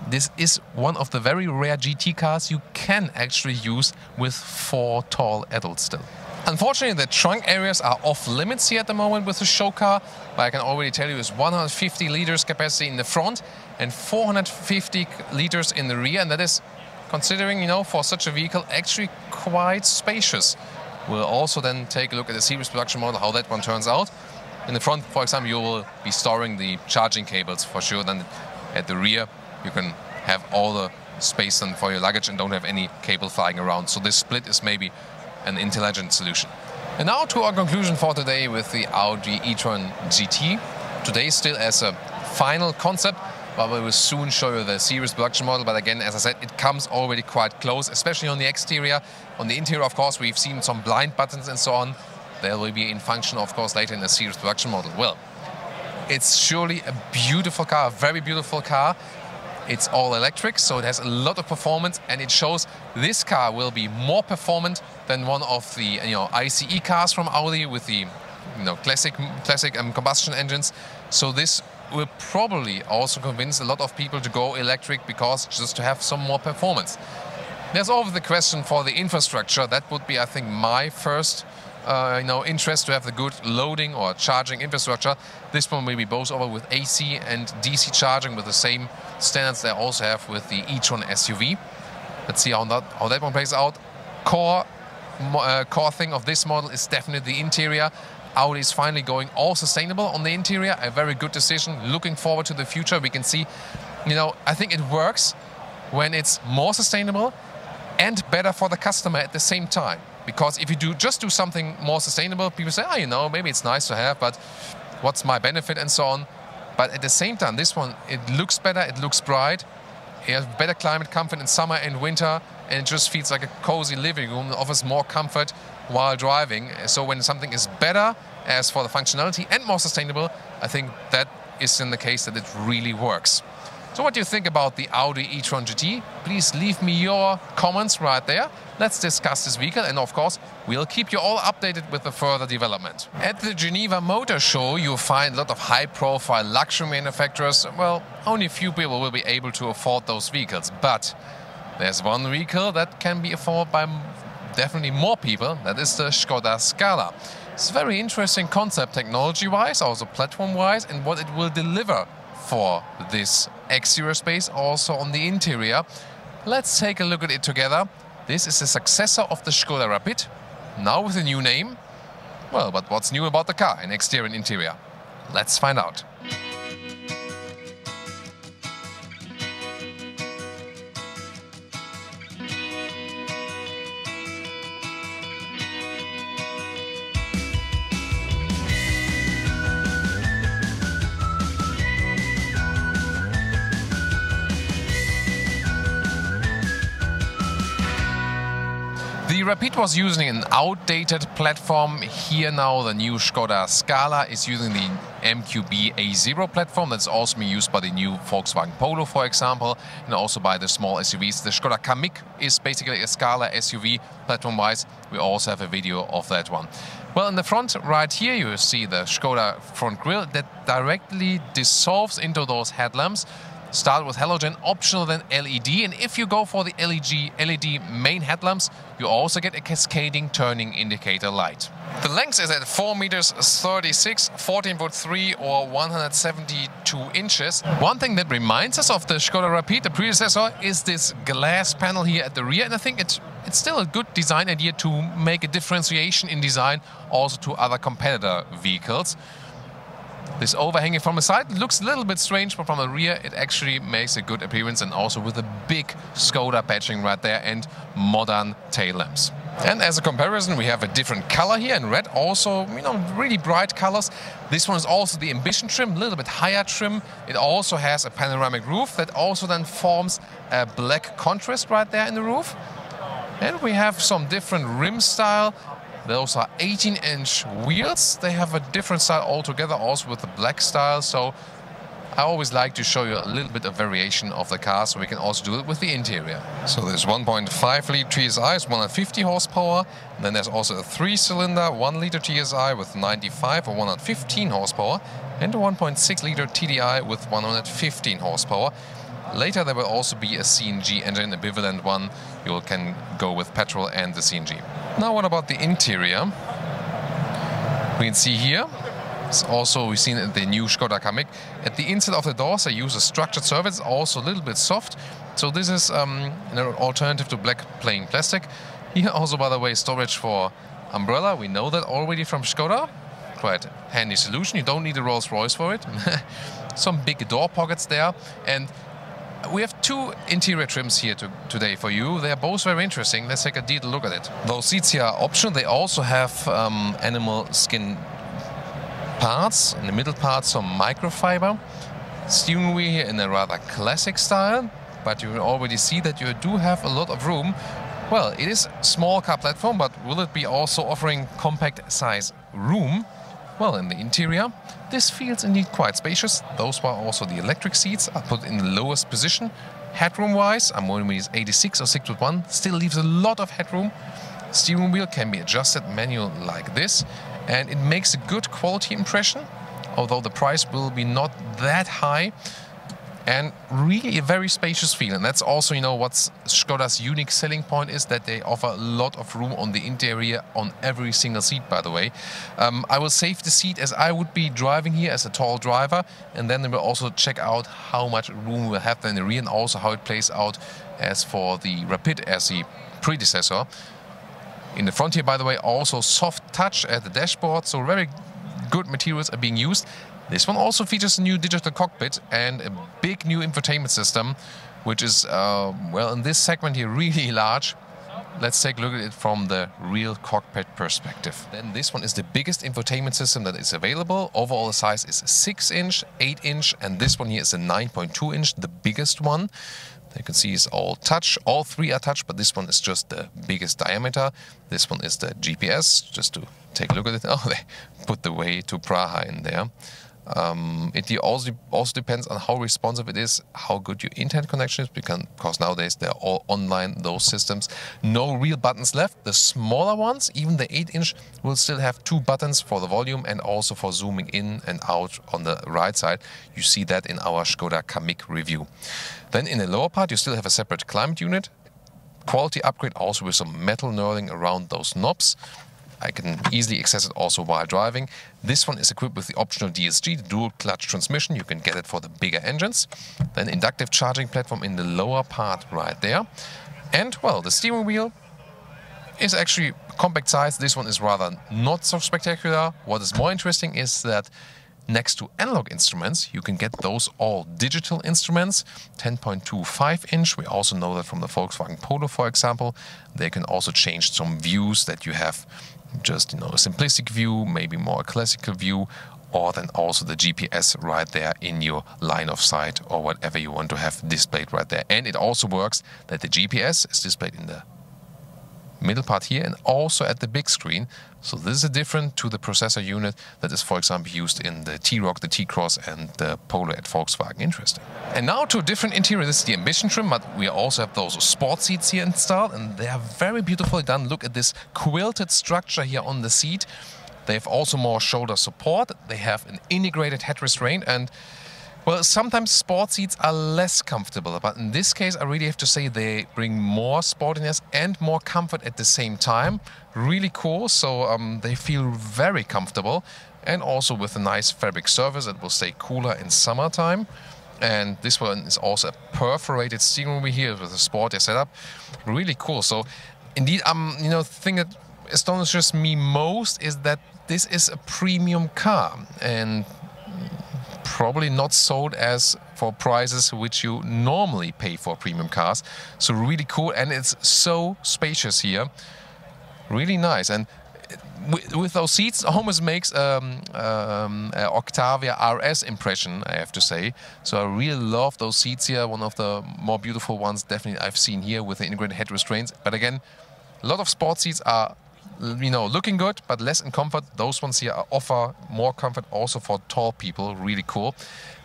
this is one of the very rare GT cars you can actually use with 4 tall adults still. Unfortunately, the trunk areas are off limits here at the moment with the show car. But I can already tell you it's 150 liters capacity in the front and 450 liters in the rear. And that is, considering, you know, for such a vehicle, actually quite spacious. We'll also then take a look at the series production model, how that one turns out. In the front, for example, you will be storing the charging cables for sure. Then at the rear, you can have all the space then for your luggage and don't have any cable flying around. So this split is maybe an intelligent solution. And now to our conclusion for today with the Audi e-tron GT. Today still as a final concept, but we will soon show you the series production model. But again, as I said, it comes already quite close, especially on the exterior. On the interior, of course, we've seen some blind buttons and so on. They will be in function, of course, later in the series production model. Well, it's surely a beautiful car, a very beautiful car. It's all electric, so it has a lot of performance, and it shows this car will be more performant than one of the, you know, ICE cars from Audi with the, you know, classic combustion engines. So this will probably also convince a lot of people to go electric because just to have some more performance. There's always the question for the infrastructure. That would be, I think, my first interest, to have the good loading or charging infrastructure. This one will be both over with AC and DC charging with the same standards they also have with the e-tron SUV. Let's see how that one plays out. Core thing of this model is definitely the interior. Audi is finally going all sustainable on the interior. A very good decision. Looking forward to the future. We can see, you know, I think it works when it's more sustainable and better for the customer at the same time. Because if you just do something more sustainable, people say, oh, you know, maybe it's nice to have, but what's my benefit and so on. But at the same time, this one, it looks better, it looks bright, it has better climate comfort in summer and winter, and it just feels like a cozy living room, it offers more comfort while driving. So when something is better as for the functionality and more sustainable, I think that is in the case that it really works. So what do you think about the Audi e-tron GT? Please leave me your comments right there. Let's discuss this vehicle, and of course, we'll keep you all updated with the further development. At the Geneva Motor Show, you'll find a lot of high-profile luxury manufacturers. Well, only a few people will be able to afford those vehicles, but there's one vehicle that can be afforded by definitely more people. That is the Skoda Scala. It's a very interesting concept technology-wise, also platform-wise, and what it will deliver for this exterior space, also on the interior. Let's take a look at it together. This is the successor of the Skoda Rapid, now with a new name. Well, but what's new about the car in exterior and interior? Let's find out. Rapid was using an outdated platform. Here now the new Skoda Scala is using the MQB A0 platform that's also being used by the new Volkswagen Polo, for example, and also by the small SUVs. The Skoda Kamiq is basically a Scala SUV platform-wise. We also have a video of that one. Well, in the front right here you see the Skoda front grille that directly dissolves into those headlamps. Start with halogen, optional then LED, and if you go for the LED main headlamps, you also get a cascading turning indicator light. The length is at 4 meters 36, 14.3 or 172 inches. One thing that reminds us of the Skoda Rapid, the predecessor, is this glass panel here at the rear, and I think it's still a good design idea to make a differentiation in design also to other competitor vehicles. This overhanging from the side looks a little bit strange, but from the rear it actually makes a good appearance, and also with a big Skoda patching right there and modern tail lamps. And as a comparison, we have a different color here in red, also, you know, really bright colors. This one is also the Ambition trim, a little bit higher trim. It also has a panoramic roof that also then forms a black contrast right there in the roof. And we have some different rim style. Those are 18-inch wheels. They have a different style altogether, also with the black style. So I always like to show you a little bit of variation of the car, so we can also do it with the interior. So there's 1.5 liter TSI, it's 150 horsepower. And then there's also a 3-cylinder 1 liter TSI with 95 or 115 horsepower, and a 1.6 liter TDI with 115 horsepower. Later there will also be a CNG engine, a bivalent one. You can go with petrol and the CNG. Now what about the interior? We can see here, it's also we've seen the new Skoda Kamiq. At the inside of the doors they use a structured surface, also a little bit soft. So this is an alternative to black plain plastic. Here also, by the way, storage for umbrella. We know that already from Skoda. Quite handy solution. You don't need a Rolls-Royce for it. Some big door pockets there. And we have two interior trims here today for you. They are both very interesting. Let's take a detailed look at it. Those seats here are optional. They also have animal skin parts. In the middle part, some microfiber. Steering wheel here in a rather classic style, but you will already see that you do have a lot of room. Well, it is a small car platform, but will it be also offering compact size room? Well, in the interior, this feels indeed quite spacious. Those were also the electric seats are put in the lowest position. Headroom-wise, I'm wondering if it's 86 or 6'1", still leaves a lot of headroom. Steering wheel can be adjusted manual like this, and it makes a good quality impression, although the price will be not that high. And really a very spacious feel, and that's also, you know, what's Skoda's unique selling point is that they offer a lot of room on the interior on every single seat, by the way. I will save the seat as I would be driving here as a tall driver, and then we will also check out how much room we'll have in the rear and also how it plays out as for the Rapid as the predecessor. In the front here, by the way, also soft touch at the dashboard, so very good materials are being used. This one also features a new digital cockpit and a big new infotainment system, which is, well, in this segment here, really large. Let's take a look at it from the real cockpit perspective. Then this one is the biggest infotainment system that is available. Overall the size is 6-inch, 8-inch, and this one here is a 9.2-inch, the biggest one. You can see it's all touch. All three are touch, but this one is just the biggest diameter. This one is the GPS, just to take a look at it. Oh, they put the way to Praha in there. It also depends on how responsive it is, how good your internet connection is, because nowadays they're all online, those systems. No real buttons left. The smaller ones, even the 8-inch, will still have 2 buttons for the volume and also for zooming in and out on the right side. You see that in our Skoda Kamiq review. Then in the lower part you still have a separate climate unit. Quality upgrade also with some metal knurling around those knobs. I can easily access it also while driving. This one is equipped with the optional DSG, the dual clutch transmission. You can get it for the bigger engines. Then inductive charging platform in the lower part right there. And, well, the steering wheel is actually compact size. This one is rather not so spectacular. What is more interesting is that next to analog instruments, you can get those all digital instruments, 10.25-inch. We also know that from the Volkswagen Polo, for example. They can also change some views that you have, just, you know, a simplistic view, maybe more a classical view, or then also the GPS right there in your line of sight or whatever you want to have displayed right there. And it also works that the GPS is displayed in the middle part here and also at the big screen. So this is different to the processor unit that is, for example, used in the T-Roc, the T-Cross and the Polo at Volkswagen. Interesting. And now to a different interior. This is the Ambition trim, but we also have those sport seats here installed, and they are very beautifully done. Look at this quilted structure here on the seat. They have also more shoulder support. They have an integrated head restraint, and well, sometimes sport seats are less comfortable, but in this case I really have to say they bring more sportiness and more comfort at the same time. Really cool, so they feel very comfortable, and also with a nice fabric surface it will stay cooler in summertime. And this one is also a perforated steering wheel here with a sportier setup. Really cool. So indeed, you know, the thing that astonishes me most is that this is a premium car, and probably not sold as for prices which you normally pay for premium cars. So really cool, and it's so spacious here. Really nice, and with those seats, almost makes Octavia RS impression, I have to say. So I really love those seats here. One of the more beautiful ones, definitely, I've seen here with the integrated head restraints. But again, a lot of sport seats are, you know, looking good, but less in comfort. Those ones here offer more comfort also for tall people. Really cool.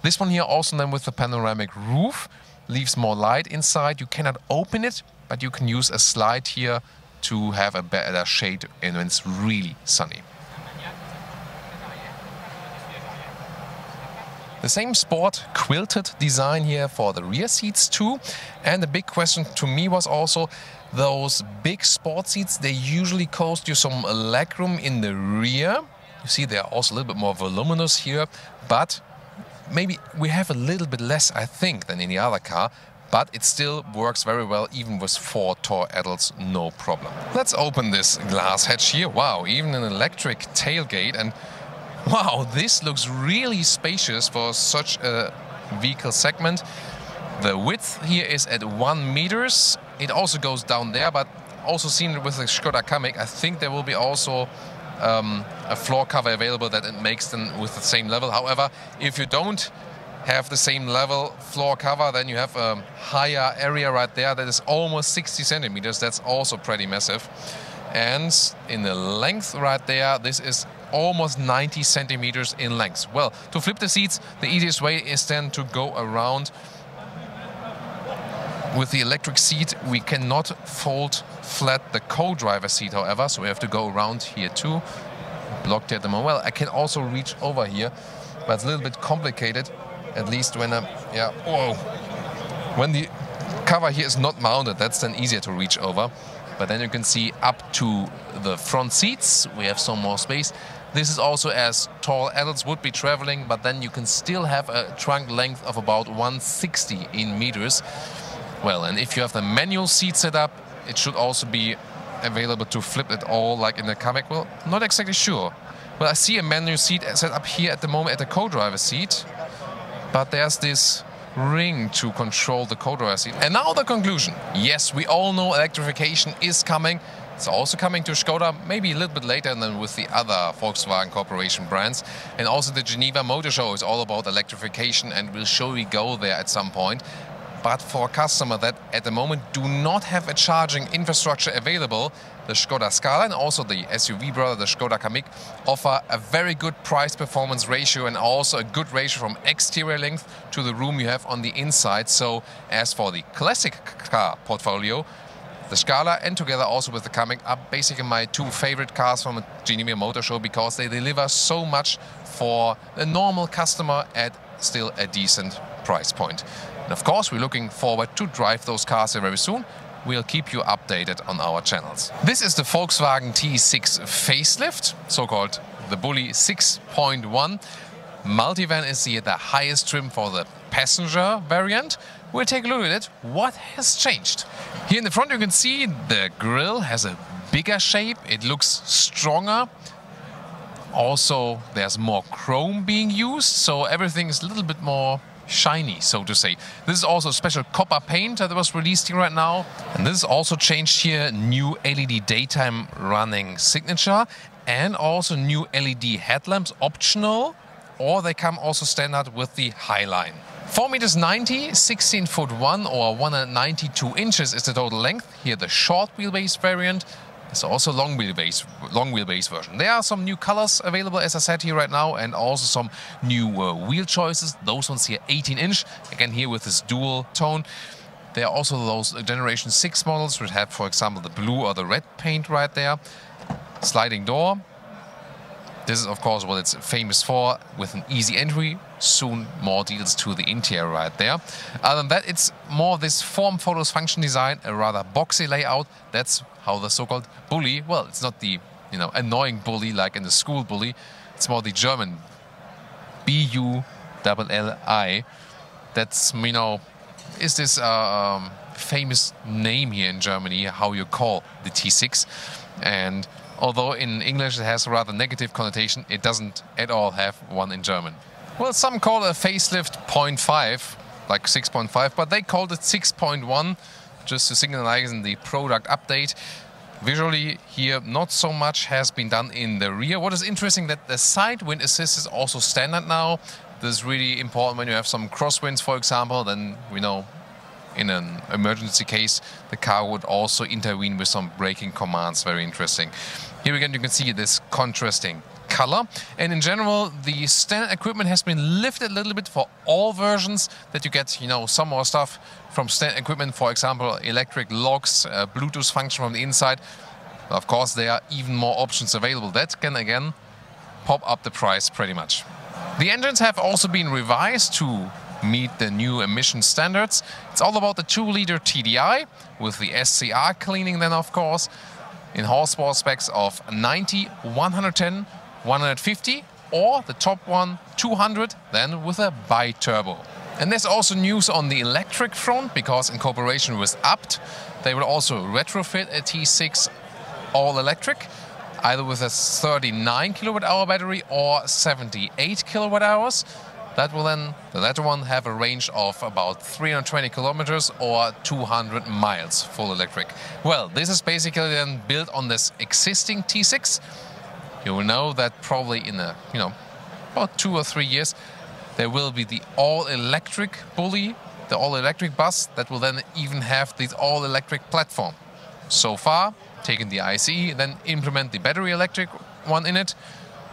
This one here also then with the panoramic roof leaves more light inside. You cannot open it, but you can use a slide here to have a better shade when it's really sunny. The same sport quilted design here for the rear seats too. And the big question to me was also those big sport seats, they usually cost you some legroom in the rear. You see they are also a little bit more voluminous here, but maybe we have a little bit less, I think, than in the other car. But it still works very well, even with 4 tall adults, no problem. Let's open this glass hatch here. Wow, even an electric tailgate. And wow, this looks really spacious for such a vehicle segment. The width here is at 1 meters. It also goes down there, but also seen with the Skoda Kamiq, I think there will be also a floor cover available that it makes them with the same level. However, if you don't have the same level floor cover, then you have a higher area right there that is almost 60 centimeters. That's also pretty massive. And in the length right there, this is almost 90 centimeters in length. Well, to flip the seats, the easiest way is then to go around. With the electric seat, we cannot fold flat the co-driver seat, however, so we have to go around here too. Blocked at the moment. Well, I can also reach over here, but it's a little bit complicated. At least when when the cover here is not mounted, that's then easier to reach over. But then you can see up to the front seats, we have some more space. This is also as tall adults would be traveling, but then you can still have a trunk length of about 160 in meters. Well, and if you have the manual seat set up, it should also be available to flip it all like in the Kamiq. Well, not exactly sure. Well, I see a manual seat set up here at the moment at the co-driver seat. But there's this ring to control the co-driver seat. And now the conclusion. Yes, we all know electrification is coming. It's also coming to Skoda, maybe a little bit later than with the other Volkswagen Corporation brands. And also the Geneva Motor Show is all about electrification, and we'll surely go there at some point. But for a customer that at the moment do not have a charging infrastructure available, the Skoda Scala and also the SUV brother, the Skoda Kamiq, offer a very good price-performance ratio and also a good ratio from exterior length to the room you have on the inside. So as for the classic car portfolio, the Scala and together also with the Kamiq are basically my 2 favorite cars from a Geneva Motor Show, because they deliver so much for a normal customer at still a decent price point. And of course, we're looking forward to drive those cars very soon. We'll keep you updated on our channels. This is the Volkswagen T6 Facelift, so-called the Bully 6.1. Multivan is the highest trim for the passenger variant. We'll take a look at it. What has changed? Here in the front you can see the grille has a bigger shape. It looks stronger. Also, there's more chrome being used, so everything is a little bit more shiny, so to say. This is also a special copper paint that was released here right now. And this is also changed here. New LED daytime running signature and also new LED headlamps optional, or they come also standard with the Highline. 4,90 m, 16 foot 1 or 192 inches is the total length. Here the short wheelbase variant. There's also long wheelbase version. There are some new colors available, as I said here right now, and also some new wheel choices. Those ones here 18-inch, again here with this dual tone. There are also those Generation 6 models which have, for example, the blue or the red paint right there. Sliding door. This is of course what it's famous for, with an easy entry. Soon more details to the interior right there. Other than that, it's more this form follows function design, a rather boxy layout. That's how the so-called bully, well, it's not the annoying bully like in the school bully. It's more the German B-U-L-L-I. That's, is this famous name here in Germany, how you call the T6. And although in English it has a rather negative connotation, it doesn't at all have one in German. Well, some call it a facelift 0.5, like 6.5, but they called it 6.1, just to signalize in the product update. Visually here, not so much has been done in the rear. What is interesting, that the side wind assist is also standard now. This is really important when you have some crosswinds, for example. Then we know in an emergency case, the car would also intervene with some braking commands. Very interesting. Here again, you can see this contrasting color, and in general the standard equipment has been lifted a little bit for all versions, that you get some more stuff from standard equipment, for example electric locks, Bluetooth function from the inside. Of course there are even more options available that can again pop up the price pretty much. The engines have also been revised to meet the new emission standards. It's all about the 2-liter TDI with the SCR cleaning then, of course, in horsepower specs of 90, 110, 150, or the top one 200, then with a bi-turbo. And there's also news on the electric front, because in cooperation with Abt, they will also retrofit a T6 all-electric, either with a 39 kWh battery or 78 kWh. That will then, the latter one, have a range of about 320 kilometers or 200 miles full electric. Well, this is basically then built on this existing T6. You will know that probably in about 2 or 3 years, there will be the all-electric bully, the all-electric bus, that will then even have the all-electric platform. So far, taking the ICE, then implement the battery electric one in it.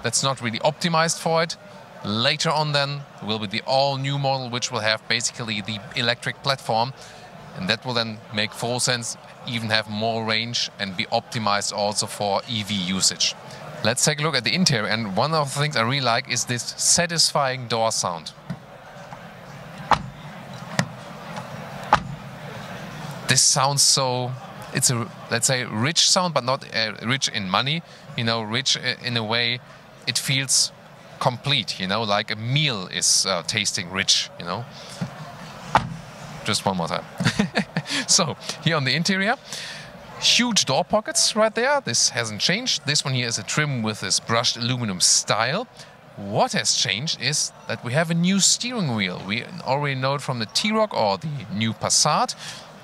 That's not really optimized for it. Later on then will be the all-new model, which will have basically the electric platform, and that will then make full sense, even have more range and be optimized also for EV usage. Let's take a look at the interior, and one of the things I really like is this satisfying door sound. This sounds so, it's a, let's say, rich sound, but not rich in money, rich in a way it feels complete, like a meal is tasting rich, Just one more time. So, here on the interior, huge door pockets right there. This hasn't changed. This one here is a trim with this brushed aluminum style. What has changed is that we have a new steering wheel. We already know it from the T-Roc or the new Passat.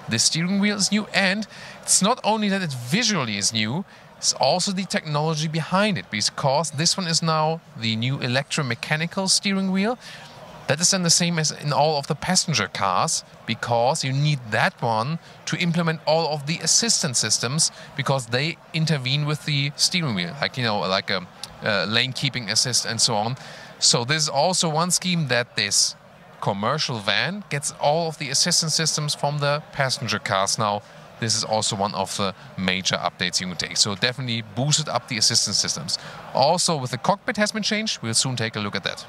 The steering wheel is new, and it's not only that it visually is new, it's also the technology behind it, because this one is now the new electromechanical steering wheel. That is then the same as in all of the passenger cars, because you need that one to implement all of the assistance systems, because they intervene with the steering wheel, like like a lane keeping assist and so on. So this is also one scheme, that this commercial van gets all of the assistance systems from the passenger cars now. This is also one of the major updates you can take. So definitely boosted up the assistance systems. Also with the cockpit has been changed. We'll soon take a look at that.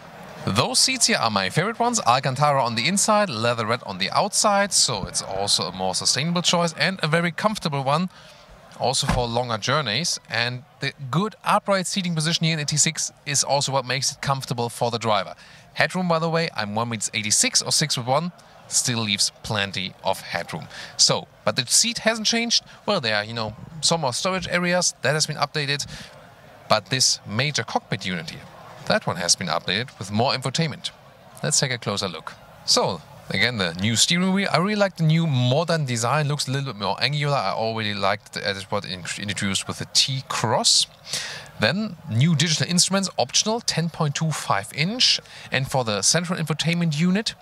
Those seats here are my favorite ones. Alcantara on the inside, leather red on the outside. So it's also a more sustainable choice and a very comfortable one. Also for longer journeys. And the good upright seating position here in the T6 is also what makes it comfortable for the driver. Headroom, by the way, I'm 1.86 or 6'1", still leaves plenty of headroom. So, but the seat hasn't changed. Well, there are, some more storage areas, that has been updated. But this major cockpit unit here, that one has been updated with more infotainment. Let's take a closer look. So, again, the new steering wheel. I really like the new modern design. Looks a little bit more angular. I already liked it was introduced with the T-Cross. Then, new digital instruments, optional, 10.25 inch. And for the central infotainment unit,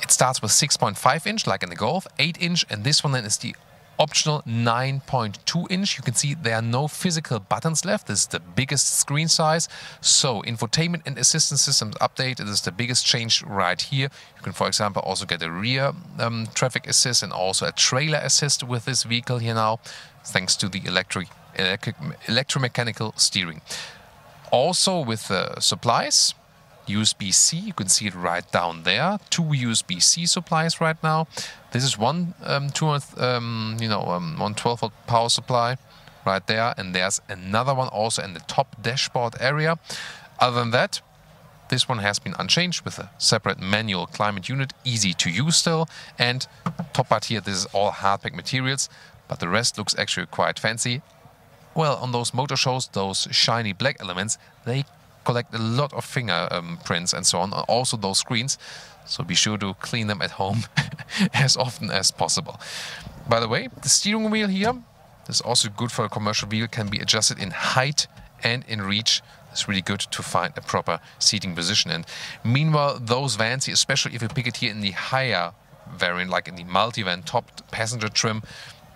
It starts with 6.5 inch, like in the Golf, 8 inch, and this one then is the optional 9.2 inch. You can see there are no physical buttons left. This is the biggest screen size. So infotainment and assistance systems update. This is the biggest change right here. You can, for example, also get a rear traffic assist and also a trailer assist with this vehicle here now, thanks to the electromechanical steering. Also with supplies, USB-C, you can see it right down there. 2 USB-C supplies right now. This is one 112-volt power supply right there, and there's another one also in the top dashboard area. Other than that, this one has been unchanged with a separate manual climate unit, easy to use still. And top part here, this is all hardback materials, but the rest looks actually quite fancy. Well, on those motor shows, those shiny black elements, they collect a lot of fingerprints and so on, also those screens, so be sure to clean them at home as often as possible. By the way, the steering wheel here is also good for a commercial vehicle, can be adjusted in height and in reach. It's really good to find a proper seating position. And meanwhile, those vans, especially if you pick it here in the higher variant, like in the multivan top passenger trim,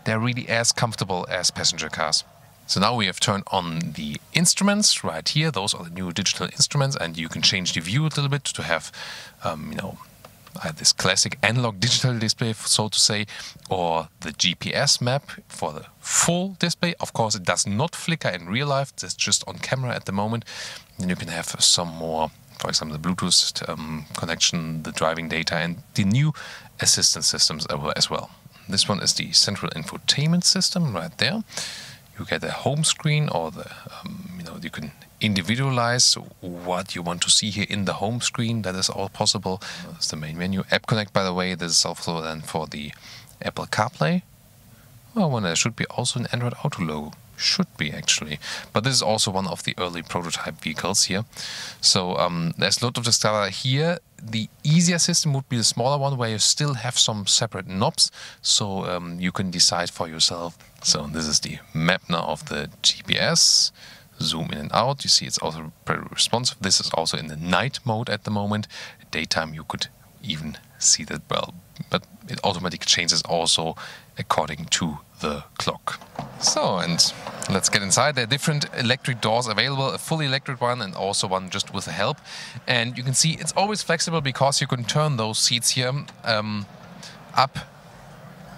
they're really as comfortable as passenger cars. So now we have turned on the instruments right here. Those are the new digital instruments, and you can change the view a little bit to have, this classic analog digital display, so to say, or the GPS map for the full display. Of course, it does not flicker in real life. That's just on camera at the moment. Then you can have some more, for example, the Bluetooth connection, the driving data, and the new assistance systems as well. This one is the central infotainment system right there. You get a home screen, or the you can individualize what you want to see here in the home screen. That is all possible. That's the main menu. App Connect, by the way, this is also then for the Apple CarPlay. Well, there should be also an Android Auto logo. Should be actually, but this is also one of the early prototype vehicles here. So there's a lot of the Scala here. The easier system would be the smaller one, where you still have some separate knobs, so you can decide for yourself. So this is the map now of the GPS. Zoom in and out. You see it's also very responsive. This is also in the night mode at the moment. Daytime you could even see that well, but it automatically changes also according to the clock. So, and let's get inside. There are different electric doors available, a fully electric one and also one just with a help. And you can see it's always flexible because you can turn those seats here up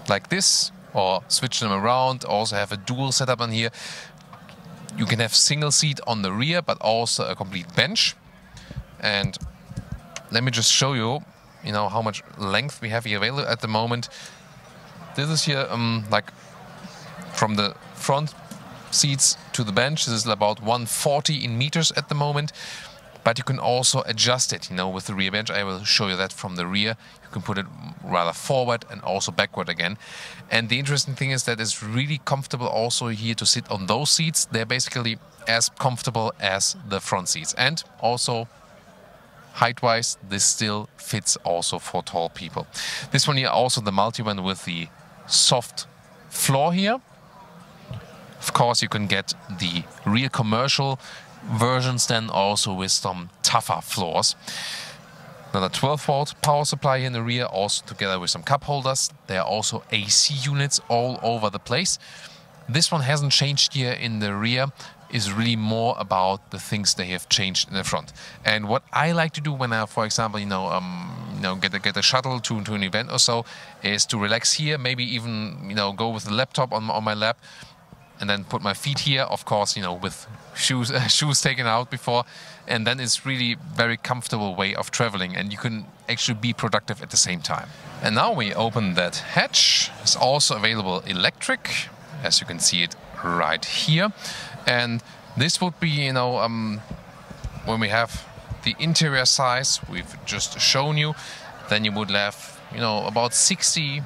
like this or switch them around. Also have a dual setup on here. You can have single seat on the rear, but also a complete bench. And let me just show you, how much length we have here available at the moment. This is here, like from the front seats to the bench. This is about 140 in meters at the moment. But you can also adjust it, with the rear bench. I will show you that from the rear. You can put it rather forward and also backward again. And the interesting thing is that it's really comfortable also here to sit on those seats. They're basically as comfortable as the front seats. And also, height-wise, this still fits also for tall people. This one here, also the multi-one with the soft floor here. Of course, you can get the real commercial versions then also with some tougher floors. Another 12-volt power supply here in the rear, also together with some cup holders. There are also AC units all over the place. This one hasn't changed here in the rear. Is really more about the things they have changed in the front. And what I like to do when I, for example, get a shuttle to an event or so, is to relax here. Maybe even go with the laptop on my lap, and then put my feet here. Of course, with shoes taken out before, and then it's really very comfortable way of traveling, and you can actually be productive at the same time. And now we open that hatch. It's also available electric, as you can see it right here. And this would be, when we have the interior size we've just shown you, then you would have, about 50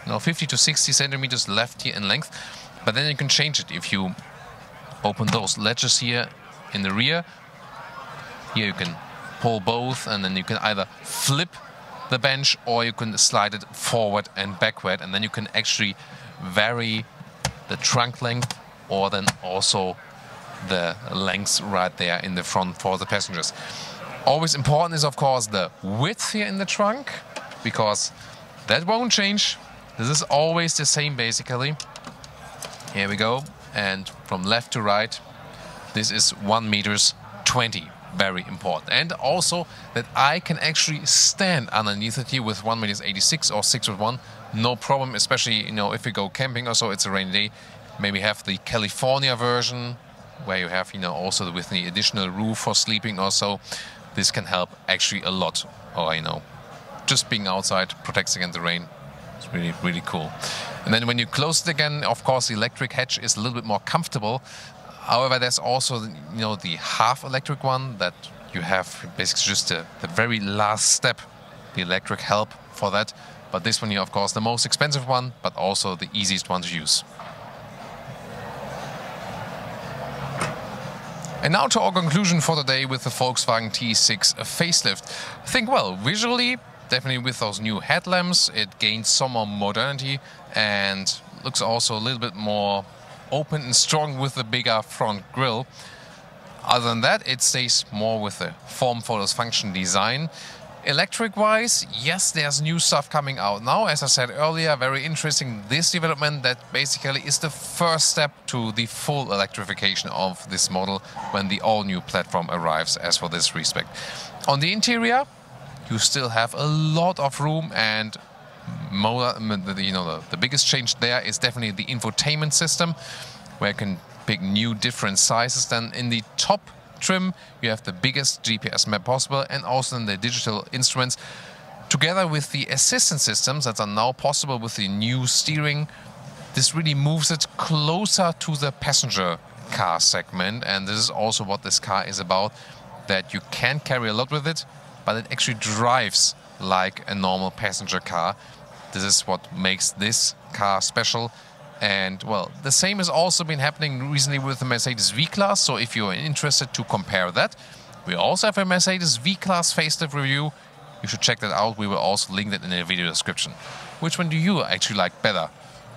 to 60 centimeters left here in length. But then you can change it if you open those latches here in the rear. Here you can pull both, and then you can either flip the bench or you can slide it forward and backward, and then you can actually vary the trunk length or then also the lengths right there in the front for the passengers. Always important is, of course, the width here in the trunk. because that won't change. This is always the same basically. Here we go, and from left to right, this is 1 meters 20. Very important. And also that I can actually stand underneath it here with 1 meter 86 or 6'1", no problem, especially, you know, if you go camping or so, it's a rainy day. Maybe have the California version where you have, you know, also with the additional roof for sleeping or so. This can help actually a lot. Or, you know, just being outside protects against the rain. It's really, really cool. And then when you close it again, of course, the electric hatch is a little bit more comfortable. However, there's also, you know, the half electric one that you have basically just the very last step, the electric help for that. But this one here, of course, the most expensive one, but also the easiest one to use. And now to our conclusion for the day with the Volkswagen T6 facelift. I think, well, visually, definitely with those new headlamps, it gains some more modernity and looks also a little bit more open and strong with the bigger front grille. Other than that, it stays more with the form follows function design. Electric-wise, yes, there's new stuff coming out now. As I said earlier, very interesting, this development that basically is the first step to the full electrification of this model when the all-new platform arrives as for this respect. On the interior, you still have a lot of room, and you know, the biggest change there is definitely the infotainment system, where you can pick new different sizes. Then in the top trim you have the biggest GPS map possible, and also in the digital instruments together with the assistance systems that are now possible with the new steering. This really moves it closer to the passenger car segment, and this is also what this car is about, that you can carry a lot with it, but it actually drives like a normal passenger car. This is what makes this car special. And, well, the same has also been happening recently with the Mercedes V-Class. So if you're interested to compare that, we also have a Mercedes V-Class facelift review. You should check that out. We will also link that in the video description. Which one do you actually like better,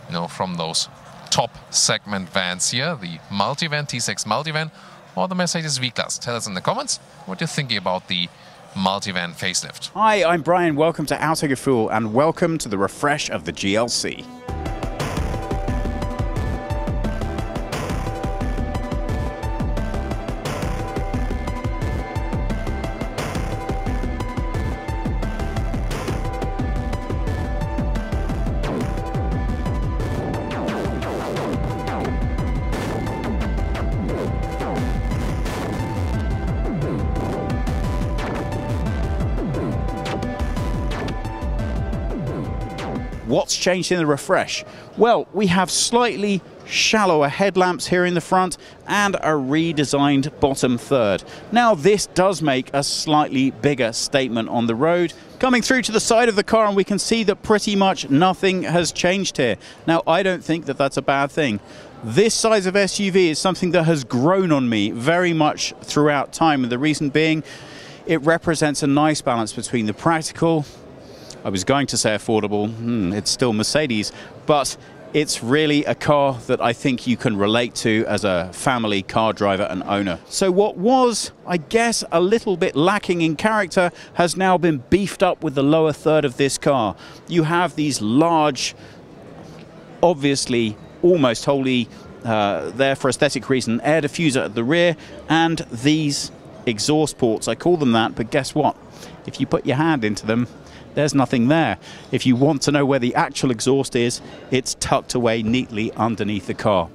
you know, from those top segment vans here? The Multivan, T6 Multivan, or the Mercedes V-Class? Tell us in the comments what you're thinking about the Multivan facelift. Hi, I'm Brian. Welcome to Autogefühl, and welcome to the refresh of the GLC. What's changed in the refresh? Well, we have slightly shallower headlamps here in the front and a redesigned bottom third. Now this does make a slightly bigger statement on the road. Coming through to the side of the car, and we can see that pretty much nothing has changed here. Now I don't think that that's a bad thing. This size of SUV is something that has grown on me very much throughout time, and the reason being it represents a nice balance between the practical, I was going to say affordable, it's still Mercedes, but it's really a car that I think you can relate to as a family car driver and owner. So what was, I guess, a little bit lacking in character has now been beefed up with the lower third of this car. You have these large, obviously almost wholly there for aesthetic reason, air diffuser at the rear, and these exhaust ports. I call them that, but guess what? If you put your hand into them, there's nothing there. If you want to know where the actual exhaust is, it's tucked away neatly underneath the car.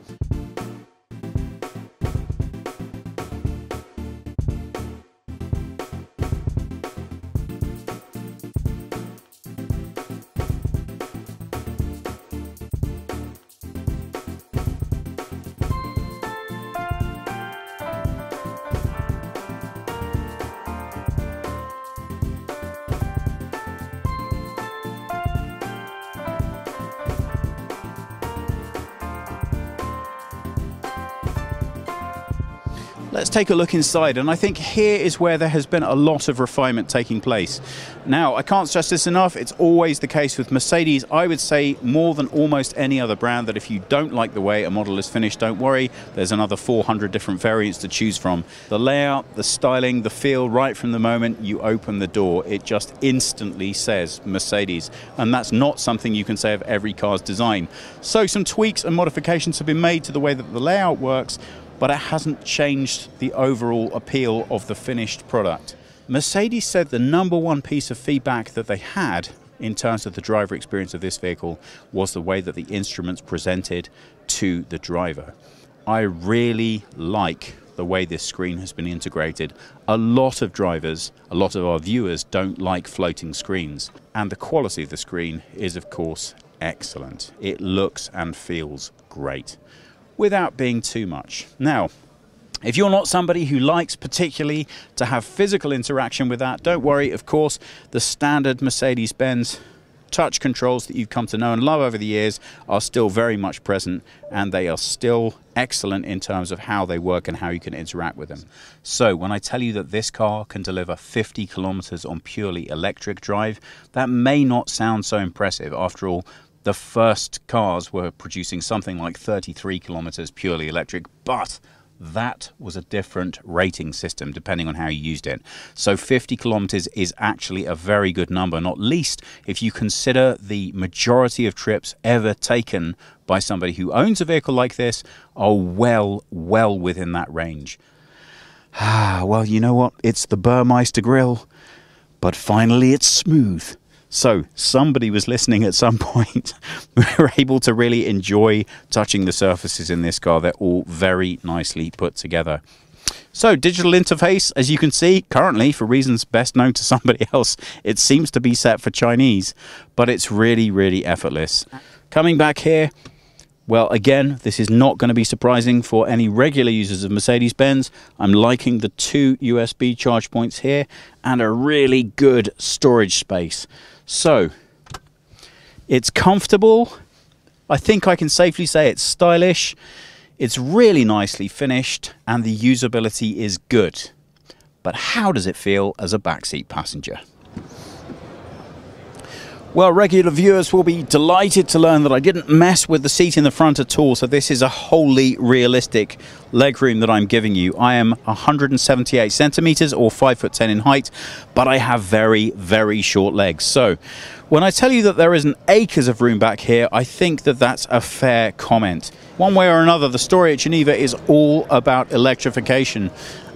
Let's take a look inside, and I think here is where there has been a lot of refinement taking place. Now, I can't stress this enough, it's always the case with Mercedes. I would say more than almost any other brand that if you don't like the way a model is finished, don't worry, there's another 400 different variants to choose from. The layout, the styling, the feel, right from the moment you open the door, it just instantly says Mercedes. And that's not something you can say of every car's design. So some tweaks and modifications have been made to the way that the layout works, but it hasn't changed the overall appeal of the finished product. Mercedes said the #1 piece of feedback that they had in terms of the driver experience of this vehicle was the way that the instruments presented to the driver. I really like the way this screen has been integrated. A lot of drivers, a lot of our viewers don't like floating screens, and the quality of the screen is of course excellent. It looks and feels great, without being too much. Now, if you're not somebody who likes particularly to have physical interaction with that, don't worry, of course, the standard Mercedes-Benz touch controls that you've come to know and love over the years are still very much present, and they are still excellent in terms of how they work and how you can interact with them. So when I tell you that this car can deliver 50 kilometers on purely electric drive, that may not sound so impressive. After all, the first cars were producing something like 33 kilometers purely electric, but that was a different rating system depending on how you used it. So 50 kilometers is actually a very good number, not least if you consider the majority of trips ever taken by somebody who owns a vehicle like this are well within that range. Well, you know what? It's the Burmeister grill, but finally it's smooth. So somebody was listening at some point. We were able to really enjoy touching the surfaces in this car. They're all very nicely put together. So digital interface, as you can see, currently, for reasons best known to somebody else, it seems to be set for Chinese, but it's really effortless. Coming back here, well, again, this is not going to be surprising for any regular users of Mercedes-Benz. I'm liking the 2 USB charge points here and a really good storage space. So, it's comfortable. I think I can safely say it's stylish. It's really nicely finished and the usability is good. But how does it feel as a backseat passenger? Well, regular viewers will be delighted to learn that I didn't mess with the seat in the front at all, so this is a wholly realistic legroom that I'm giving you. I am 178 centimeters or 5'10" in height, but I have very short legs. So when I tell you that there isn't acres of room back here, I think that that's a fair comment. One way or another, the story at Geneva is all about electrification,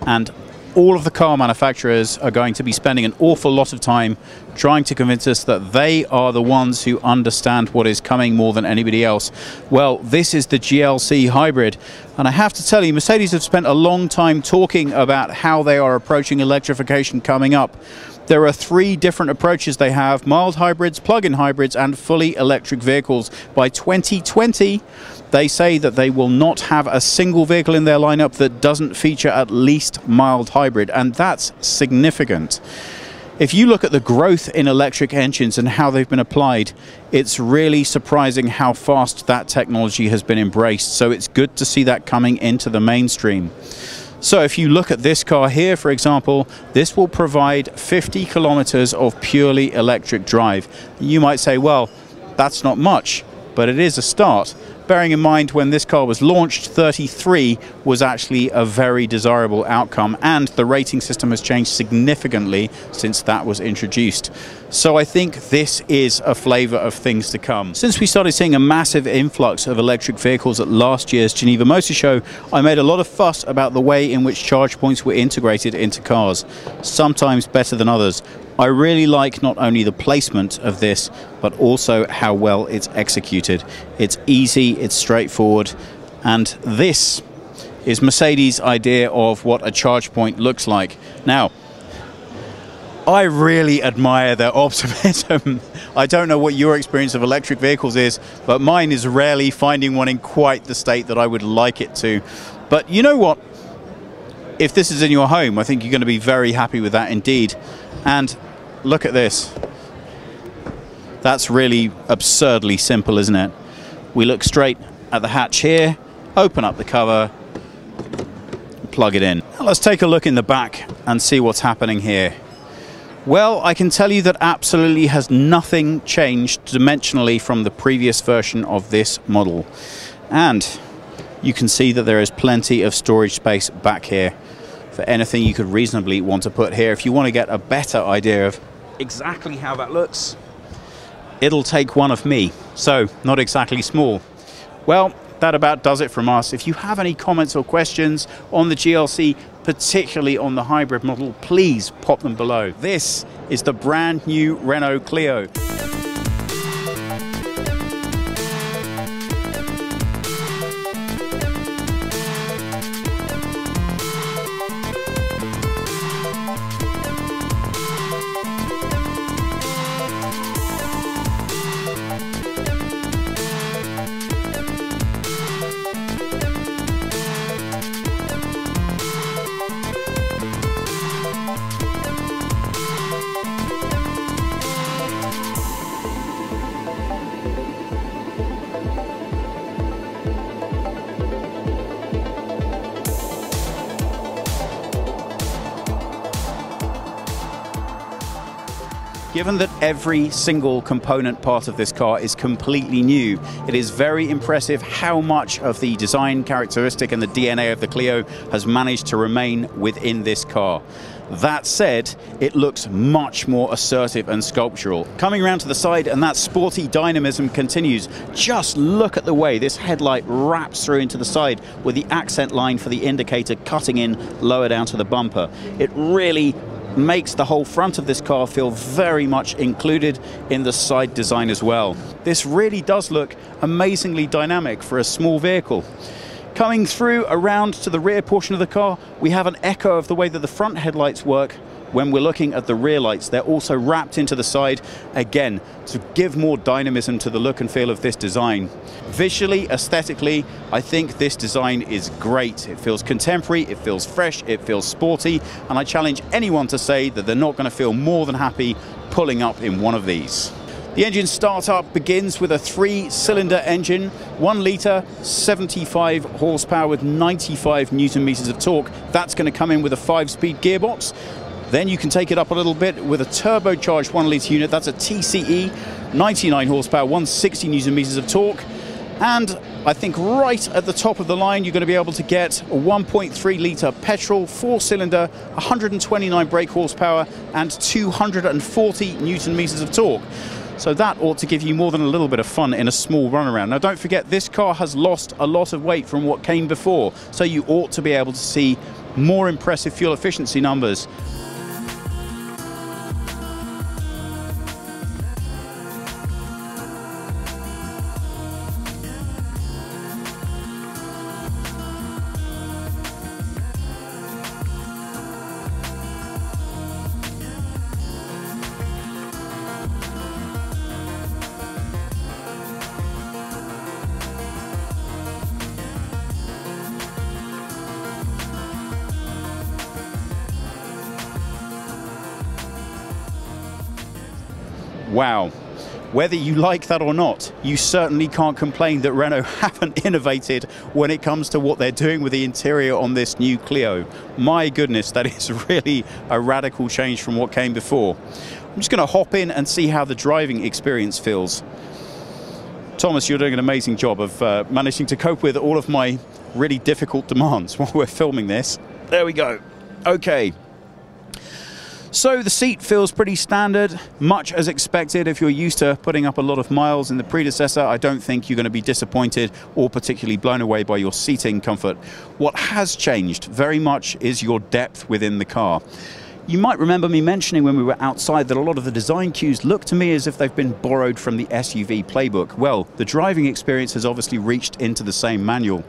and all of the car manufacturers are going to be spending an awful lot of time trying to convince us that they are the ones who understand what is coming more than anybody else. Well, this is the GLC hybrid, and I have to tell you, Mercedes have spent a long time talking about how they are approaching electrification coming up. There are 3 different approaches they have: mild hybrids, plug-in hybrids, and fully electric vehicles. By 2020, they say that they will not have a single vehicle in their lineup that doesn't feature at least mild hybrid, and that's significant. If you look at the growth in electric engines and how they've been applied, it's really surprising how fast that technology has been embraced. So it's good to see that coming into the mainstream. So if you look at this car here, for example, this will provide 50 kilometers of purely electric drive. You might say, well, that's not much, but it is a start. Bearing in mind when this car was launched, 33 was actually a very desirable outcome, and the rating system has changed significantly since that was introduced. So I think this is a flavor of things to come. Since we started seeing a massive influx of electric vehicles at last year's Geneva Motor Show, I made a lot of fuss about the way in which charge points were integrated into cars, sometimes better than others. I really like not only the placement of this, but also how well it's executed. It's easy, it's straightforward, and this is Mercedes' idea of what a charge point looks like. Now, I really admire their optimism. I don't know what your experience of electric vehicles is, but mine is rarely finding one in quite the state that I would like it to. But you know what? If this is in your home, I think you're going to be very happy with that indeed. And look at this. That's really absurdly simple, isn't it? We look straight at the hatch here, open up the cover, plug it in. Let's take a look in the back and see what's happening here. Well, I can tell you that absolutely has nothing changed dimensionally from the previous version of this model. And you can see that there is plenty of storage space back here for anything you could reasonably want to put here. If you want to get a better idea of exactly how that looks, it'll take one of me. So, not exactly small. Well, that about does it from us. If you have any comments or questions on the GLC, particularly on the hybrid model, please pop them below. This is the brand new Renault Clio. Given that every single component part of this car is completely new, it is very impressive how much of the design characteristic and the DNA of the Clio has managed to remain within this car. That said, it looks much more assertive and sculptural. Coming around to the side, and that sporty dynamism continues. Just look at the way this headlight wraps through into the side with the accent line for the indicator cutting in lower down to the bumper. It really makes the whole front of this car feel very much included in the side design as well. This really does look amazingly dynamic for a small vehicle. Coming through around to the rear portion of the car, we have an echo of the way that the front headlights work. When we're looking at the rear lights, they're also wrapped into the side, again, to give more dynamism to the look and feel of this design. Visually, aesthetically, I think this design is great. It feels contemporary, it feels fresh, it feels sporty, and I challenge anyone to say that they're not going to feel more than happy pulling up in one of these. The engine startup begins with a 3-cylinder engine, 1 litre, 75 horsepower with 95 Newton meters of torque. That's going to come in with a 5-speed gearbox. Then you can take it up a little bit with a turbocharged 1 litre unit. That's a TCE, 99 horsepower, 160 Newton meters of torque. And I think right at the top of the line, you're going to be able to get a 1.3 litre petrol, 4-cylinder, 129 brake horsepower, and 240 Newton meters of torque. So that ought to give you more than a little bit of fun in a small runaround. Now don't forget, this car has lost a lot of weight from what came before, so you ought to be able to see more impressive fuel efficiency numbers. Wow. Whether you like that or not, you certainly can't complain that Renault haven't innovated when it comes to what they're doing with the interior on this new Clio. My goodness, that is really a radical change from what came before. I'm just going to hop in and see how the driving experience feels. Thomas, you're doing an amazing job of managing to cope with all of my really difficult demands while we're filming this. There we go. Okay. So the seat feels pretty standard, much as expected. If you're used to putting up a lot of miles in the predecessor, I don't think you're going to be disappointed or particularly blown away by your seating comfort. What has changed very much is your depth within the car. You might remember me mentioning when we were outside that a lot of the design cues look to me as if they've been borrowed from the SUV playbook. Well, the driving experience has obviously reached into the same manual.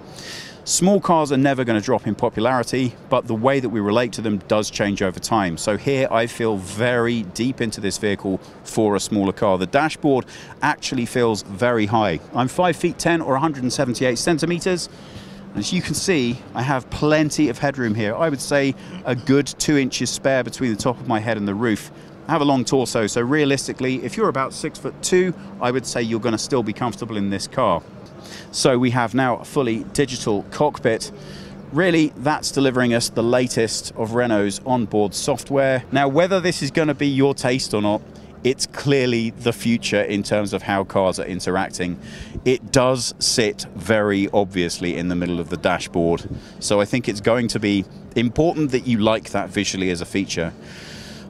Small cars are never going to drop in popularity, but the way that we relate to them does change over time. So here I feel very deep into this vehicle for a smaller car. The dashboard actually feels very high. I'm 5'10" or 178 centimeters. As you can see, I have plenty of headroom here. I would say a good 2 inches spare between the top of my head and the roof. I have a long torso, so realistically, if you're about 6'2", I would say you're going to still be comfortable in this car. So we have now a fully digital cockpit, Really, that's delivering us the latest of Renault's onboard software. Now, whether this is going to be your taste or not, it's clearly the future in terms of how cars are interacting. It does sit very obviously in the middle of the dashboard, so I think it's going to be important that you like that visually as a feature.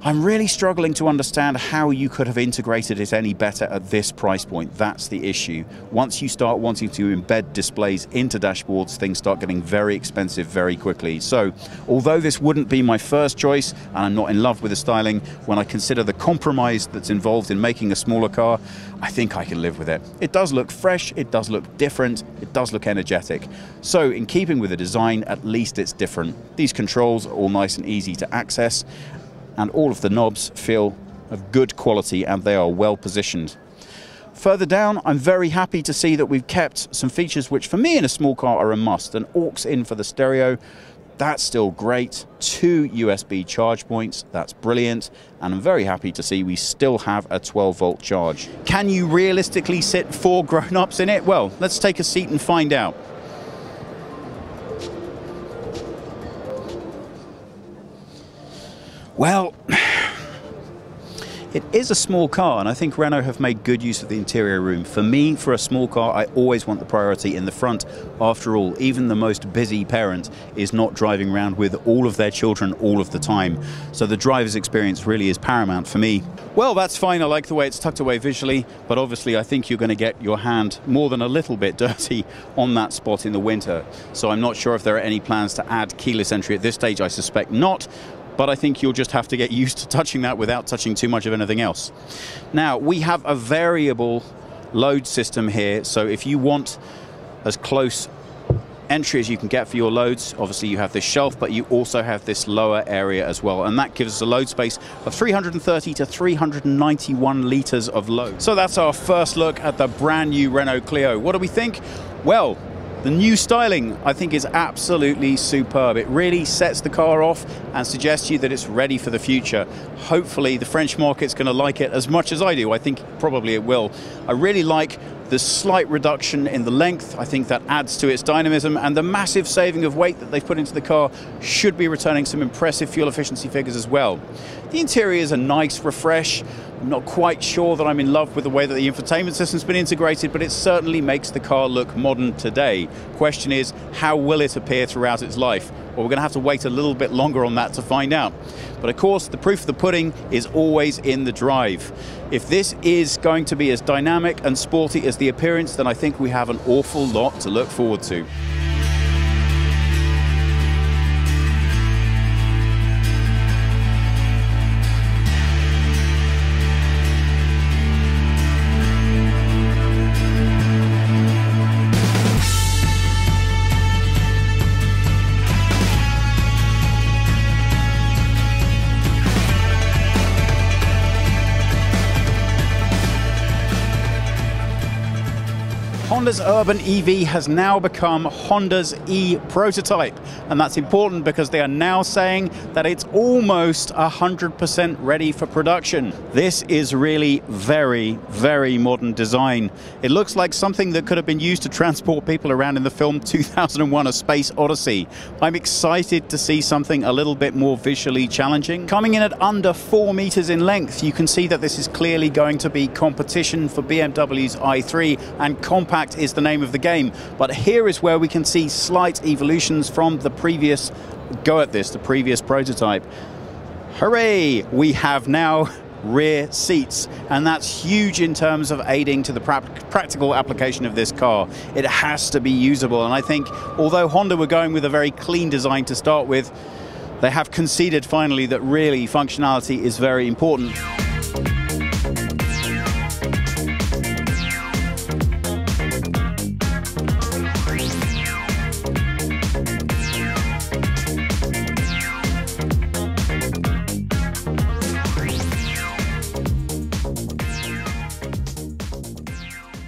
I'm really struggling to understand how you could have integrated it any better at this price point. That's the issue. Once you start wanting to embed displays into dashboards, things start getting very expensive very quickly. So, although this wouldn't be my first choice, and I'm not in love with the styling, when I consider the compromise that's involved in making a smaller car, I think I can live with it. It does look fresh, it does look different, it does look energetic. So, in keeping with the design, at least it's different. These controls are all nice and easy to access, and all of the knobs feel of good quality and they are well positioned. Further down, I'm very happy to see that we've kept some features which for me in a small car are a must. An aux in for the stereo, that's still great. 2 USB charge points, that's brilliant. And I'm very happy to see we still have a 12-volt charge. Can you realistically sit 4 grown-ups in it? Well, let's take a seat and find out. Well, it is a small car, and I think Renault have made good use of the interior room. For me, for a small car, I always want the priority in the front. After all, even the most busy parent is not driving around with all of their children all of the time. So the driver's experience really is paramount for me. Well, that's fine. I like the way it's tucked away visually, but obviously I think you're going to get your hand more than a little bit dirty on that spot in the winter. So I'm not sure if there are any plans to add keyless entry at this stage. I suspect not. But I think you'll just have to get used to touching that without touching too much of anything else. Now, we have a variable load system here, so if you want as close entry as you can get for your loads, obviously you have this shelf, but you also have this lower area as well, and that gives us a load space of 330 to 391 litres of load. So that's our first look at the brand new Renault Clio. What do we think? Well, the new styling, I think, is absolutely superb. It really sets the car off and suggests to you that it's ready for the future. Hopefully, the French market's going to like it as much as I do. I think probably it will. I really like the slight reduction in the length. I think that adds to its dynamism, and the massive saving of weight that they've put into the car should be returning some impressive fuel efficiency figures as well. The interior is a nice refresh. I'm not quite sure that I'm in love with the way that the infotainment system's been integrated, but it certainly makes the car look modern today. Question is, how will it appear throughout its life? Well, we're going to have to wait a little bit longer on that to find out. But of course, the proof of the pudding is always in the drive. If this is going to be as dynamic and sporty as the appearance, then I think we have an awful lot to look forward to. Honda's urban EV has now become Honda's e-prototype, and that's important because they are now saying that it's almost 100% ready for production. This is really very, very modern design. It looks like something that could have been used to transport people around in the film 2001: A Space Odyssey. I'm excited to see something a little bit more visually challenging. Coming in at under 4 meters in length, you can see that this is clearly going to be competition for BMW's i3, and compact is the name of the game. But here is where we can see slight evolutions from the previous go at this, the previous prototype. Hooray! We have now rear seats, and that's huge in terms of aiding to the practical application of this car. It has to be usable, and I think although Honda were going with a very clean design to start with, they have conceded finally that really functionality is very important.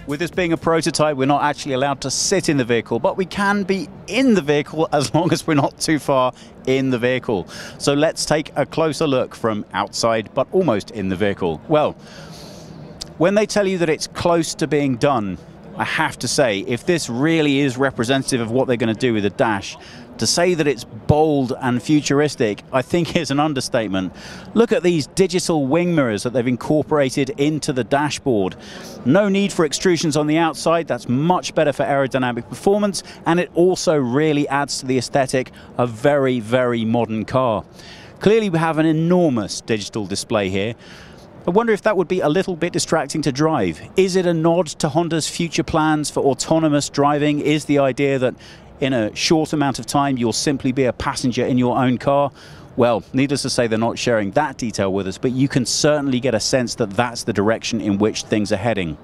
With this being a prototype, we're not actually allowed to sit in the vehicle, but we can be in the vehicle as long as we're not too far in the vehicle. So let's take a closer look from outside, but almost in the vehicle. Well, when they tell you that it's close to being done, I have to say, if this really is representative of what they're going to do with the dash, to say that it's bold and futuristic, I think is an understatement. Look at these digital wing mirrors that they've incorporated into the dashboard. No need for extrusions on the outside. That's much better for aerodynamic performance, and it also really adds to the aesthetic of a very, very modern car. Clearly we have an enormous digital display here. I wonder if that would be a little bit distracting to drive. Is it a nod to Honda's future plans for autonomous driving? Is the idea that in a short amount of time you'll simply be a passenger in your own car? Well, needless to say, they're not sharing that detail with us, but you can certainly get a sense that that's the direction in which things are heading.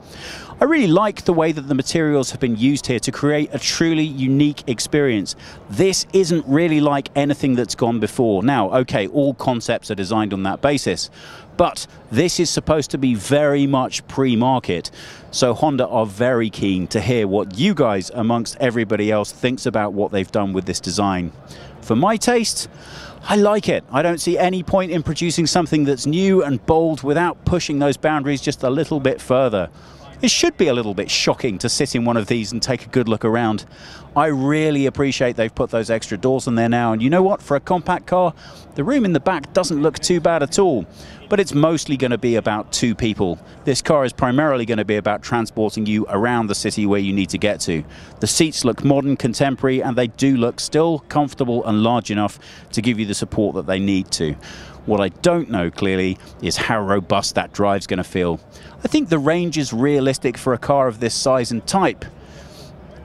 I really like the way that the materials have been used here to create a truly unique experience. This isn't really like anything that's gone before. Now, okay, all concepts are designed on that basis, but this is supposed to be very much pre-market. So Honda are very keen to hear what you guys, amongst everybody else, thinks about what they've done with this design. For my taste, I like it. I don't see any point in producing something that's new and bold without pushing those boundaries just a little bit further. It should be a little bit shocking to sit in one of these and take a good look around. I really appreciate they've put those extra doors in there now, and you know what, for a compact car, the room in the back doesn't look too bad at all. But it's mostly going to be about two people. This car is primarily going to be about transporting you around the city where you need to get to. The seats look modern, contemporary, and they do look still comfortable and large enough to give you the support that they need to. What I don't know clearly is how robust that drive's going to feel. I think the range is realistic for a car of this size and type.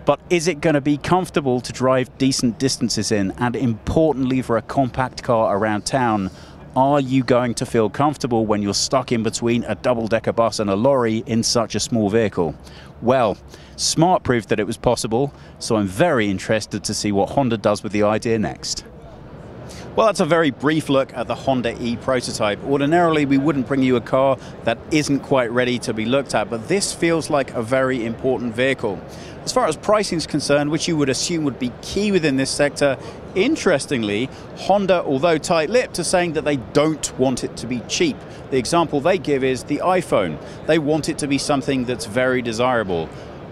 But is it going to be comfortable to drive decent distances in? And importantly, for a compact car around town, are you going to feel comfortable when you're stuck in between a double-decker bus and a lorry in such a small vehicle? Well, Smart proved that it was possible, so I'm very interested to see what Honda does with the idea next. Well, that's a very brief look at the Honda E prototype. Ordinarily, we wouldn't bring you a car that isn't quite ready to be looked at, but this feels like a very important vehicle. As far as pricing is concerned, which you would assume would be key within this sector, interestingly, Honda, although tight-lipped, are saying that they don't want it to be cheap. The example they give is the iPhone. They want it to be something that's very desirable.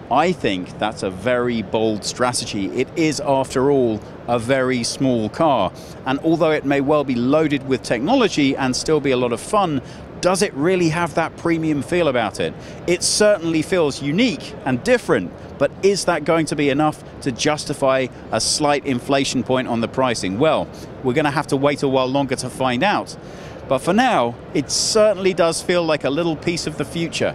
I think that's a very bold strategy. It is, after all, a very small car. And although it may well be loaded with technology and still be a lot of fun, does it really have that premium feel about it? It certainly feels unique and different, but is that going to be enough to justify a slight inflation point on the pricing? Well, we're going to have to wait a while longer to find out. But for now, it certainly does feel like a little piece of the future.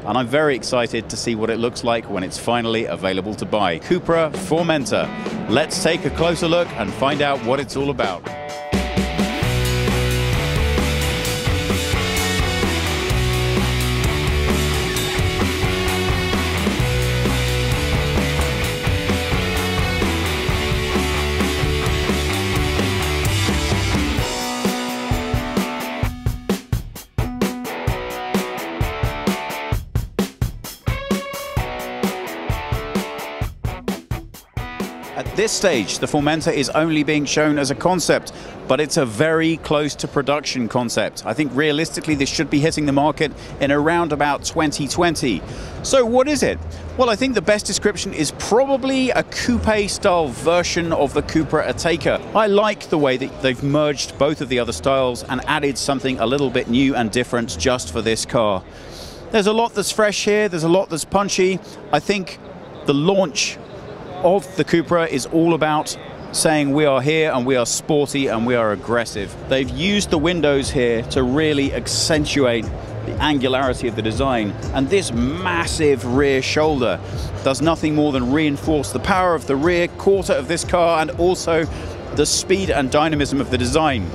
And I'm very excited to see what it looks like when it's finally available to buy. Cupra Formentor. Let's take a closer look and find out what it's all about. At this stage, the Formentor is only being shown as a concept, but it's a very close to production concept. I think realistically this should be hitting the market in around about 2020. So what is it? Well, I think the best description is probably a coupe-style version of the Cupra Ateca. I like the way that they've merged both of the other styles and added something a little bit new and different just for this car. There's a lot that's fresh here, there's a lot that's punchy. I think the launch of the Cupra is all about saying we are here and we are sporty and we are aggressive. They've used the windows here to really accentuate the angularity of the design, and this massive rear shoulder does nothing more than reinforce the power of the rear quarter of this car and also the speed and dynamism of the design.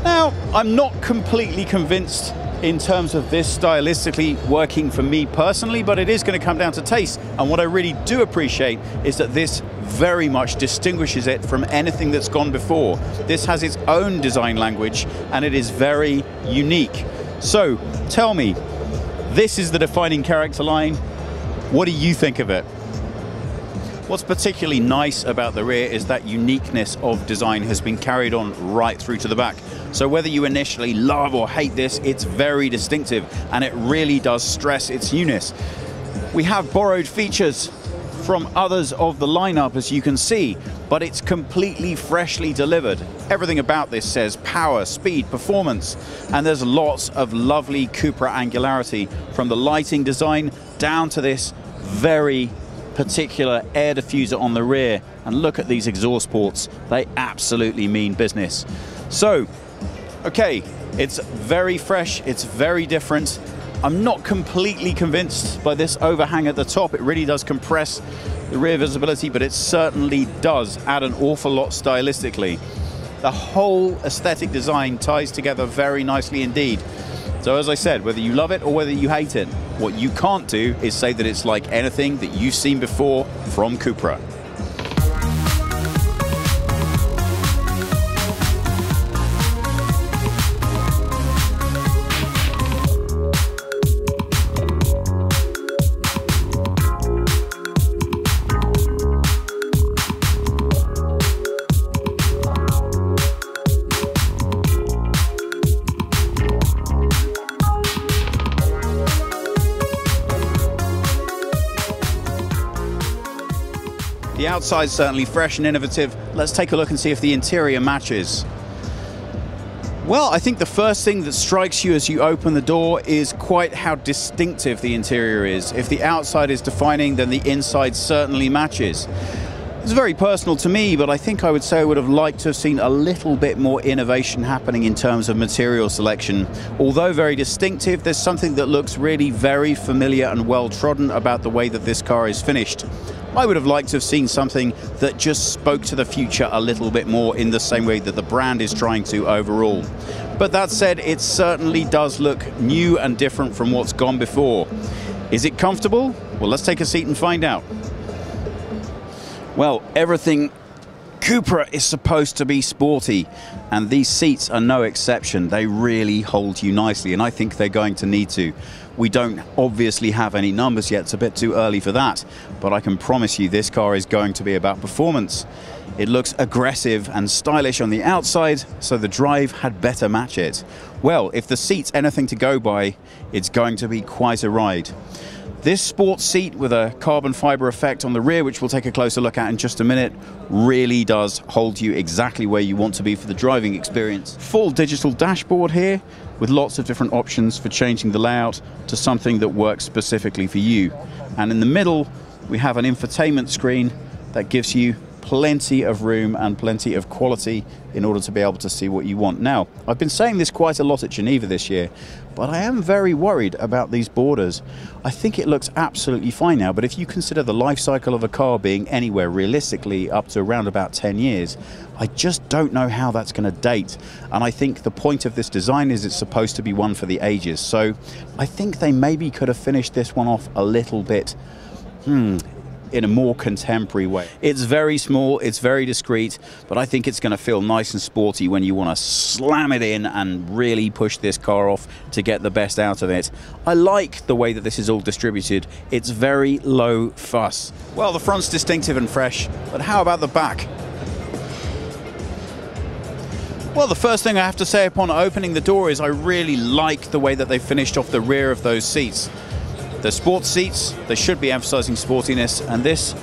Now, I'm not completely convinced in terms of this stylistically working for me personally, but it is going to come down to taste. And what I really do appreciate is that this very much distinguishes it from anything that's gone before. This has its own design language and it is very unique. So tell me, this is the defining character line. What do you think of it? What's particularly nice about the rear is that uniqueness of design has been carried on right through to the back. So whether you initially love or hate this, it's very distinctive and it really does stress its newness. We have borrowed features from others of the lineup, as you can see, but it's completely freshly delivered. Everything about this says power, speed, performance, and there's lots of lovely Cupra angularity, from the lighting design down to this very particular air diffuser on the rear. And look at these exhaust ports, they absolutely mean business. So, okay, it's very fresh, it's very different. I'm not completely convinced by this overhang at the top. It really does compress the rear visibility, but it certainly does add an awful lot stylistically. The whole aesthetic design ties together very nicely indeed. So as I said, whether you love it or whether you hate it, what you can't do is say that it's like anything that you've seen before from Cupra. The outside's certainly fresh and innovative. Let's take a look and see if the interior matches. Well, I think the first thing that strikes you as you open the door is quite how distinctive the interior is. If the outside is defining, then the inside certainly matches. It's very personal to me, but I think I would say I would have liked to have seen a little bit more innovation happening in terms of material selection. Although very distinctive, there's something that looks really very familiar and well trodden about the way that this car is finished. I would have liked to have seen something that just spoke to the future a little bit more, in the same way that the brand is trying to overall. But that said, it certainly does look new and different from what's gone before. Is it comfortable? Well, let's take a seat and find out. Well, everything Cupra is supposed to be sporty, and these seats are no exception. They really hold you nicely, and I think they're going to need to. We don't obviously have any numbers yet, it's a bit too early for that, but I can promise you this car is going to be about performance. It looks aggressive and stylish on the outside, so the drive had better match it. Well, if the seat's anything to go by, it's going to be quite a ride. This sports seat with a carbon fiber effect on the rear, which we'll take a closer look at in just a minute, really does hold you exactly where you want to be for the driving experience. Full digital dashboard here, with lots of different options for changing the layout to something that works specifically for you. And in the middle, we have an infotainment screen that gives you plenty of room and plenty of quality in order to be able to see what you want. Now, I've been saying this quite a lot at Geneva this year, but I am very worried about these borders. I think it looks absolutely fine now, but if you consider the life cycle of a car being anywhere realistically up to around about 10 years, I just don't know how that's going to date. And I think the point of this design is it's supposed to be one for the ages. So I think they maybe could have finished this one off a little bit in a more contemporary way. It's very small, it's very discreet, but I think it's going to feel nice and sporty when you want to slam it in and really push this car off to get the best out of it. I like the way that this is all distributed. It's very low fuss. Well, the front's distinctive and fresh, but how about the back? Well, the first thing I have to say upon opening the door is I really like the way that they finished off the rear of those seats. The sports seats, they should be emphasizing sportiness, and this,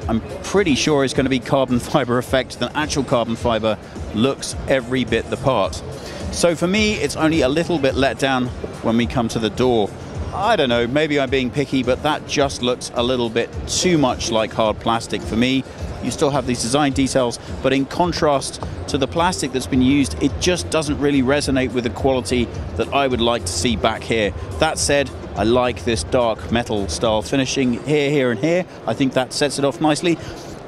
I'm pretty sure, is going to be carbon fiber effect. The actual carbon fiber looks every bit the part. So for me, it's only a little bit let down when we come to the door. I don't know, maybe I'm being picky, but that just looks a little bit too much like hard plastic for me. You still have these design details, but in contrast to the plastic that's been used, it just doesn't really resonate with the quality that I would like to see back here. That said, I like this dark metal style finishing here, here, and here. I think that sets it off nicely.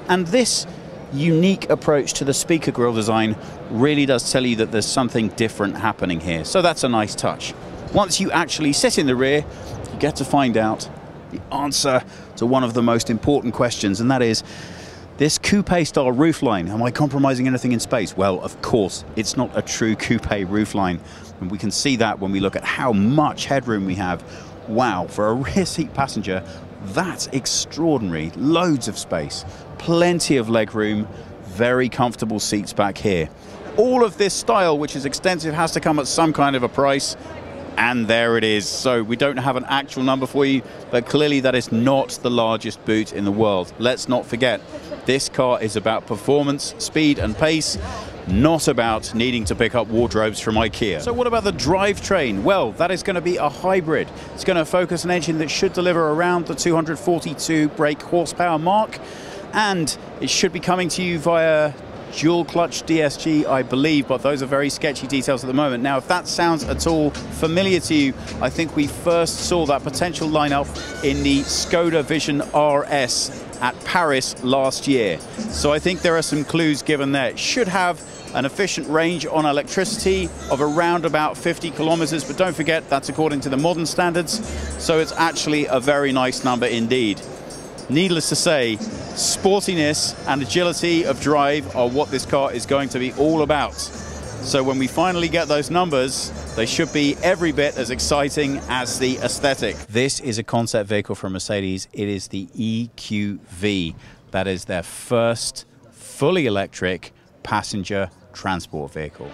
And this unique approach to the speaker grille design really does tell you that there's something different happening here. So that's a nice touch. Once you actually sit in the rear, you get to find out the answer to one of the most important questions, and that is, this coupe-style roofline, am I compromising anything in space? Well, of course, it's not a true coupe roofline. And we can see that when we look at how much headroom we have. Wow, for a rear seat passenger, that's extraordinary. Loads of space, plenty of leg room, very comfortable seats back here. All of this style, which is extensive, has to come at some kind of a price. And there it is. So we don't have an actual number for you, but clearly that is not the largest boot in the world. Let's not forget, this car is about performance, speed and pace, not about needing to pick up wardrobes from IKEA. So what about the drivetrain? Well, that is going to be a hybrid. It's going to focus an engine that should deliver around the 242 brake horsepower mark, and it should be coming to you via dual clutch DSG, I believe, but those are very sketchy details at the moment. Now, if that sounds at all familiar to you, I think we first saw that potential lineup in the Skoda Vision RS at Paris last year. So I think there are some clues given there. It should have an efficient range on electricity of around about 50 kilometers, but don't forget that's according to the modern standards, so it's actually a very nice number indeed. Needless to say, sportiness and agility of drive are what this car is going to be all about. So when we finally get those numbers, they should be every bit as exciting as the aesthetic. This is a concept vehicle from Mercedes. It is the EQV. That is their first fully electric passenger transport vehicle.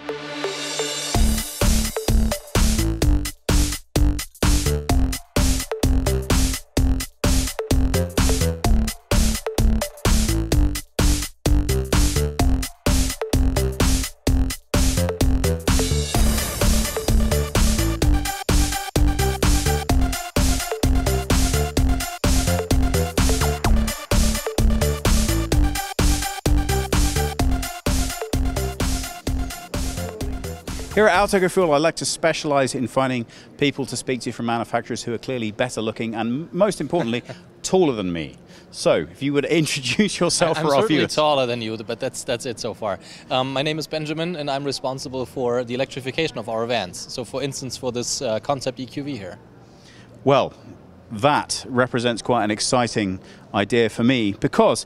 Here at Autogefühl, I like to specialize in finding people to speak to from manufacturers who are clearly better looking and, most importantly, taller than me. So, if you would introduce yourself for our viewers. I'm certainly taller than you, but that's it so far. My name is Benjamin, and I'm responsible for the electrification of our vans. So, for instance, for this concept EQV here. Well, that represents quite an exciting idea for me, because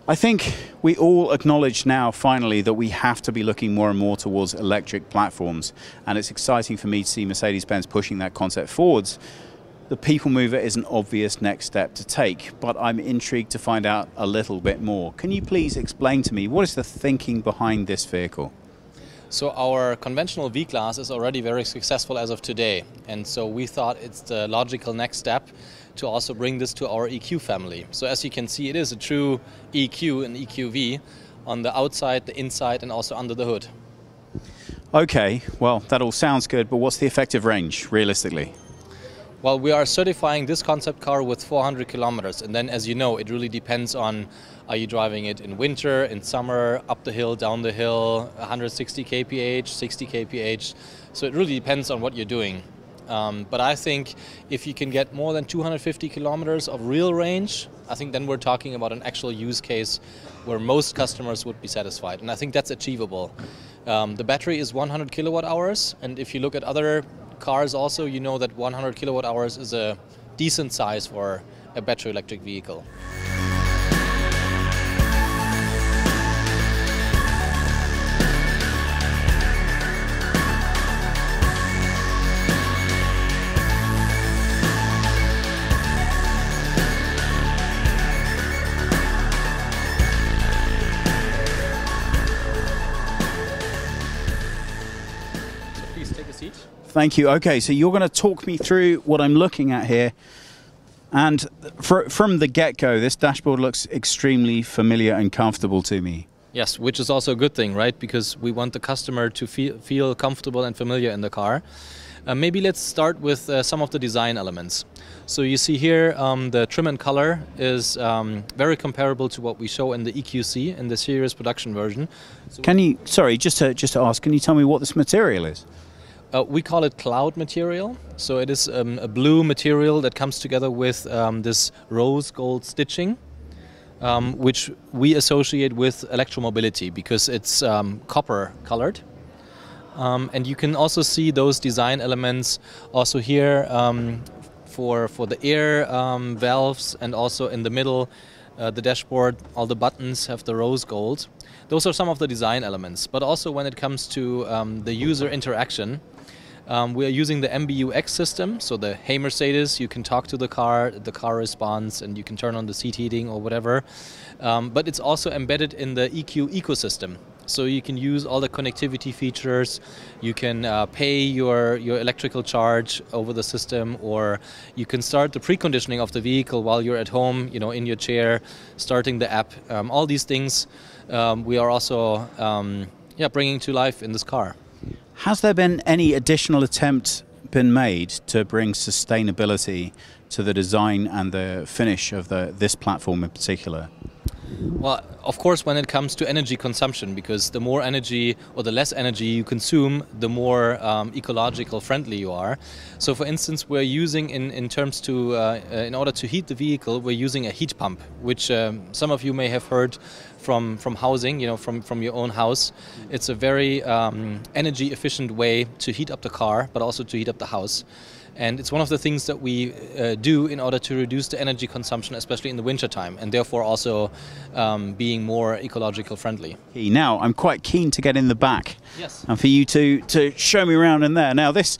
I think we all acknowledge now, finally, that we have to be looking more and more towards electric platforms. And it's exciting for me to see Mercedes-Benz pushing that concept forwards. The People Mover is an obvious next step to take, but I'm intrigued to find out a little bit more. Can you please explain to me, what is the thinking behind this vehicle? So our conventional V-Class is already very successful as of today. And so we thought it's the logical next step to also bring this to our EQ family. So as you can see, it is a true EQ and EQV on the outside, the inside, and also under the hood. Okay, well, that all sounds good, but what's the effective range, realistically? Well, we are certifying this concept car with 400 kilometers, and then, as you know, it really depends on, are you driving it in winter, in summer, up the hill, down the hill, 160 kph, 60 kph, so it really depends on what you're doing. But I think if you can get more than 250 kilometers of real range, I think then we're talking about an actual use case where most customers would be satisfied, and I think that's achievable. The battery is 100 kilowatt hours, and if you look at other cars also, you know that 100 kilowatt hours is a decent size for a battery electric vehicle. Thank you. Okay, so you're going to talk me through what I'm looking at here. And from the get-go, this dashboard looks extremely familiar and comfortable to me. Yes, which is also a good thing, right? Because we want the customer to feel comfortable and familiar in the car. Maybe let's start with some of the design elements. So you see here the trim and color is very comparable to what we show in the EQC, in the series production version. So can you, sorry, just to ask, can you tell me what this material is? We call it cloud material. So it is a blue material that comes together with this rose gold stitching, which we associate with electromobility because it's copper colored. And you can also see those design elements also here for the air valves, and also in the middle, the dashboard, all the buttons have the rose gold. Those are some of the design elements. But also when it comes to the user interaction, we are using the MBUX system, so the Hey Mercedes, you can talk to the car responds, and you can turn on the seat heating or whatever. But it's also embedded in the EQ ecosystem. So you can use all the connectivity features, you can pay your electrical charge over the system, or you can start the preconditioning of the vehicle while you're at home, you know, in your chair, starting the app. All these things we are also bringing to life in this car. Has there been any additional attempt been made to bring sustainability to the design and the finish of this platform in particular? Well, of course, when it comes to energy consumption, because the more energy or the less energy you consume, the more ecological friendly you are. So, for instance, we're using in order to heat the vehicle, we're using a heat pump, which some of you may have heard from housing, you know, from your own house. It's a very energy efficient way to heat up the car, but also to heat up the house. And it's one of the things that we do in order to reduce the energy consumption, especially in the winter time, and therefore also being more ecological friendly. Now, I'm quite keen to get in the back. Yes. And for you to show me around in there. Now, this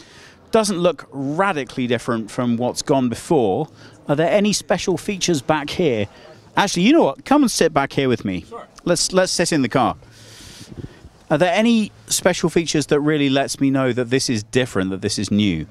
doesn't look radically different from what's gone before. Are there any special features back here? Actually, you know what? Come and sit back here with me. Sure. Let's sit in the car. Are there any special features that really lets me know that this is different, that this is new?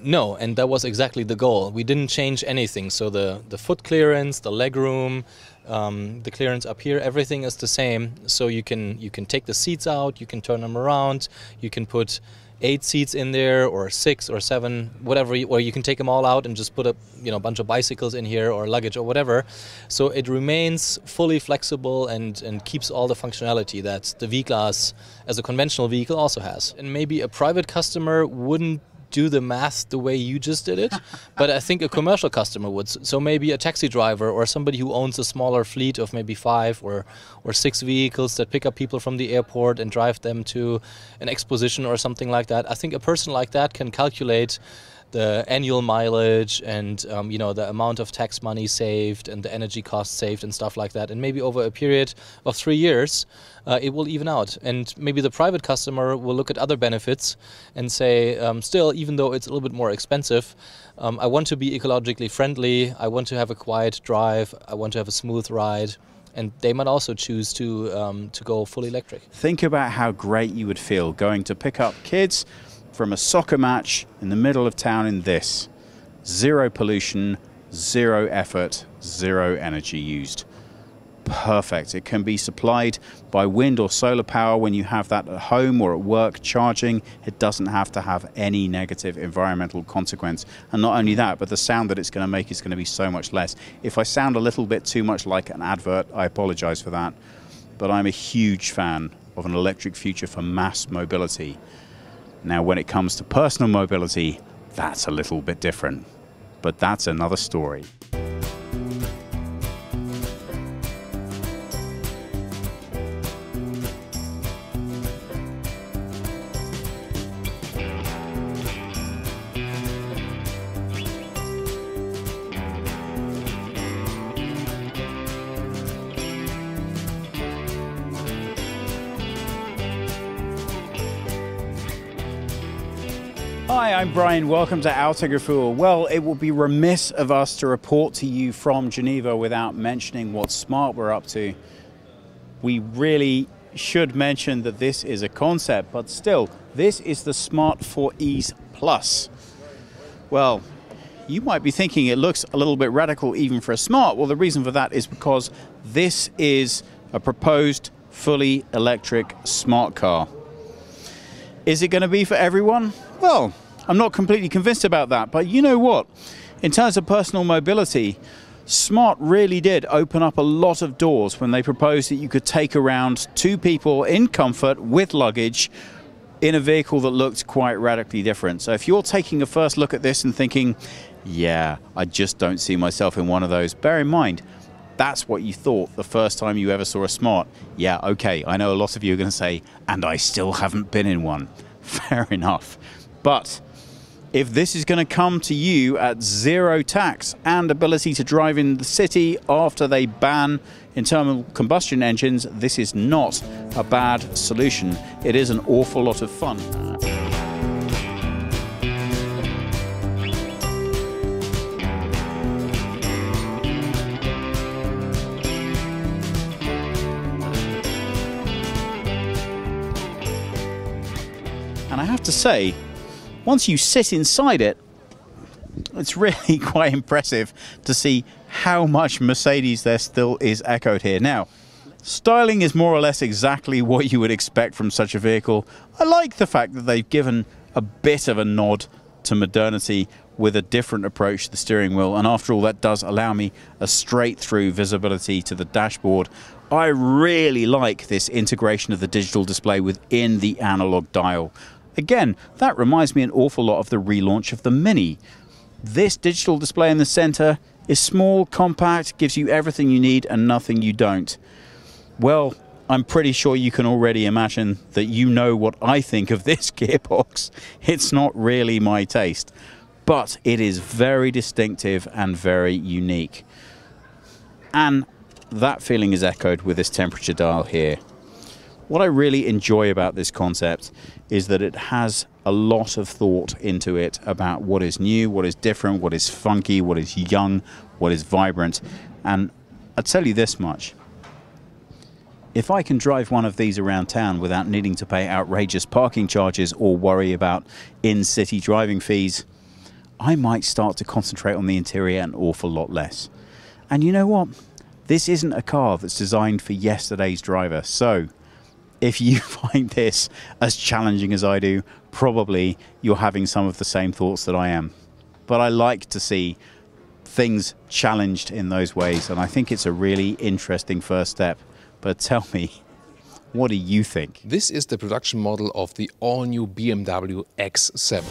No, and that was exactly the goal. We didn't change anything. So the foot clearance, the leg room, the clearance up here, everything is the same. So you can take the seats out, you can turn them around, you can put 8 seats in there, or 6 or 7, whatever, or you can take them all out and just put a bunch of bicycles in here or luggage or whatever. So it remains fully flexible and keeps all the functionality that the V-Class as a conventional vehicle also has. And maybe a private customer wouldn't do the math the way you just did it, but I think a commercial customer would. So maybe a taxi driver or somebody who owns a smaller fleet of maybe 5 or 6 vehicles that pick up people from the airport and drive them to an exposition or something like that. I think a person like that can calculate the annual mileage and the amount of tax money saved and the energy costs saved and stuff like that. And maybe over a period of 3 years, it will even out. And maybe the private customer will look at other benefits and say, still, even though it's a little bit more expensive, I want to be ecologically friendly, I want to have a quiet drive, I want to have a smooth ride. And they might also choose to go fully electric. Think about how great you would feel going to pick up kids from a soccer match in the middle of town in this. 0 pollution, 0 effort, 0 energy used. Perfect. It can be supplied by wind or solar power when you have that at home or at work charging. It doesn't have to have any negative environmental consequence. And not only that, but the sound that it's going to make is going to be so much less. If I sound a little bit too much like an advert, I apologize for that. But I'm a huge fan of an electric future for mass mobility. Now, when it comes to personal mobility, that's a little bit different, but that's another story. Hi, I'm Brian. Welcome to Autogefühl. Well, it would be remiss of us to report to you from Geneva without mentioning what smart we're up to. We really should mention that this is a concept, but still, this is the Smart forease Plus. Well, you might be thinking it looks a little bit radical even for a smart. Well, the reason for that is because this is a proposed fully electric smart car. Is it going to be for everyone? Well, I'm not completely convinced about that, but you know what? In terms of personal mobility, Smart really did open up a lot of doors when they proposed that you could take around 2 people in comfort with luggage in a vehicle that looked quite radically different. So if you're taking a first look at this and thinking, yeah, I just don't see myself in one of those, bear in mind, that's what you thought the first time you ever saw a Smart. Yeah, okay, I know a lot of you are going to say, and I still haven't been in one. Fair enough. But if this is going to come to you at 0 tax and ability to drive in the city after they ban internal combustion engines, this is not a bad solution. It is an awful lot of fun. to say, once you sit inside it, it's really quite impressive to see how much Mercedes there still is echoed here. Now, styling is more or less exactly what you would expect from such a vehicle. I like the fact that they've given a bit of a nod to modernity with a different approach to the steering wheel, and after all, that does allow me a straight-through visibility to the dashboard. I really like this integration of the digital display within the analog dial. Again, that reminds me an awful lot of the relaunch of the Mini. This digital display in the center is small, compact, gives you everything you need and nothing you don't. Well, I'm pretty sure you can already imagine that you know what I think of this gearbox. It's not really my taste, but it is very distinctive and very unique. And that feeling is echoed with this temperature dial here. What I really enjoy about this concept is that it has a lot of thought into it about what is new, what is different, what is funky, what is young, what is vibrant. And I'll tell you this much. If I can drive one of these around town without needing to pay outrageous parking charges or worry about in-city driving fees, I might start to concentrate on the interior an awful lot less. And you know what? This isn't a car that's designed for yesterday's driver. So if you find this as challenging as I do, probably you're having some of the same thoughts that I am. But I like to see things challenged in those ways, and I think it's a really interesting first step. But tell me, what do you think? This is the production model of the all-new BMW X7.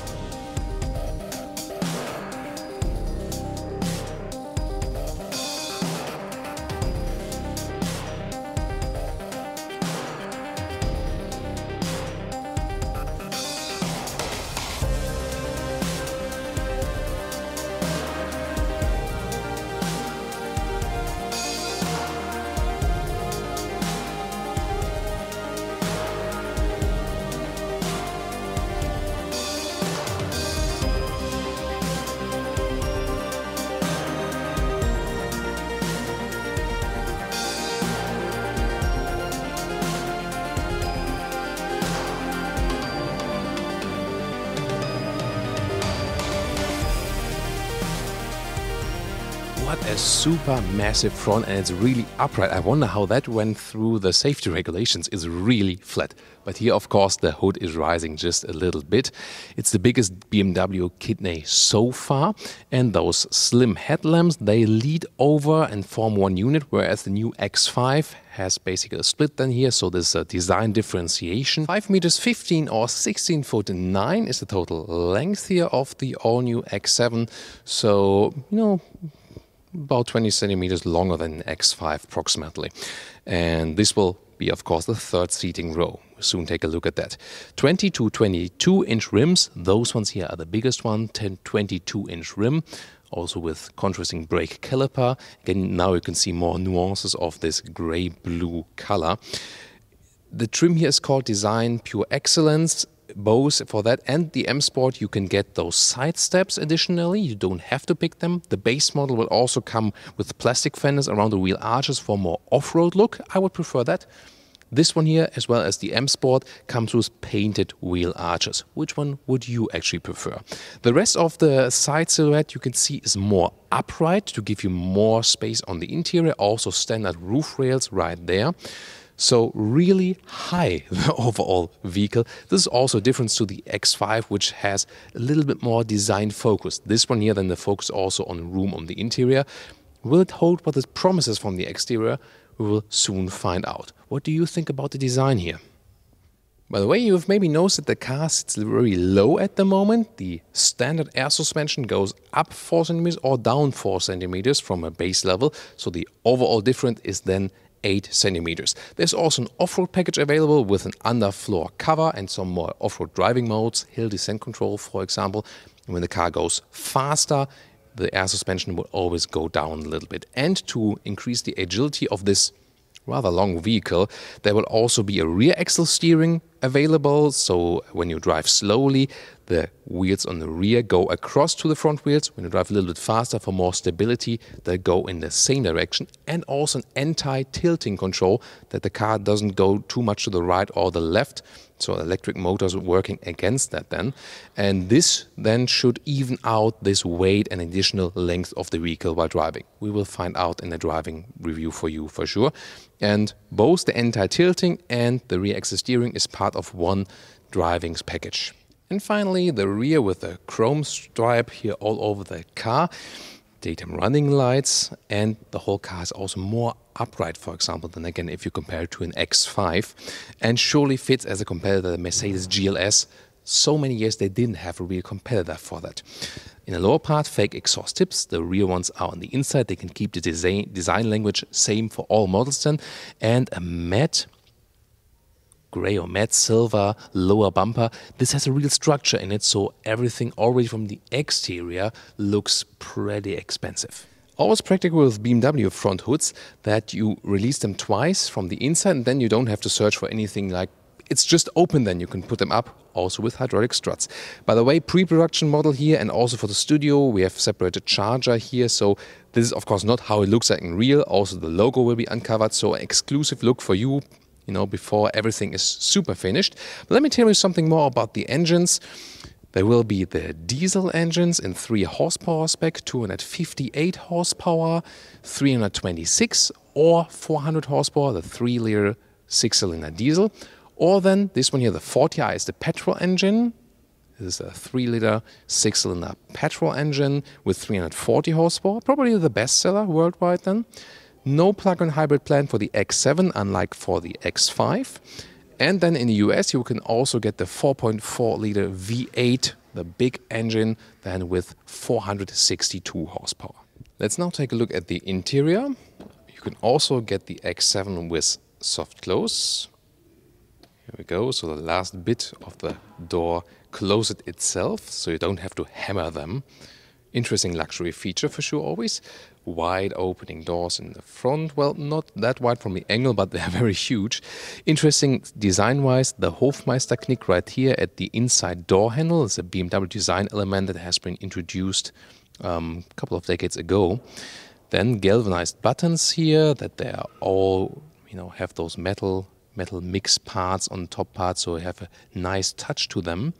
What a super massive front, and it's really upright. I wonder how that went through the safety regulations. It's really flat. But here, of course, the hood is rising just a little bit. It's the biggest BMW kidney so far. And those slim headlamps, they lead over and form one unit, whereas the new X5 has basically a split then here. So there's a design differentiation. 5 meters 15 or 16 foot 9 is the total length here of the all-new X7. So, you know, about 20 centimeters longer than X5 approximately. And this will be, of course, the third seating row. We'll soon take a look at that. 20 to 22-inch rims. Those ones here are the biggest one, 22-inch rim. Also with contrasting brake caliper. Again, now you can see more nuances of this gray-blue color. The trim here is called Design Pure Excellence. Both for that and the M Sport, you can get those side steps additionally. You don't have to pick them. The base model will also come with plastic fenders around the wheel arches for more off-road look. I would prefer that. This one here, as well as the M Sport, comes with painted wheel arches. Which one would you actually prefer? The rest of the side silhouette you can see is more upright to give you more space on the interior. Also standard roof rails right there. So really high, the overall vehicle. This is also a difference to the X5, which has a little bit more design focus. This one here, then the focus also on room on the interior. Will it hold what it promises from the exterior? We will soon find out. What do you think about the design here? By the way, you've maybe noticed that the car sits very low at the moment. The standard air suspension goes up 4 centimeters or down 4 centimeters from a base level. So the overall difference is then 8 centimeters. There's also an off-road package available with an underfloor cover and some more off-road driving modes, hill descent control, for example. And when the car goes faster, the air suspension will always go down a little bit. And to increase the agility of this rather long vehicle, there will also be a rear axle steering available, so when you drive slowly, the wheels on the rear go across to the front wheels. When you drive a little bit faster for more stability, they go in the same direction. And also an anti-tilting control, that the car doesn't go too much to the right or the left. So electric motors working against that then. And this then should even out this weight and additional length of the vehicle while driving. We will find out in the driving review for you for sure. And both the anti-tilting and the rear axis steering is part of one driving package. And finally, the rear with the chrome stripe here all over the car, daytime running lights, and the whole car is also more upright, for example, than again if you compare it to an X5, and surely fits as a competitor the Mercedes GLS. So many years they didn't have a real competitor for that. In the lower part, fake exhaust tips. The rear ones are on the inside. They can keep the design language same for all models then, and a matte grey or matte silver lower bumper. This has a real structure in it, so everything already from the exterior looks pretty expensive. Always practical with BMW front hoods that you release them twice from the inside, and then you don't have to search for anything, like it's just open, then you can put them up, also with hydraulic struts. By the way, pre-production model here, and also for the studio we have separated charger here, so this is of course not how it looks like in real. Also the logo will be uncovered, so an exclusive look for you, you know, before everything is super finished. But let me tell you something more about the engines. There will be the diesel engines in 3 horsepower spec, 258 horsepower, 326 or 400 horsepower, the 3-liter 6-cylinder diesel. Or then this one here, the 40i, is the petrol engine. This is a 3-liter 6-cylinder petrol engine with 340 horsepower, probably the best seller worldwide then. No plug-in hybrid plan for the X7, unlike for the X5. And then in the US you can also get the 4.4-liter V8, the big engine, then with 462 horsepower. Let's now take a look at the interior. You can also get the X7 with soft close. Here we go, so the last bit of the door closes itself, so you don't have to hammer them. Interesting luxury feature for sure always. Wide opening doors in the front. Well, not that wide from the angle, but they are very huge. Interesting design-wise, the Hofmeister Knick right here at the inside door handle is a BMW design element that has been introduced a couple of decades ago. Then galvanized buttons here, that they are all, you know, have those metal mix parts on the top part, so you have a nice touch to them.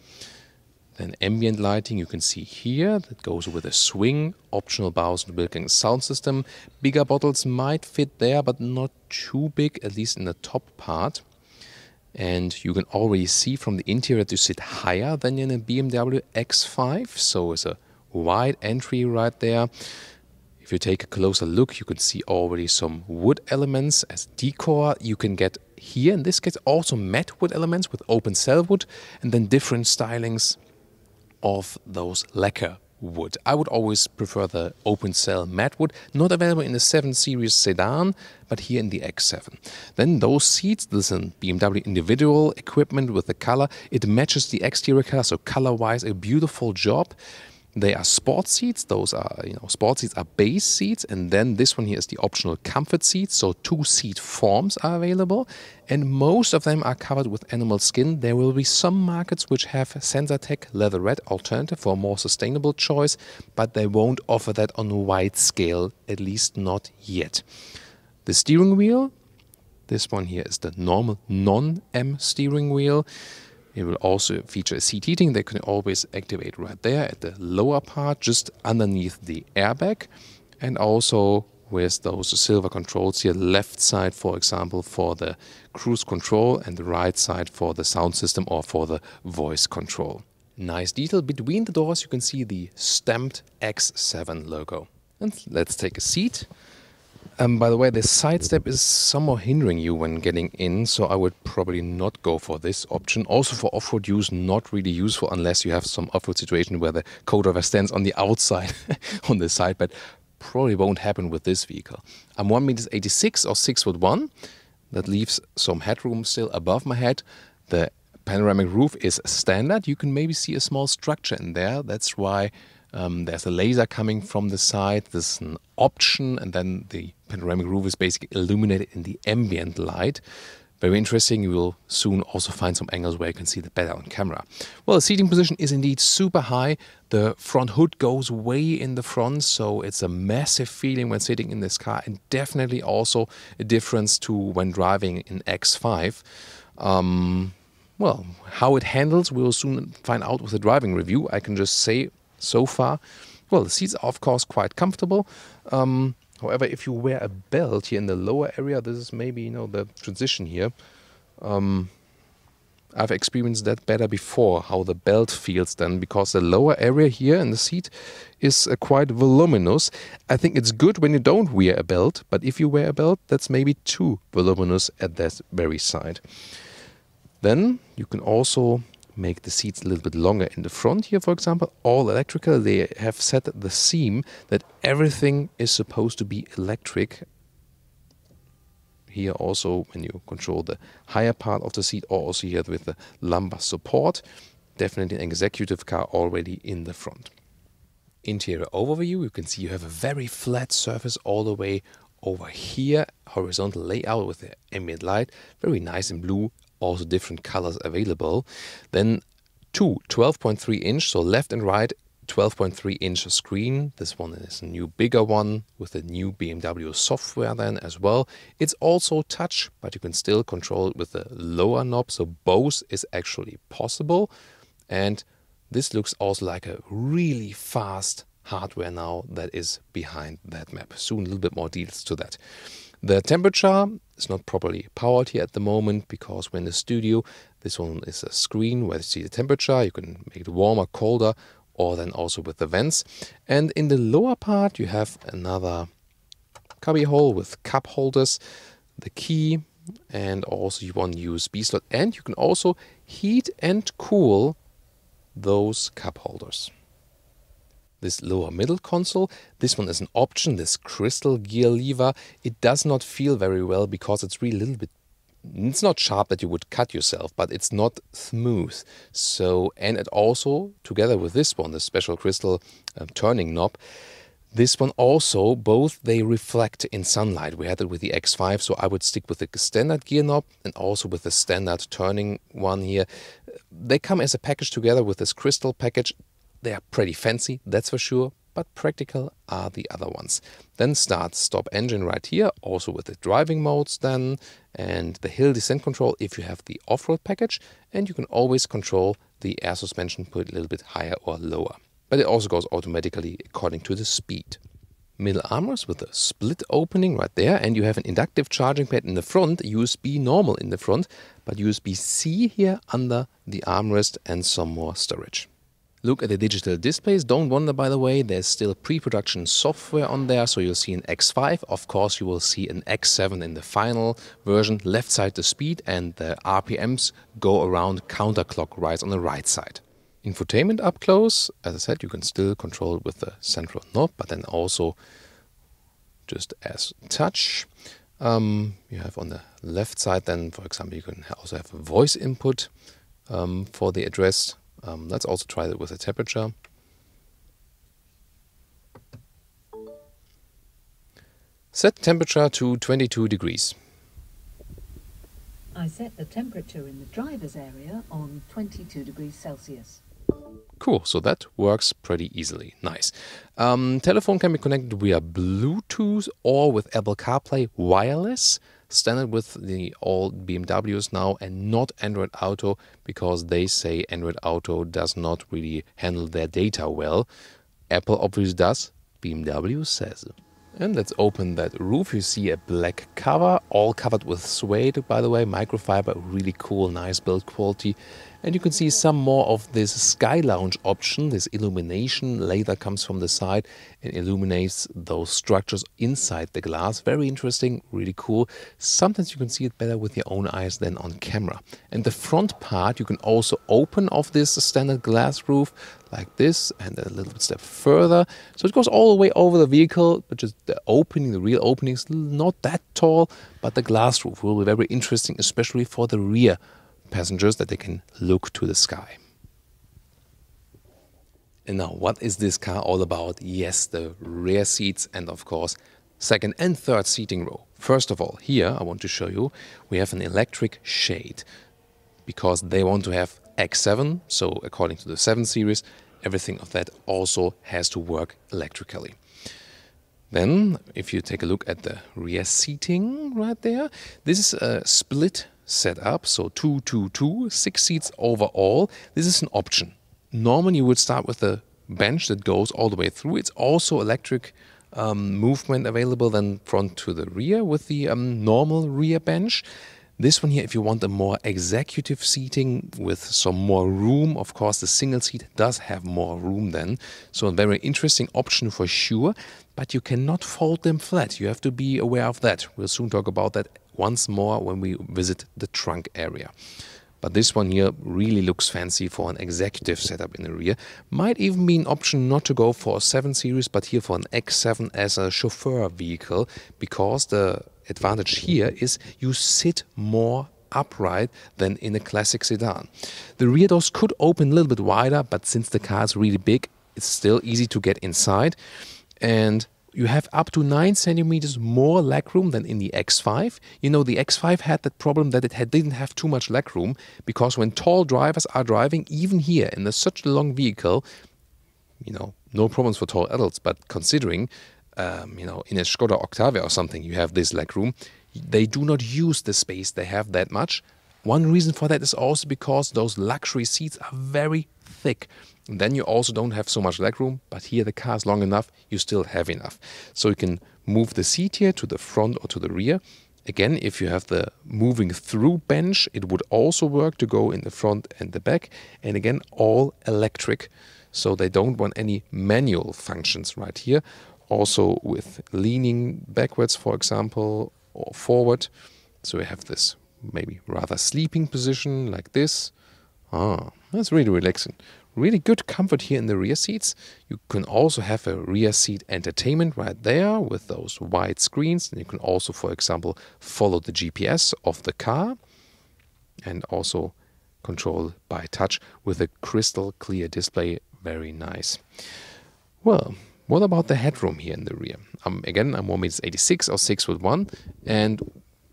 Then ambient lighting you can see here, that goes with a swing, optional Bose built-in sound system. Bigger bottles might fit there, but not too big, at least in the top part. And you can already see from the interior that you sit higher than in a BMW X5, so it's a wide entry right there. If you take a closer look, you can see already some wood elements as decor. You can get here, in this case, also matte wood elements with open cell wood, and then different stylings of those lacquer wood. I would always prefer the open cell matte wood, not available in the 7 Series sedan, but here in the X7. Then those seats, this is a BMW individual equipment with the color. It matches the exterior color, so color-wise a beautiful job. They are sport seats. Those are, you know, sport seats are base seats, and then this one here is the optional comfort seats. So 2 seat forms are available, and most of them are covered with animal skin. There will be some markets which have Sensatec leatherette alternative for a more sustainable choice, but they won't offer that on a wide scale, at least not yet. The steering wheel, this one here is the normal non-M steering wheel. It will also feature seat heating. They can always activate right there at the lower part, just underneath the airbag. And also with those silver controls here, left side, for example, for the cruise control, and the right side for the sound system or for the voice control. Nice detail. Between the doors you can see the stamped X7 logo. And let's take a seat. By the way, the side step is somewhat hindering you when getting in, so I would probably not go for this option. Also for off-road use, not really useful unless you have some off-road situation where the co-driver stands on the outside on the side, but probably won't happen with this vehicle. I'm 1.86 m or 6'1". That leaves some headroom still above my head. The panoramic roof is standard. You can maybe see a small structure in there. That's why there's a laser coming from the side. This is an option, and then the panoramic roof is basically illuminated in the ambient light. Very interesting. You will soon also find some angles where you can see it better on camera. Well, the seating position is indeed super high. The front hood goes way in the front, so it's a massive feeling when sitting in this car, and definitely also a difference to when driving in X5. Well, how it handles, we'll soon find out with the driving review. I can just say so far, well, the seats are of course quite comfortable. However, if you wear a belt here in the lower area, this is maybe, you know, the transition here. I've experienced that better before, how the belt feels then, because the lower area here in the seat is quite voluminous. I think it's good when you don't wear a belt, but if you wear a belt, that's maybe too voluminous at that very side. Then you can also make the seats a little bit longer in the front here, for example. All electrical. They have set the theme that everything is supposed to be electric. Here also, when you control the higher part of the seat, or also here with the lumbar support. Definitely an executive car already in the front. Interior overview, you can see you have a very flat surface all the way over here. Horizontal layout with the ambient light. Very nice in blue. Also different colors available. Then two 12.3 inch, so left and right 12.3 inch screen. This one is a new bigger one with the new BMW software then as well. It's also touch, but you can still control it with the lower knob, so both is actually possible. And this looks also like a really fast hardware now that is behind that map. Soon a little bit more details to that. The temperature is not properly powered here at the moment because we're in the studio. This one is a screen where you see the temperature. You can make it warmer, colder, or then also with the vents. And in the lower part you have another cubby hole with cup holders, the key, and also one USB slot. And you can also heat and cool those cup holders. This lower middle console, this one is an option, this crystal gear lever. It does not feel very well because it's really a little bit, it's not sharp that you would cut yourself, but it's not smooth. So, and it also, together with this one, the special crystal turning knob, this one also, both they reflect in sunlight. We had it with the X5, so I would stick with the standard gear knob and also with the standard turning one here. They come as a package together with this crystal package. They are pretty fancy, that's for sure, but practical are the other ones. Then start stop engine right here, also with the driving modes then, and the hill descent control if you have the off-road package, and you can always control the air suspension, put it a little bit higher or lower. But it also goes automatically according to the speed. Middle armrest with a split opening right there, and you have an inductive charging pad in the front, USB normal in the front, but USB-C here under the armrest and some more storage. Look at the digital displays. Don't wonder, by the way, there's still pre-production software on there. So you'll see an X5. Of course, you will see an X7 in the final version. Left side the speed, and the RPMs go around counterclockwise on the right side. Infotainment up close. As I said, you can still control it with the central knob, but then also just as touch. You have on the left side then, for example, you can also have a voice input for the address. Let's also try it with the temperature. Set temperature to 22 degrees. I set the temperature in the driver's area on 22 degrees Celsius. Cool, so that works pretty easily. Nice. Telephone can be connected via Bluetooth or with Apple CarPlay wireless. Standard with the old BMWs now, and not Android Auto, because they say Android Auto does not really handle their data well. Apple obviously does, BMW says. And let's open that roof. You see a black cover, all covered with suede, by the way, microfiber, really cool, nice build quality. And you can see some more of this Sky Lounge option. This illumination laser comes from the side and illuminates those structures inside the glass. Very interesting, really cool. Sometimes you can see it better with your own eyes than on camera. And the front part you can also open off this standard glass roof like this, and a little step further. So it goes all the way over the vehicle, but just the opening, the real opening is not that tall, but the glass roof will be very interesting, especially for the rear passengers, that they can look to the sky. And now, what is this car all about? Yes, the rear seats and of course second and third seating row. First of all, here I want to show you we have an electric shade because they want to have X7, so according to the 7 Series, everything of that also has to work electrically. Then, if you take a look at the rear seating right there, this is a split setup, so 2, 2, 2, 6 seats overall. This is an option. Normally you would start with a bench that goes all the way through. It's also electric movement available then front to the rear with the normal rear bench. This one here, if you want a more executive seating with some more room, of course the single seat does have more room then. So a very interesting option for sure, but you cannot fold them flat. You have to be aware of that. We'll soon talk about that once more when we visit the trunk area. But this one here really looks fancy for an executive setup in the rear. Might even be an option not to go for a 7 Series, but here for an X7 as a chauffeur vehicle, because the advantage here is you sit more upright than in a classic sedan. The rear doors could open a little bit wider, but since the car is really big, it's still easy to get inside. And you have up to 9 centimeters more legroom than in the X5. You know, the X5 had that problem that it didn't have too much legroom, because when tall drivers are driving, even here in such a long vehicle, you know, no problems for tall adults, but considering, you know, in a Skoda Octavia or something, you have this legroom, they do not use the space they have that much. One reason for that is also because those luxury seats are very thick. And then you also don't have so much legroom, but here the car is long enough, you still have enough. So you can move the seat here to the front or to the rear. Again, if you have the moving through bench, it would also work to go in the front and the back. And again, all electric, so they don't want any manual functions right here. Also with leaning backwards, for example, or forward. So we have this maybe rather sleeping position like this. Ah, that's really relaxing. Really good comfort here in the rear seats. You can also have a rear seat entertainment right there with those wide screens. And you can also, for example, follow the GPS of the car and also control by touch with a crystal clear display. Very nice. Well, what about the headroom here in the rear? Again, I'm 1.86 or 6'1", and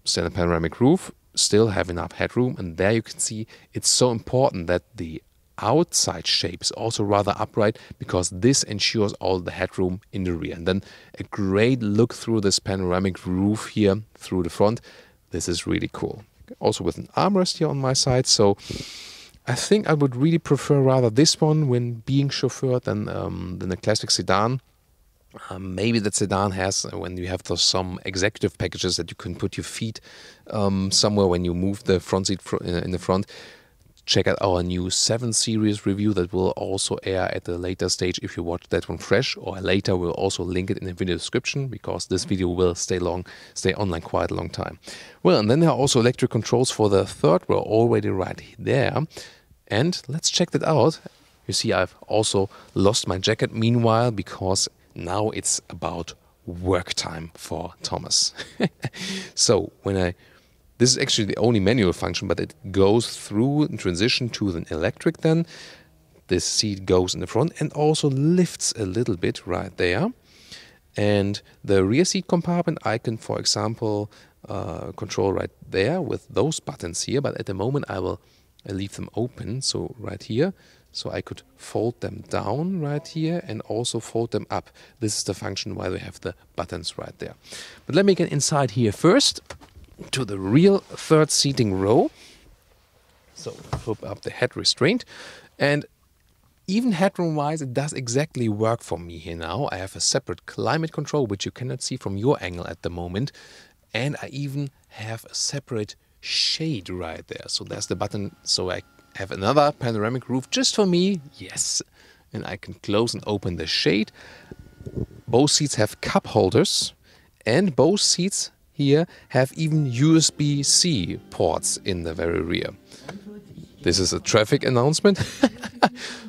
standard panoramic roof, still have enough headroom. And there you can see it's so important that the outside shape is also rather upright, because this ensures all the headroom in the rear. And then a great look through this panoramic roof here through the front. This is really cool. Also with an armrest here on my side. So I think I would really prefer rather this one when being chauffeured than a classic sedan. Maybe that sedan has, when you have some executive packages that you can put your feet somewhere when you move the front seat in the front. Check out our new 7 Series review that will also air at a later stage if you watch that one fresh, or later we'll also link it in the video description, because this video will stay online quite a long time. Well, and then there are also electric controls for the third row already right there. And let's check that out. You see, I've also lost my jacket meanwhile, because now it's about work time for Thomas. So this is actually the only manual function, but it goes through and transition to an electric then. This seat goes in the front and also lifts a little bit right there. And the rear seat compartment I can, for example, control right there with those buttons here. But at the moment I will leave them open, so right here. So I could fold them down right here and also fold them up. This is the function why we have the buttons right there. But let me get inside here first to the real third seating row. So flip up the head restraint, and even headroom wise it does exactly work for me here now. I have a separate climate control which you cannot see from your angle at the moment, and I even have a separate shade right there. So there's the button, so I have another panoramic roof just for me. Yes, and I can close and open the shade. Both seats have cup holders, and both seats here have even USB-C ports in the very rear. This is a traffic announcement.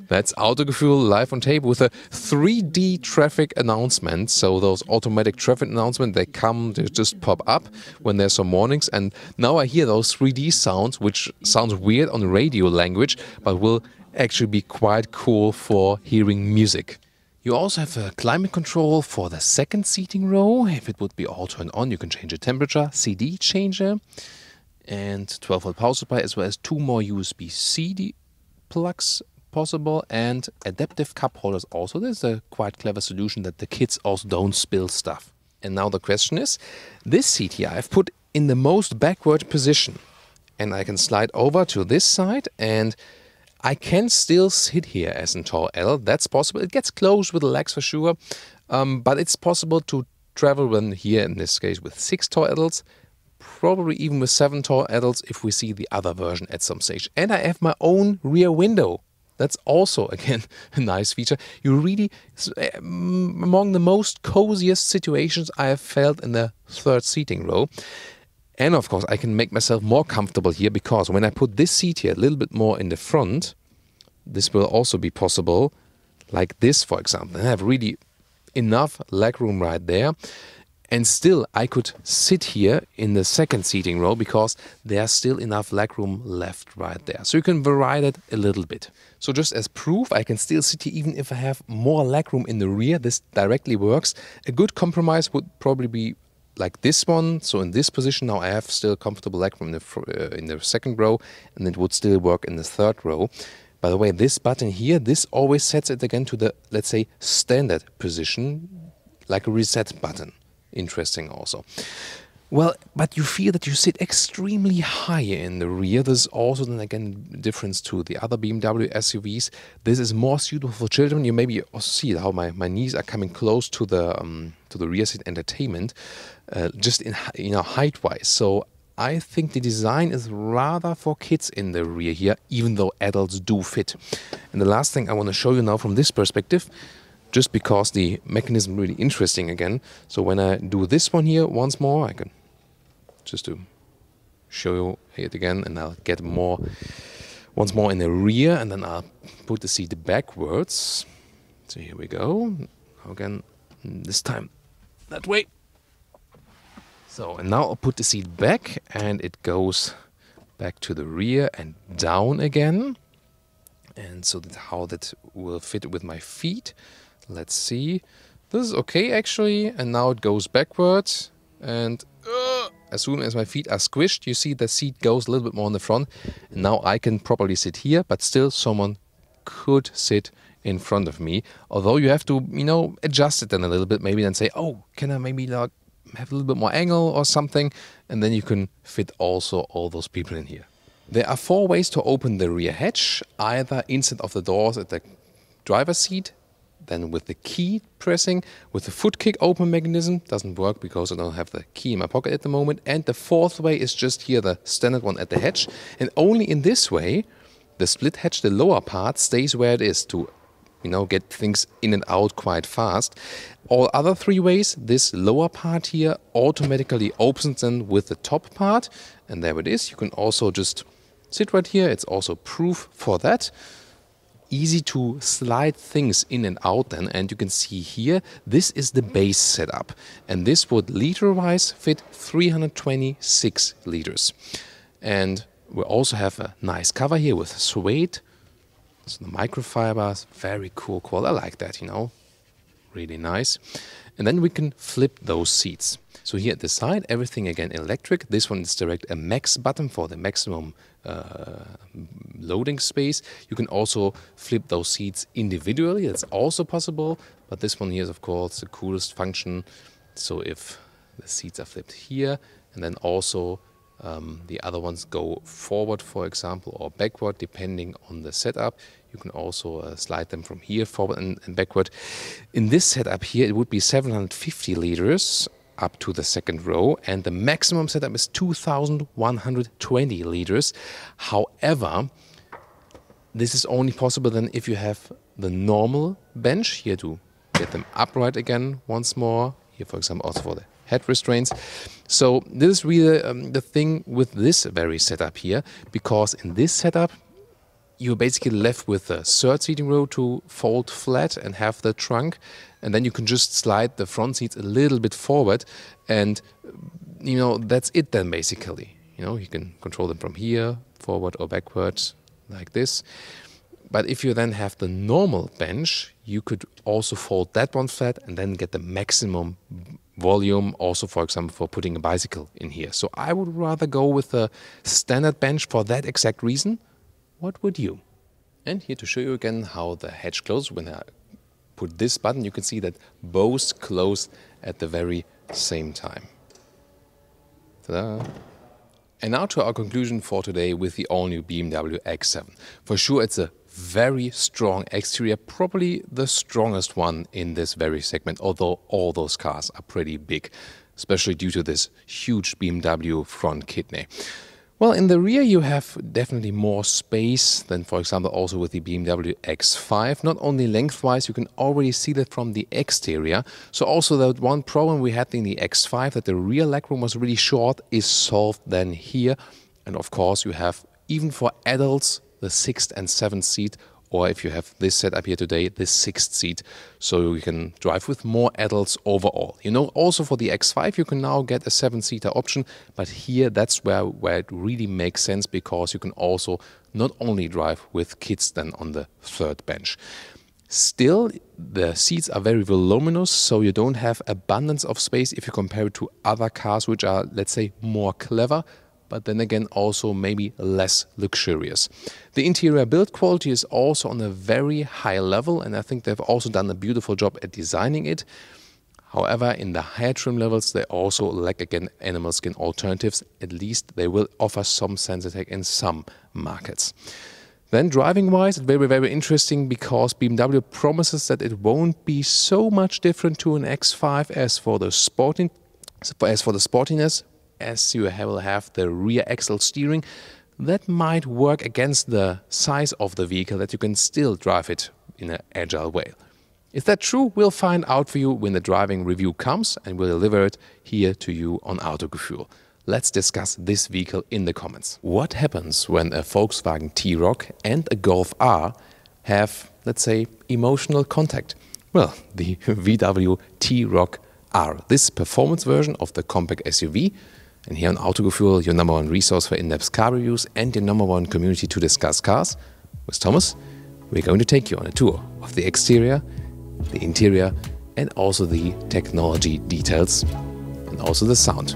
That's Autogefühl live on tape with a 3D traffic announcement. So those automatic traffic announcements, they just pop up when there's some warnings. And now I hear those 3D sounds, which sounds weird on radio language, but will actually be quite cool for hearing music. You also have a climate control for the second seating row. If it would be all turned on, you can change the temperature, CD changer, and 12-volt power supply, as well as 2 more USB-C plugs possible, and adaptive cup holders also. This is a quite clever solution that the kids also don't spill stuff. And now the question is, this seat here I've put in the most backward position, and I can slide over to this side, and I can still sit here as in tall L. That's possible. It gets close with the legs for sure, but it's possible to travel when here in this case with 6 tall adults, probably even with 7 tall adults if we see the other version at some stage. And I have my own rear window. That's also, again, a nice feature. You really, among the most coziest situations I have felt in the third seating row. And of course, I can make myself more comfortable here, because when I put this seat here a little bit more in the front, this will also be possible, like this, for example. And I have really enough leg room right there. And still, I could sit here in the second seating row, because there's still enough leg room left right there. So you can vary it a little bit. So just as proof, I can still sit here even if I have more leg room in the rear. This directly works. A good compromise would probably be like this one. So in this position now I have still comfortable leg room in the second row, and it would still work in the third row. By the way, this button here, this always sets it again to the, let's say, standard position, like a reset button. Interesting also. Well, but you feel that you sit extremely high in the rear. There's also then again a difference to the other BMW SUVs. This is more suitable for children. You maybe also see how my knees are coming close to the rear seat entertainment, just in height-wise. So I think the design is rather for kids in the rear here, even though adults do fit. And the last thing I want to show you now from this perspective, just because the mechanism is really interesting again. So when I do this one here once more, I can just to show you it again, and I'll get once more in the rear, and then I'll put the seat backwards. So here we go. Again, this time that way. So, and now I'll put the seat back, and it goes back to the rear and down again. And so that how that will fit with my feet. Let's see. This is okay actually, and now it goes backwards, and as soon as my feet are squished, you see the seat goes a little bit more in the front, and now I can properly sit here, but still someone could sit in front of me, although you have to, adjust it then a little bit, maybe then say, oh, can I maybe like have a little bit more angle or something, and then you can fit also all those people in here. There are 4 ways to open the rear hatch, either inside of the doors at the driver's seat, then with the key pressing, with the foot kick open mechanism. Doesn't work because I don't have the key in my pocket at the moment. And the 4th way is just here, the standard one at the hatch. And only in this way, the split hatch, the lower part, stays where it is to, get things in and out quite fast. All other 3 ways, this lower part here automatically opens then with the top part. And there it is. You can also just sit right here. It's also proof for that. Easy to slide things in and out then, and you can see here, this is the base setup, and this would liter-wise fit 326 liters. And we also have a nice cover here with suede, so the microfibers, very cool quality. I like that, really nice. And then we can flip those seats. So here at the side, everything again electric. This one is direct a max button for the maximum loading space. You can also flip those seats individually. That's also possible. But this one here is, of course, the coolest function. So if the seats are flipped here, and then also the other ones go forward, for example, or backward, depending on the setup. You can also slide them from here forward and backward. In this setup here, it would be 750 liters up to the second row, and the maximum setup is 2,120 liters. However, this is only possible then if you have the normal bench here to get them upright again once more. Here, for example, also for the head restraints. So this is really the thing with this very setup here, because in this setup, you're basically left with the third seating row to fold flat and have the trunk, and then you can just slide the front seats a little bit forward, and that's it then basically. You can control them from here, forward or backwards, like this. But if you then have the normal bench, you could also fold that one flat and then get the maximum volume also, for example, for putting a bicycle in here. So I would rather go with a standard bench for that exact reason. What would you? And here to show you again how the hatch closes. When I put this button, you can see that both close at the very same time. Ta-da! And now to our conclusion for today with the all-new BMW X7. For sure, it's a very strong exterior, probably the strongest one in this very segment, although all those cars are pretty big, especially due to this huge BMW front kidney. Well, in the rear you have definitely more space than, for example, also with the BMW X5. Not only lengthwise, you can already see that from the exterior. So also that one problem we had in the X5, that the rear legroom was really short, is solved then here. And of course you have, even for adults, the 6th and 7th seat, or if you have this setup here today, the 6th seat, so you can drive with more adults overall. You know, also for the X5 you can now get a 7-seater option, but here that's where it really makes sense, because you can also not only drive with kids then on the 3rd bench. Still, the seats are very voluminous, so you don't have abundance of space if you compare it to other cars which are, let's say, more clever, but then again also maybe less luxurious. The interior build quality is also on a very high level, and I think they've also done a beautiful job at designing it. However, in the higher trim levels they also lack again animal skin alternatives. At least they will offer some Sensatec in some markets. Then driving wise, it's very, very interesting, because BMW promises that it won't be so much different to an X5 as for the sportiness, as you will have the rear axle steering. That might work against the size of the vehicle, that you can still drive it in an agile way. Is that true? We'll find out for you when the driving review comes, and we'll deliver it here to you on Autogefühl. Let's discuss this vehicle in the comments. What happens when a Volkswagen T-Roc and a Golf R have, let's say, emotional contact? Well, the VW T-Roc R, this performance version of the compact SUV. And here on Autogefühl, your #1 resource for in-depth car reviews and your #1 community to discuss cars. With Thomas, we're going to take you on a tour of the exterior, the interior, and also the technology details, and also the sound.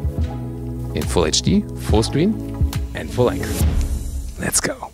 In full HD, full screen, and full length. Let's go.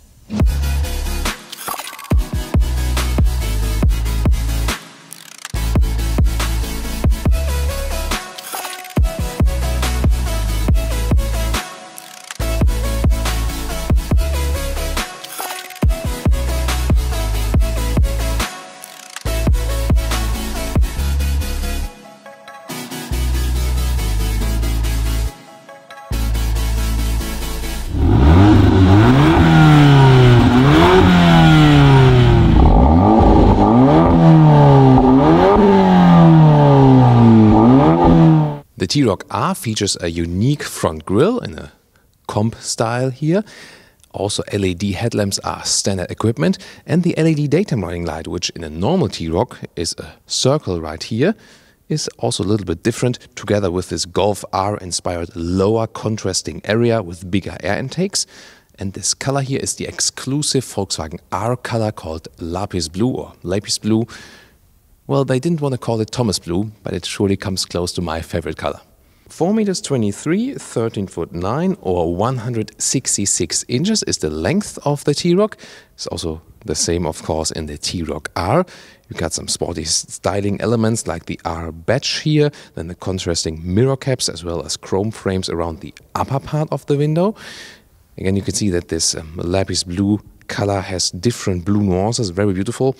The T-Roc R features a unique front grille in a comp style here. Also LED headlamps are standard equipment, and the LED daytime running light, which in a normal T-Roc is a circle right here, is also a little bit different, together with this Golf R inspired lower contrasting area with bigger air intakes. And this color here is the exclusive Volkswagen R color called Lapis Blue or Lapis Blue. Well, they didn't want to call it Thomas Blue, but it surely comes close to my favorite color. 4 meters 23, 13'9" or 166 inches is the length of the T-Roc. It's also the same, of course, in the T-Roc R. You got some sporty styling elements like the R badge here, then the contrasting mirror caps, as well as chrome frames around the upper part of the window. Again, you can see that this lapis blue color has different blue nuances, very beautiful.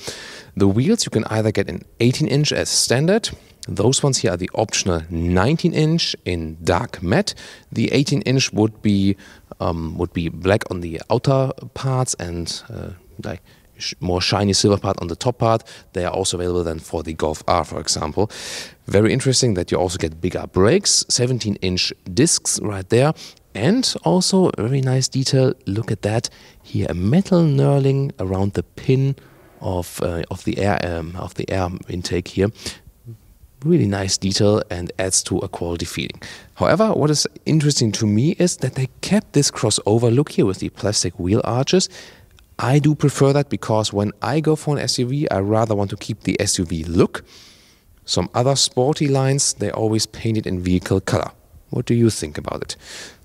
The wheels you can either get in 18-inch as standard. Those ones here are the optional 19-inch in dark matte. The 18-inch would be black on the outer parts and like more shiny silver part on the top part. They are also available then for the Golf R, for example. Very interesting that you also get bigger brakes, 17-inch discs right there. And also a very nice detail, look at that, here a metal knurling around the pin of the air intake here. Really nice detail and adds to a quality feeling. However, what is interesting to me is that they kept this crossover look here with the plastic wheel arches. I do prefer that because when I go for an SUV, I rather want to keep the SUV look. Some other sporty lines, they always paint it in vehicle color. What do you think about it?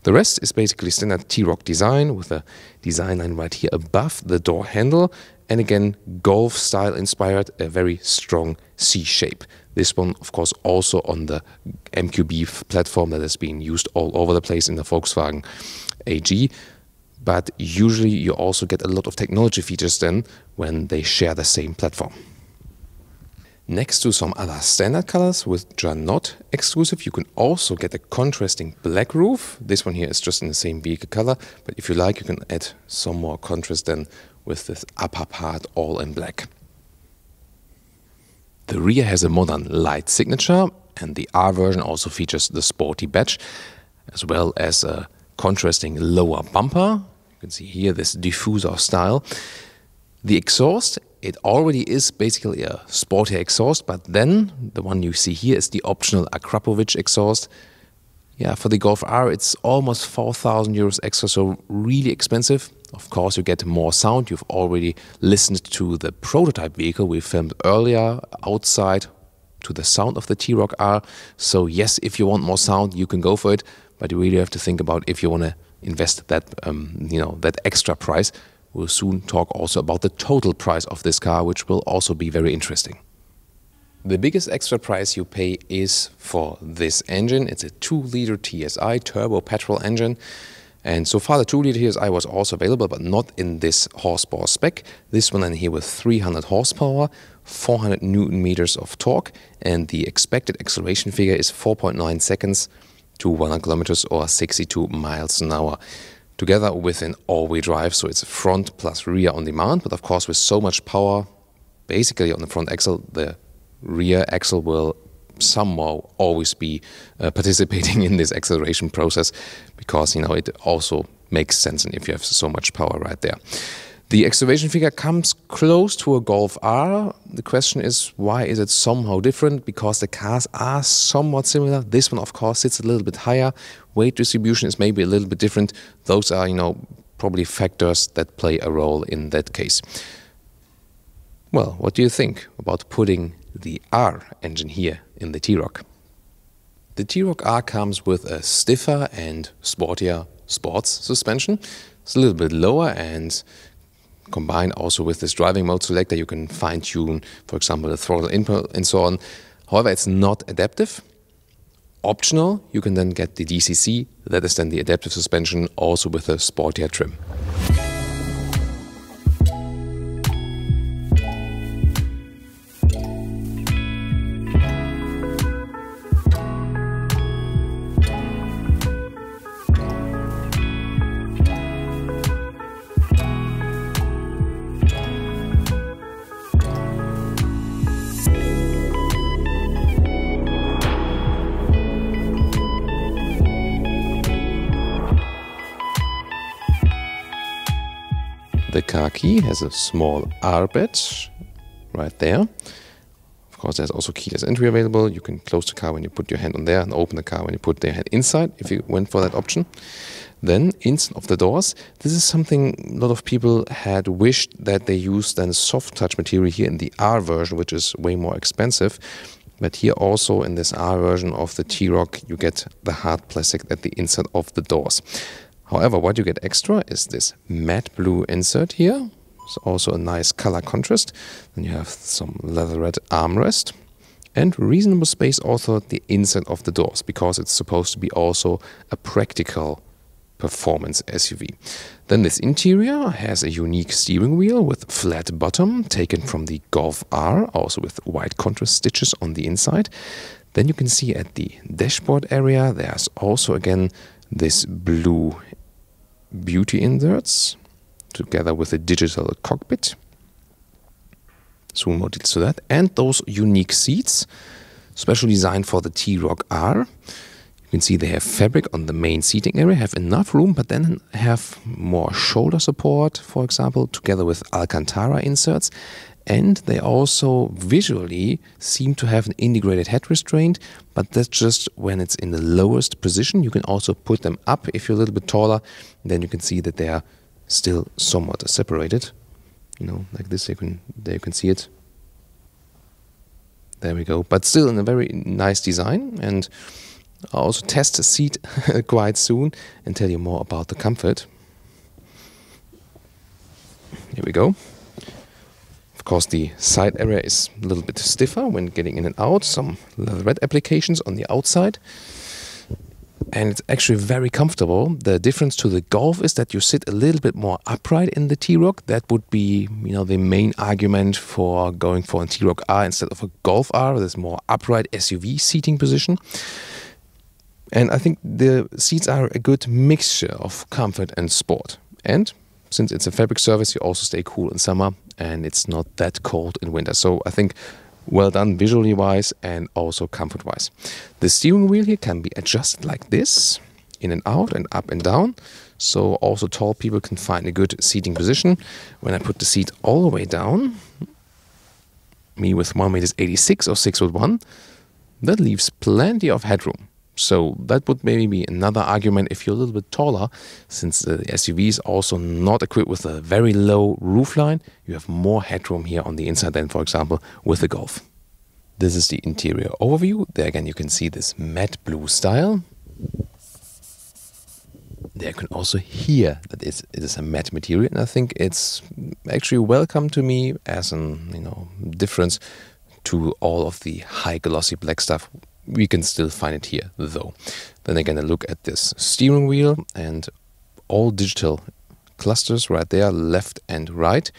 The rest is basically standard T-Roc design with a design line right here above the door handle. And again, Golf style inspired, a very strong C shape. This one, of course, also on the MQB platform that is being used all over the place in the Volkswagen AG. But usually you also get a lot of technology features then when they share the same platform. Next to some other standard colors which are not exclusive, you can also get a contrasting black roof. This one here is just in the same vehicle color, but if you like, you can add some more contrast then with this upper part all in black. The rear has a modern light signature, and the R version also features the sporty badge, as well as a contrasting lower bumper. You can see here this diffuser style. The exhaust, it already is basically a sporty exhaust, but then the one you see here is the optional Akrapovic exhaust. Yeah, for the Golf R, it's almost 4,000 euros extra, so really expensive. Of course, you get more sound. You've already listened to the prototype vehicle we filmed earlier outside to the sound of the T-Roc R. So yes, if you want more sound, you can go for it, but you really have to think about if you want to invest that, that extra price. We'll soon talk also about the total price of this car, which will also be very interesting. The biggest extra price you pay is for this engine. It's a 2-liter TSI turbo petrol engine. And so far the 2-liter TSI was also available, but not in this horsepower spec. This one in here with 300 horsepower, 400 Newton meters of torque, and the expected acceleration figure is 4.9 seconds to 100 kilometers or 62 miles an hour. Together with an all-wheel drive, so it's front plus rear on demand, but of course with so much power, basically on the front axle, the rear axle will somehow always be participating in this acceleration process, because it also makes sense and if you have so much power right there. The acceleration figure comes close to a Golf R. The question is, why is it somehow different? Because the cars are somewhat similar. This one, of course, sits a little bit higher. Weight distribution is maybe a little bit different. Those are, probably factors that play a role in that case. Well, what do you think about putting the R engine here in the T-Roc? The T-Roc R comes with a stiffer and sportier sports suspension. It's a little bit lower, and combined also with this driving mode selector, you can fine-tune, for example, the throttle input and so on. However, it's not adaptive. Optional, you can then get the DCC, that is then the adaptive suspension, also with a sportier trim. The car key has a small R badge right there. Of course, there's also keyless entry available. You can close the car when you put your hand on there and open the car when you put your hand inside, if you went for that option. Then, inside of the doors, this is something a lot of people had wished that they used then soft touch material here in the R version, which is way more expensive. But here also in this R version of the T-Roc, you get the hard plastic at the inside of the doors. However, what you get extra is this matte blue insert here. It's also a nice color contrast. Then you have some leatherette armrest and reasonable space also at the inside of the doors, because it's supposed to be also a practical performance SUV. Then this interior has a unique steering wheel with flat bottom taken from the Golf R, also with white contrast stitches on the inside. Then you can see at the dashboard area there's also again this blue beauty inserts together with a digital cockpit. Zoom more details to that. And those unique seats, specially designed for the T-Roc R. You can see they have fabric on the main seating area, have enough room, but then have more shoulder support, for example, together with Alcantara inserts. And they also visually seem to have an integrated head restraint, but that's just when it's in the lowest position. You can also put them up if you're a little bit taller. Then you can see that they are still somewhat separated you know, like this. There you can see it. There we go. But still in a very nice design. And I'll also test the seat quite soon and tell you more about the comfort. Here we go. Of course, the side area is a little bit stiffer when getting in and out. Some leatherette applications on the outside. And it's actually very comfortable. The difference to the Golf is that you sit a little bit more upright in the T-Roc. That would be, you know, the main argument for going for a T-Roc R instead of a Golf R. There's more upright SUV seating position. And I think the seats are a good mixture of comfort and sport. And since it's a fabric surface, you also stay cool in summer and it's not that cold in winter. So I think well done visually wise and also comfort wise. The steering wheel here can be adjusted like this, in and out and up and down. So also tall people can find a good seating position. When I put the seat all the way down, me with 1.86 m or 6'1", that leaves plenty of headroom. So that would maybe be another argument if you're a little bit taller, since the SUV is also not equipped with a very low roofline. You have more headroom here on the inside than, for example, with the Golf. This is the interior overview. There again you can see this matte blue style. There you can also hear that it is a matte material, and I think it's actually welcome to me as an, you know, difference to all of the high glossy black stuff. We can still find it here though. Then again, a look at this steering wheel and all digital clusters right there, left and right.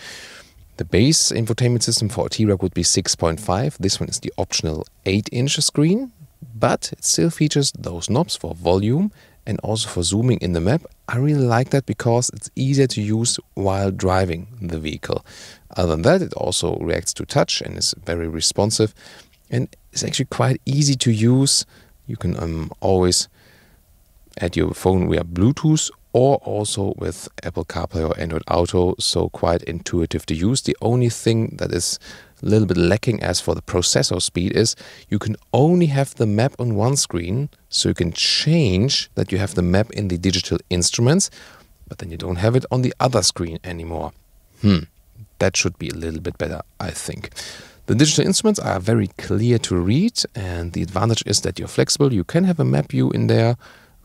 The base infotainment system for a T-Roc would be 6.5. This one is the optional 8-inch screen, but it still features those knobs for volume and also for zooming in the map. I really like that because it's easier to use while driving the vehicle. Other than that, it also reacts to touch and is very responsive. And it's actually quite easy to use. You can always add your phone via Bluetooth or also with Apple CarPlay or Android Auto, so quite intuitive to use. The only thing that is a little bit lacking as for the processor speed is you can only have the map on one screen, so you can change that you have the map in the digital instruments, but then you don't have it on the other screen anymore. That should be a little bit better, I think. The digital instruments are very clear to read, and the advantage is that you're flexible. You can have a map view in there,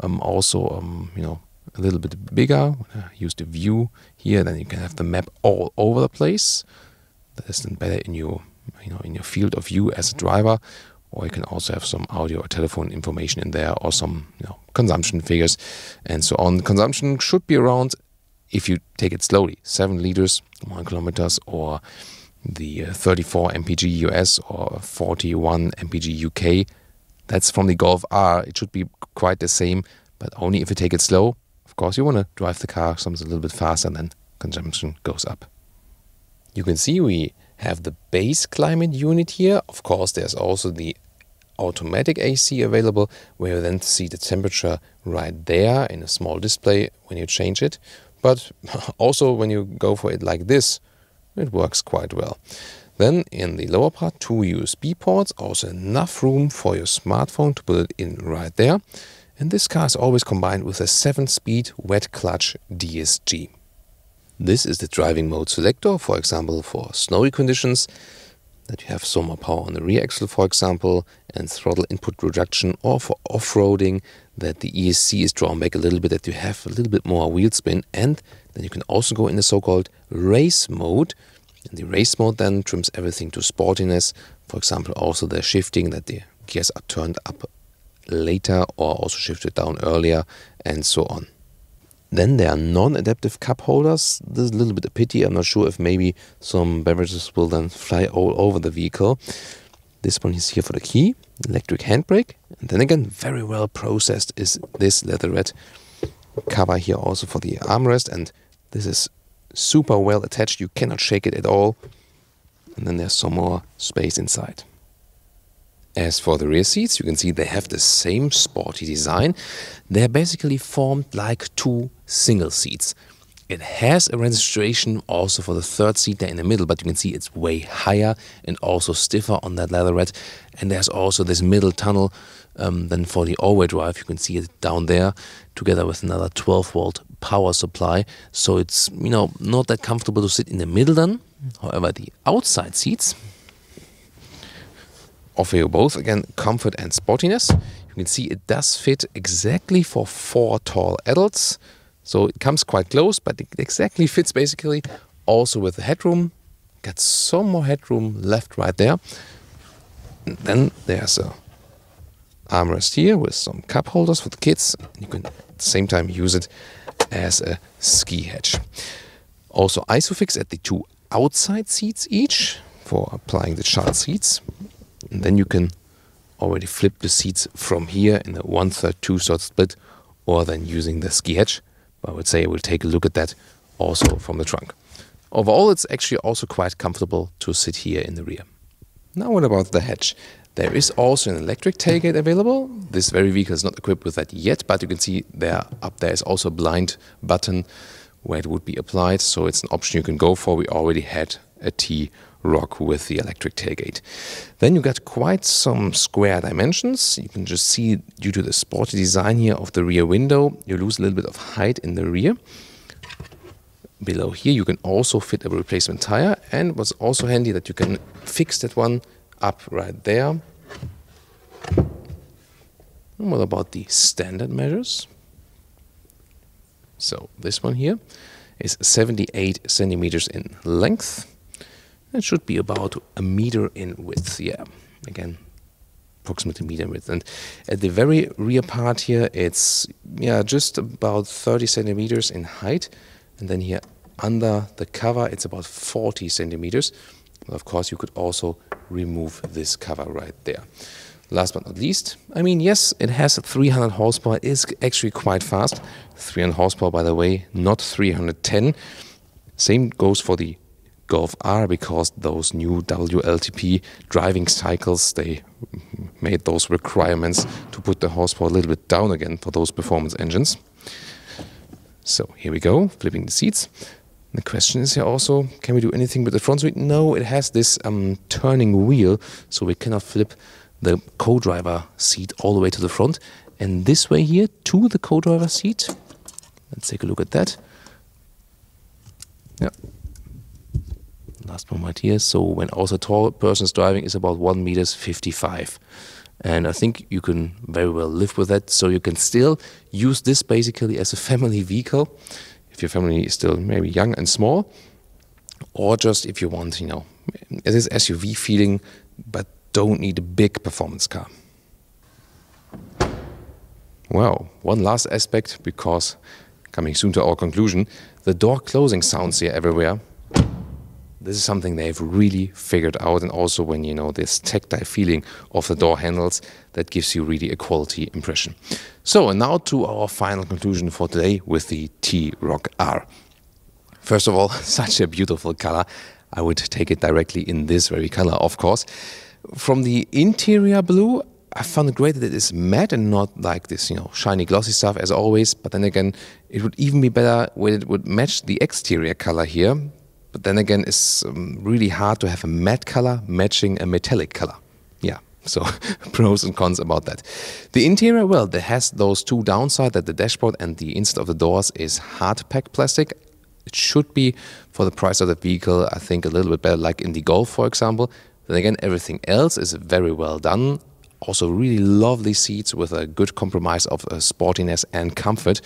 you know, a little bit bigger. Use the view here, then you can have the map all over the place. That is then better in your, you know, in your field of view as a driver. Or you can also have some audio or telephone information in there, or some, you know, consumption figures and so on. Consumption should be around, if you take it slowly, 7 liters, 1 kilometers, or the 34 mpg US or 41 mpg UK. That's from the Golf R. It should be quite the same, but only if you take it slow. Of course, you want to drive the car something a little bit faster, and then consumption goes up. You can see we have the base climate unit here. Of course, there's also the automatic AC available, where you then see the temperature right there in a small display when you change it. But also when you go for it like this, it works quite well. Then in the lower part, 2 USB ports, also enough room for your smartphone to put it in right there. And this car is always combined with a 7-speed wet clutch DSG. This is the driving mode selector, for example, for snowy conditions, that you have some more power on the rear axle, for example, and throttle input reduction, or for off-roading, that the ESC is drawn back a little bit, that you have a little bit more wheel spin. And then you can also go in the so-called race mode. And the race mode then trims everything to sportiness. For example, also the shifting, that the gears are turned up later or also shifted down earlier, and so on. Then there are non-adaptive cup holders. This is a little bit a pity. I'm not sure if maybe some beverages will then fly all over the vehicle. This one is here for the key, electric handbrake. And then again, very well processed is this leatherette cover here also for the armrest. And this is super well attached. You cannot shake it at all. And then there's some more space inside. As for the rear seats, you can see they have the same sporty design. They're basically formed like 2 single seats. It has a registration also for the 3rd seat there in the middle, but you can see it's way higher and also stiffer on that leatherette. And there's also this middle tunnel. Then for the all-wheel drive, you can see it down there, together with another 12-volt power supply. So it's, you know, not that comfortable to sit in the middle then. However, the outside seats offer you both, again, comfort and sportiness. You can see it does fit exactly for 4 tall adults. So it comes quite close, but it exactly fits basically. Also with the headroom. Got some more headroom left right there. And then there's a armrest here with some cup holders for the kids. You can at the same time use it as a ski hatch. Also Isofix at the 2 outside seats each for applying the child seats. And then you can already flip the seats from here in a 1/3, 2/3 split, or then using the ski hatch. But I would say we'll take a look at that also from the trunk. Overall, it's actually also quite comfortable to sit here in the rear. Now what about the hatch? There is also an electric tailgate available. This very vehicle is not equipped with that yet, but you can see there up there is also a blind button where it would be applied. So it's an option you can go for. We already had a T-Roc with the electric tailgate. Then you got quite some square dimensions. You can just see due to the sporty design here of the rear window, you lose a little bit of height in the rear. Below here you can also fit a replacement tire, and what's also handy that you can fix that one up right there. And what about the standard measures? So this one here is 78 centimeters in length. It should be about a meter in width. Yeah, again, approximately a meter in width. And at the very rear part here, it's just about 30 centimeters in height. And then here under the cover, it's about 40 centimeters. But of course, you could also remove this cover right there. Last but not least, I mean, yes, it has 300 horsepower. It is actually quite fast. 300 horsepower, by the way, not 310. Same goes for the Golf R, because those new WLTP driving cycles, they made those requirements to put the horsepower a little bit down again for those performance engines. So here we go, flipping the seats. The question is here also, can we do anything with the front seat? No, it has this turning wheel, so we cannot flip the co-driver seat all the way to the front. And this way here to the co-driver seat. Let's take a look at that. Yeah. Last one right here. So when also a tall person is driving, is about 1.55 meters. And I think you can very well live with that. So you can still use this basically as a family vehicle, if your family is still maybe young and small, or just if you want, it is SUV feeling, but don't need a big performance car. Well, one last aspect, because coming soon to our conclusion, the door closing sounds here everywhere. This is something they've really figured out, and also when this tactile feeling of the door handles, that gives you really a quality impression. So, and now to our final conclusion for today with the T-Roc R. First of all, such a beautiful color. I would take it directly in this very color, of course. From the interior blue, I found it great that it is matte and not like this, shiny glossy stuff as always. But then again, it would even be better when it would match the exterior color here. But then again, it's really hard to have a matte color matching a metallic color. Yeah, so pros and cons about that. The interior, well, there has those two downsides, that the dashboard and the inside of the doors is hard pack plastic. It should be, for the price of the vehicle, I think a little bit better, like in the Golf, for example. Then again, everything else is very well done. Also really lovely seats with a good compromise of sportiness and comfort.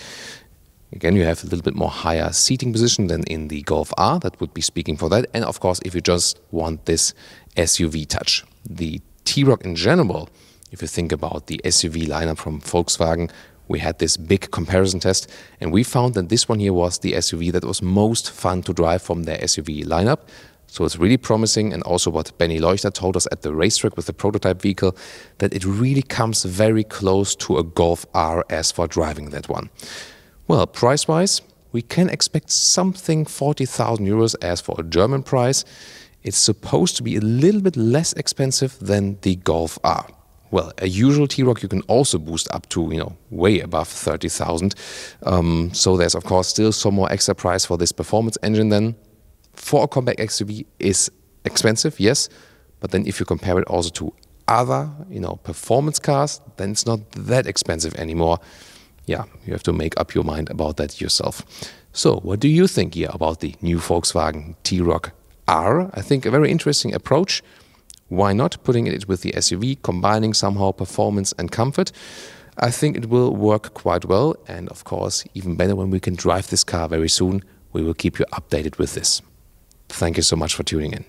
Again, you have a little bit more higher seating position than in the Golf R. That would be speaking for that. And of course, if you just want this SUV touch. The T-Roc in general, if you think about the SUV lineup from Volkswagen, we had this big comparison test, and we found that this one here was the SUV that was most fun to drive from their SUV lineup. So it's really promising, and also what Benny Leuchter told us at the racetrack with the prototype vehicle, that it really comes very close to a Golf R as for driving that one. Well, price-wise, we can expect something 40,000 euros as for a German price. It's supposed to be a little bit less expensive than the Golf R. Well, a usual T-Roc you can also boost up to, way above 30,000. So there's, of course, still some more extra price for this performance engine then. For a compact SUV is expensive, yes. But then if you compare it also to other, performance cars, then it's not that expensive anymore. Yeah, you have to make up your mind about that yourself. So, what do you think here about the new Volkswagen T-Roc R. I think a very interesting approach. Why not putting it with the SUV, combining somehow performance and comfort? I think it will work quite well, and of course, even better when we can drive this car very soon. We will keep you updated with this. Thank you so much for tuning in.